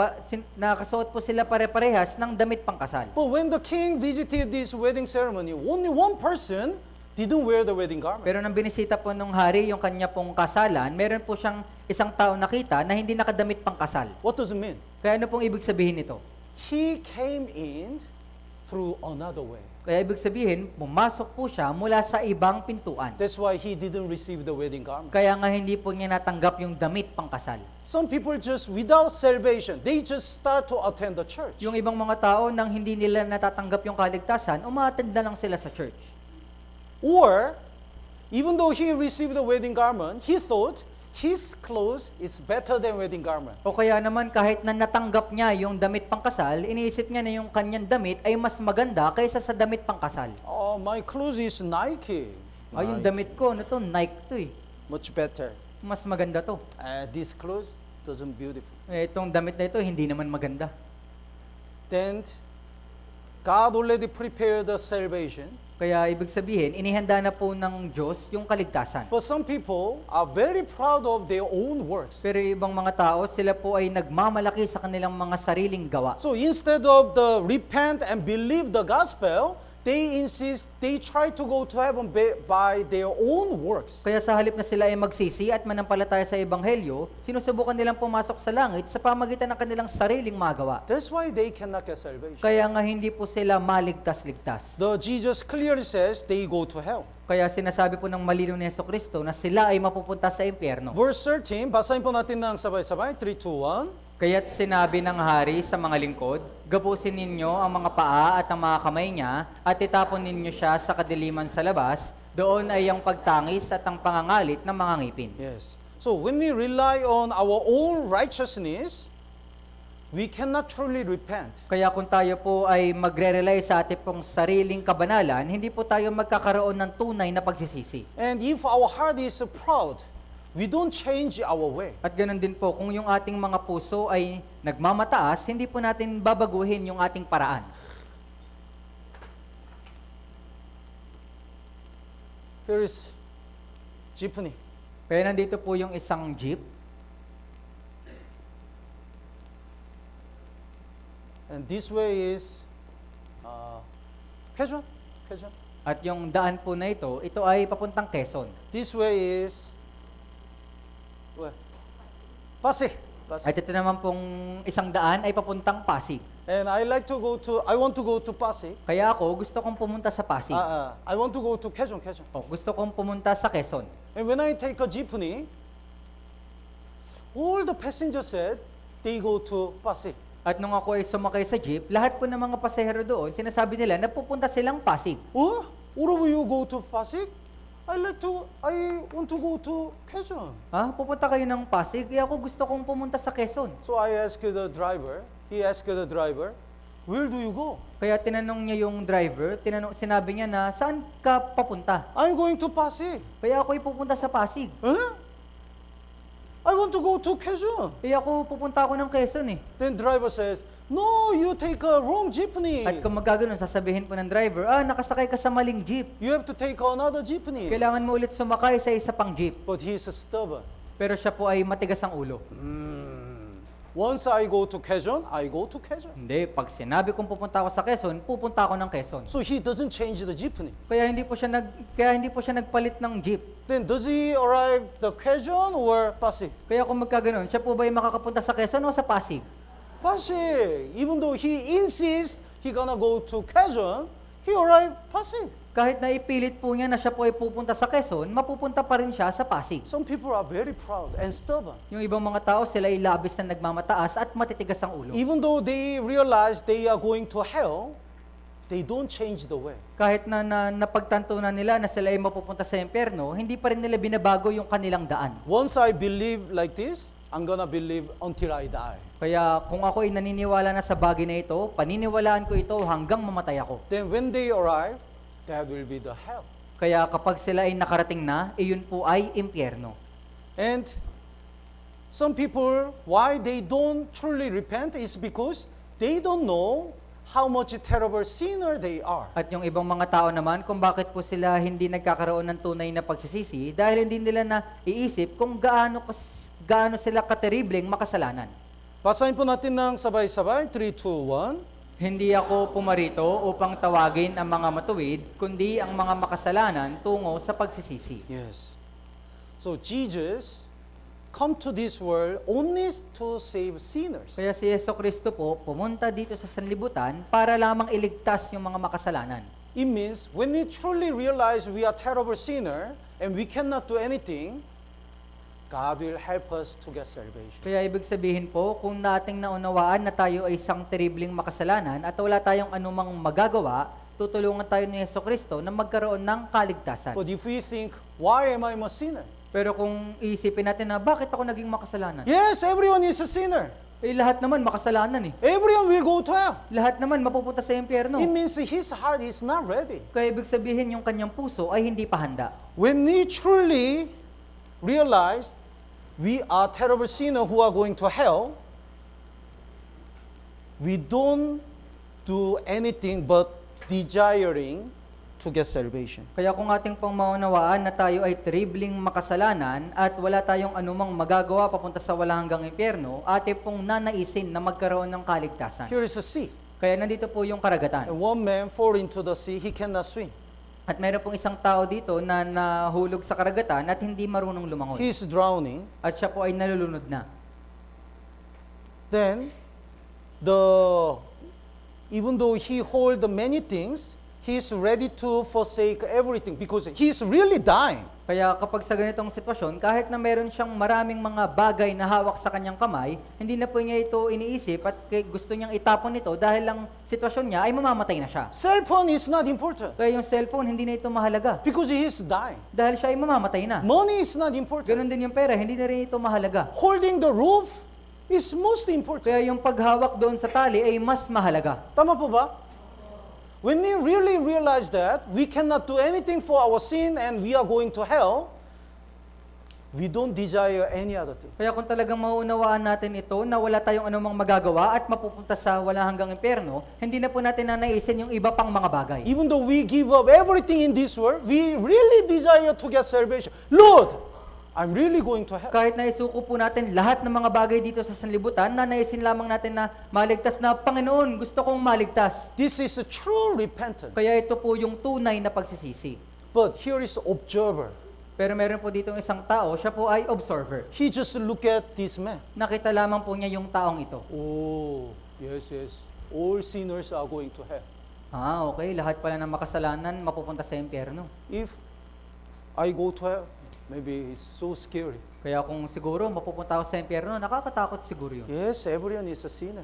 nakasuot po sila pare-parehas ng damit pangkasal. But when the king visited this wedding ceremony, only one person didn't wear the wedding garment. Pero nang binisita po nung hari yung kanya pong kasalan, meron po siyang isang tao nakita na hindi nakadamit pangkasal. What does it mean? Kaya ano pong ibig sabihin nito? He came in through another way. Kaya ibig sabihin, pumasok po siya mula sa ibang pintuan. That's why he didn't receive the wedding garment. Kaya nga hindi po niya natanggap yung damit pangkasal. Some people just, without salvation, they just start to attend the church. Yung ibang mga tao, nang hindi nila natatanggap yung kaligtasan, umaattend na lang sila sa church. Or, even though he received the wedding garment, he thought his clothes is better than wedding garment. O kaya naman kahit na natanggap niya yung damit pangkasal, iniisip niya na yung kanyang damit ay mas maganda kaysa sa damit pangkasal. Oh, my clothes is Nike. Ay, yung damit ko, ano to? Nike to eh. Much better. Mas maganda to. This clothes doesn't beautiful. Itong damit na ito, hindi naman maganda. Then, God already prepared the salvation. Kaya ibig sabihin, inihanda na po ng Diyos yung kaligtasan. But some people are very proud of their own works. Pero yung ibang mga tao, sila po ay nagmamalaki sa kanilang mga sariling gawa. So instead of the repent and believe the gospel, they insist, they try to go to heaven by their own works. Kaya sa halip na sila ay magsisi at manampalataya sa Ebanghelyo, sinusubukan nilang pumasok sa langit sa pamagitan ng kanilang sariling magawa. That's why they cannot get salvation. Kaya nga hindi po sila maligtas-ligtas. The Jesus clearly says they go to hell. Kaya sinasabi po ng malinaw ni Jesucristo na sila ay mapupunta sa impyerno. Verse 13, basahin po natin ng sabay-sabay, 3, 2, 1. Kaya't sinabi ng hari sa mga lingkod, gapusin ninyo ang mga paa at ang mga kamay niya at itapon ninyo siya sa kadiliman sa labas, doon ay ang pagtangis at ang pangangalit ng mga ngipin. Yes. So when we rely on our own righteousness, we cannot truly repent. Kaya kung tayo po ay magre-rely sa ating pong sariling kabanalan, hindi po tayo magkakaroon ng tunay na pagsisisi. And if our heart is proud, we don't change our way. At ganun din po, kung yung ating mga puso ay nagmamataas, hindi po natin babaguhin yung ating paraan. Here is jeepney. Kaya nandito po yung isang jeep. And this way is Quezon. At yung daan po na ito ay papuntang Quezon. This way is where? Pasig. At ito naman pong isang daan ay papuntang Pasig. And I want to go to Pasig. Kaya ako gusto kong pumunta sa Pasig. I want to go to Quezon. Gusto kong pumunta sa Quezon. And when I take a jeepney, all the passengers said they go to Pasig. At nung ako ay sumakay sa jeep, lahat po ng mga pasahero doon, sinasabi nila na pupunta silang Pasig. Oh? Where will you go to Pasig? I want to go to Quezon. Pupunta kayo ng Pasig? Kaya ako gusto kong pumunta sa Quezon. So I asked the driver, where do you go? Kaya tinanong niya yung driver, sinabi niya na, saan ka papunta? I'm going to Pasig. Kaya ako ay pupunta sa Pasig. Huh? I want to go to Quezon. Kaya ako pupunta ako ng Quezon eh. Then driver says, no, you take a wrong jeepney. At kung magkaganon, sasabihin po ng driver, nakasakay ka sa maling jeep. You have to take another jeepney. Kailangan mo ulit sumakay sa isa pang jeep. But he's stubborn. Pero siya po ay matigas ang ulo. Once I go to Quezon, I go to Quezon. Hindi, pag sinabi kong pupunta ako sa Quezon, pupunta ako ng Quezon. So he doesn't change the jeepney. Kaya hindi po siya nagpalit ng jeep. Then does he arrive the Quezon or Pasig? Kaya kung magkaganon, siya po ba ay makakapunta sa Quezon o sa Pasig? Pasig. Even though he insists he gonna go to Quezon, he arrived Pasig. Kahit na ipilit po niya na siya po ay pupunta sa Quezon, mapupunta pa rin siya sa Pasig. Some people are very proud and stubborn. Yung ibang mga tao, sila ay labis na nagmamataas at matitigas ang ulo. Even though they realize they are going to hell, they don't change the way. Kahit na napagtanto na nila na sila ay mapupunta sa impyerno, hindi pa rin nila binabago yung kanilang daan. Once I believe like this, I'm gonna believe until I die. Kaya kung ako ay naniniwala na sa bagay na ito, paniniwalaan ko ito hanggang mamatay ako. Then when they arrive, that will be the hell. Kaya kapag sila ay nakarating na, iyon po ay impyerno. And some people, why they don't truly repent is because they don't know how much terrible sinner they are. At yung ibang mga tao naman, kung bakit po sila hindi nagkakaroon ng tunay na pagsisisi, dahil hindi nila na iisip kung gaano sila kateribleng makasalanan. Basahin po natin ng sabay-sabay, 3, 2, 1. Hindi ako pumarito upang tawagin ang mga matuwid, kundi ang mga makasalanan tungo sa pagsisisi. Yes. So Jesus come to this world only to save sinners. Kaya si Jesucristo po pumunta dito sa sanlibutan para lamang iligtas yung mga makasalanan. It means when we truly realize we are terrible sinner and we cannot do anything, God will help us to get salvation. Kaya ibig sabihin po, kung nating naunawaan na tayo ay isang terribleng makasalanan at wala tayong anumang magagawa, tutulungan tayo ni Jesucristo na magkaroon ng kaligtasan. But if we think, why am I a sinner? Pero kung isipin natin na bakit ako naging makasalanan? Yes, everyone is a sinner. Lahat naman makasalanan eh. Everyone will go to hell. Lahat naman mapupunta sa impyerno. It means his heart is not ready. Kaya ibig sabihin yung kanyang puso ay hindi pa handa. When we truly realize we are terrible sinners who are going to hell, we don't do do anything but desiring to get salvation. Kaya kung ating pong maunawaan na tayo ay tribling makasalanan at wala tayong anumang magagawa papunta sa walang hanggang impyerno, ating pong nanaisin na magkaroon ng kaligtasan. Here is a sea. Kaya nandito po yung karagatan. And one man fall into the sea, he cannot swim. At meron pong isang tao dito na nahulog sa karagatan at hindi marunong lumangoy. He is drowning. At siya po ay nalulunod na. Then, even though he hold many things, he is ready to forsake everything because he is really dying. Kaya kapag sa ganitong sitwasyon, kahit na meron siyang maraming mga bagay na hawak sa kanyang kamay, hindi na po niya ito iniisip at gusto niyang itapon ito dahil lang sitwasyon niya ay mamamatay na siya. Cell phone is not important. Kaya yung cellphone, hindi na ito mahalaga. Because he is dying. Dahil siya ay mamamatay na. Money is not important. Ganon din yung pera, hindi na rin ito mahalaga. Holding the rope is most important. Kaya yung paghawak doon sa tali ay mas mahalaga. Tama po ba? When we really realize that we cannot do anything for our sin and we are going to hell, we don't desire any other thing. Kaya kung talagang mauunawaan natin ito na wala tayong anumang magagawa at mapupunta sa wala hanggang impyerno, hindi na po natin nanaisin yung iba pang mga bagay. Even though we give up everything in this world, we really desire to get salvation. Lord, I'm really going to hell. Kahit na isuko po natin lahat ng mga bagay dito sa sanlibutan, nanaisin lamang natin na maligtas na, Panginoon, gusto kong maligtas. This is a true repentance. Kaya ito po yung tunay na pagsisisi. But here is observer. Pero meron po dito isang tao, siya po ay observer. He just look at this man. Nakita lamang po niya yung taong ito. Oh, yes. All sinners are going to hell. Okay. Lahat pala ng makasalanan mapupunta sa impyerno. If I go to hell, maybe it's so scary. Kaya kung siguro mapupunta ako sa impyerno, nakakatakot siguro yun. Yes, everyone is a sinner.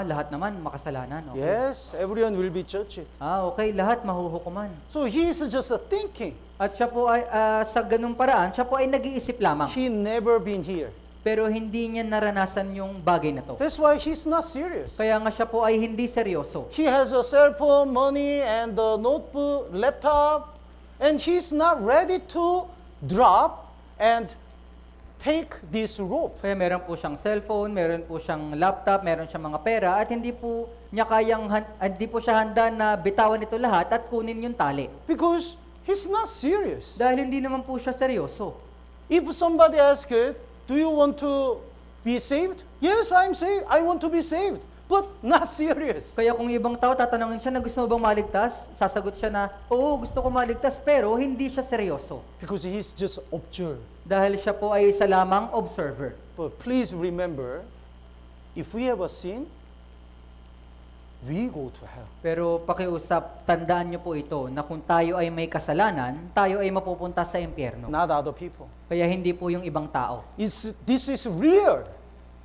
Lahat naman makasalanan. Okay. Yes, everyone will be judged. Okay, lahat mahuhukuman. So he is just thinking. At siya po ay, sa ganung paraan, siya po ay nag-iisip lamang. He never been here. Pero hindi niya naranasan yung bagay na to. That's why he's not serious. Kaya nga siya po ay hindi seryoso. He has a cell phone, money, and a notebook, laptop, and he's not ready to drop and take this rope. Kaya meron po siyang cellphone, meron po siyang laptop, meron siyang mga pera at hindi po siya handa na bitawan ito lahat at kunin yung tali. Because he's not serious. Dahil hindi naman po siya seryoso. If somebody asks, do you want to be saved? Yes, I'm saved. I want to be saved. But not serious. Kaya kung ibang tao tatanungin siya na gusto mo bang maligtas, sasagot siya na, oo, gusto ko maligtas, pero hindi siya seryoso. Because he's just observer. Dahil siya po ay isa lamang observer. But please remember, if we have a sin, we go to hell. Pero pakiusap, tandaan niyo po ito, na kung tayo ay may kasalanan, tayo ay mapupunta sa impyerno. Not other people. Kaya hindi po yung ibang tao. This is real.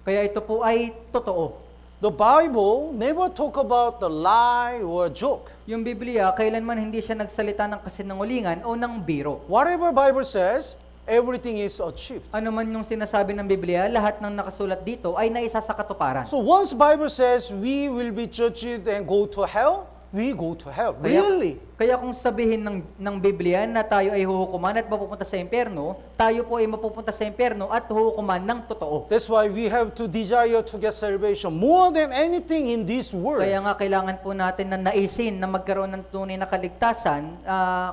Kaya ito po ay totoo. The Bible never talk about the lie or joke. Yung Biblia, kailanman hindi siya nagsalita ng kasinungalingan o ng biro. Whatever Bible says, everything is achieved. Ano man yung sinasabi ng Biblia, lahat ng nakasulat dito ay naisa sa katuparan. So once Bible says we will be judged and go to hell, we go to hell. Really? Kaya kung sabihin ng Biblia na tayo ay huhukuman at mapupunta sa impyerno, tayo po ay mapupunta sa impyerno at huhukuman ng totoo. That's why we have to desire to get salvation more than anything in this world. Kaya nga kailangan po natin na naisin na magkaroon ng tunay na kaligtasan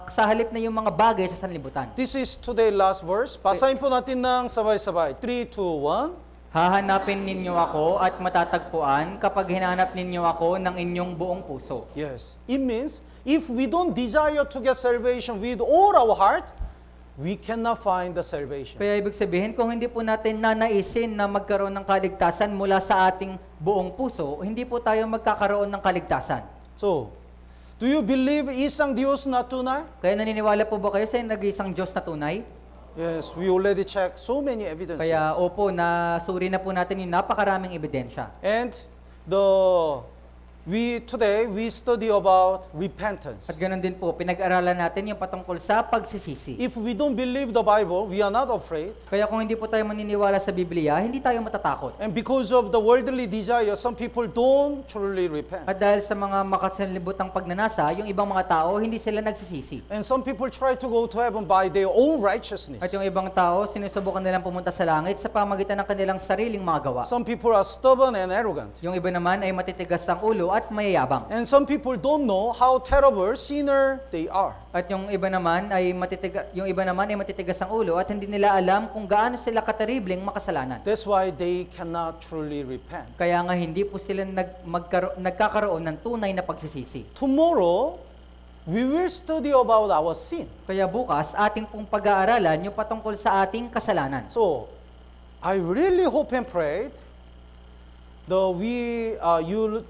sa halip na yung mga bagay sa sanlibutan. This is today last verse. Basahin po natin ng sabay-sabay. 3, 2, 1. Hahanapin ninyo ako at matatagpuan kapag hinanap ninyo ako ng inyong buong puso. Yes. It means, if we don't desire to get salvation with all our heart, we cannot find the salvation. Kaya ibig sabihin, kung hindi po natin nanaisin na magkaroon ng kaligtasan mula sa ating buong puso, hindi po tayo magkakaroon ng kaligtasan. So, do you believe isang Diyos na tunay? Kaya naniniwala po ba kayo sa nag-iisang Diyos na tunay? Yes, we already checked so many evidences. Kaya opo, nasuri na po natin yung napakaraming ebidensya. And today we study about repentance. At ganoon din po, pinag-aralan natin yung patungkol sa pagsisisi. If we don't believe the Bible, we are not afraid. Kaya kung hindi po tayo maniniwala sa Biblia, hindi tayo matatakot. And because of the worldly desire, some people don't truly repent. At dahil sa mga makasanlibutang pagnanasa, yung ibang mga tao, hindi sila nagsisisi. And some people try to go to heaven by their own righteousness. At yung ibang tao, sinusubukan nilang pumunta sa langit sa pamagitan ng kanilang sariling mga gawa. Some people are stubborn and arrogant. Yung iba naman ay matitigas ang ulo at mayayabang. And some people don't know how terrible sinner they are. At yung iba naman ay matitigas ang ulo at hindi nila alam kung gaano sila kateribleng makasalanan. That's why they cannot truly repent. Kaya nga hindi po sila nagkakaroon ng tunay na pagsisisi. Tomorrow, we will study about our sin. Kaya bukas, ating pong pag-aaralan yung patungkol sa ating kasalanan. So, I really hope and pray you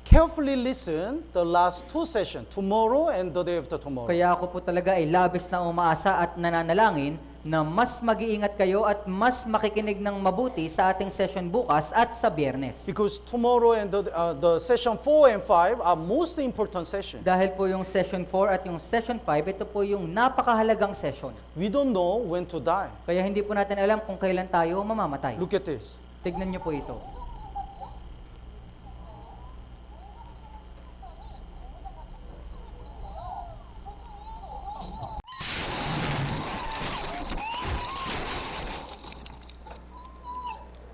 carefully listen the last two sessions, tomorrow and the day after tomorrow. Kaya ako po talaga ay labis na umaasa at nananalangin na mas mag-iingat kayo at mas makikinig ng mabuti sa ating session bukas at sa Biyernes. Because tomorrow and the session 4 and 5 are most important sessions. Dahil po yung session 4 at yung session 5, ito po yung napakahalagang session. We don't know when to die. Kaya hindi po natin alam kung kailan tayo mamamatay. Look at this. Tignan niyo po ito.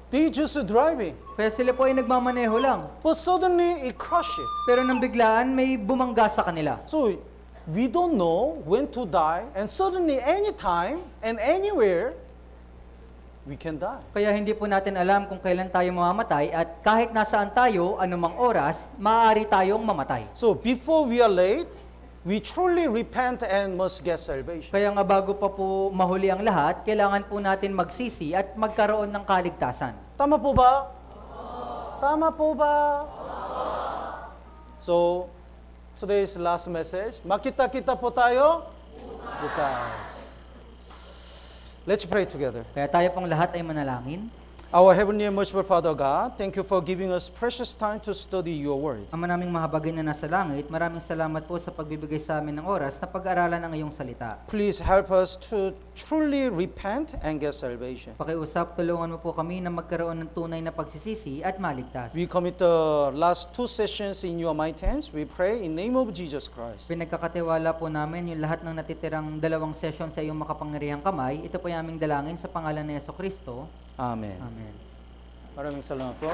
They just driving. Kaya sila po ay nagmamaneho lang. But suddenly it crashed. Pero nang biglaan may bumangga sa kanila. So we don't know when to die, and suddenly anytime and anywhere we can die. Kaya hindi po natin alam kung kailan tayo mamamatay at kahit nasaan tayo, anumang oras, maaari tayong mamatay. So before we are late, we truly repent and must get salvation. Kaya nga bago pa po mahuli ang lahat, kailangan po natin magsisi at magkaroon ng kaligtasan. Tama po ba? Tama po ba? So, today's last message. Makita-kita po tayo? Bukas. Let's pray together. Kaya tayo pong lahat ay manalangin. Our Heavenly and Merciful Father God, thank you for giving us precious time to study your word. Ama naming mahabagin na nasa langit, maraming salamat po sa pagbibigay sa amin ng oras na pag-aralan ang iyong salita. Please help us to truly repent and get salvation. Pakiusap, tulungan mo po kami na magkaroon ng tunay na pagsisisi at maligtas. We commit the last two sessions in your mighty hands. We pray in the name of Jesus Christ. Pinagkakatiwala po namin yung lahat ng natitirang dalawang session sa iyong makapangyarihang kamay. Ito po yung aming dalangin sa pangalan ni Yesu Kristo. Amen. Amen. Maraming salamat po.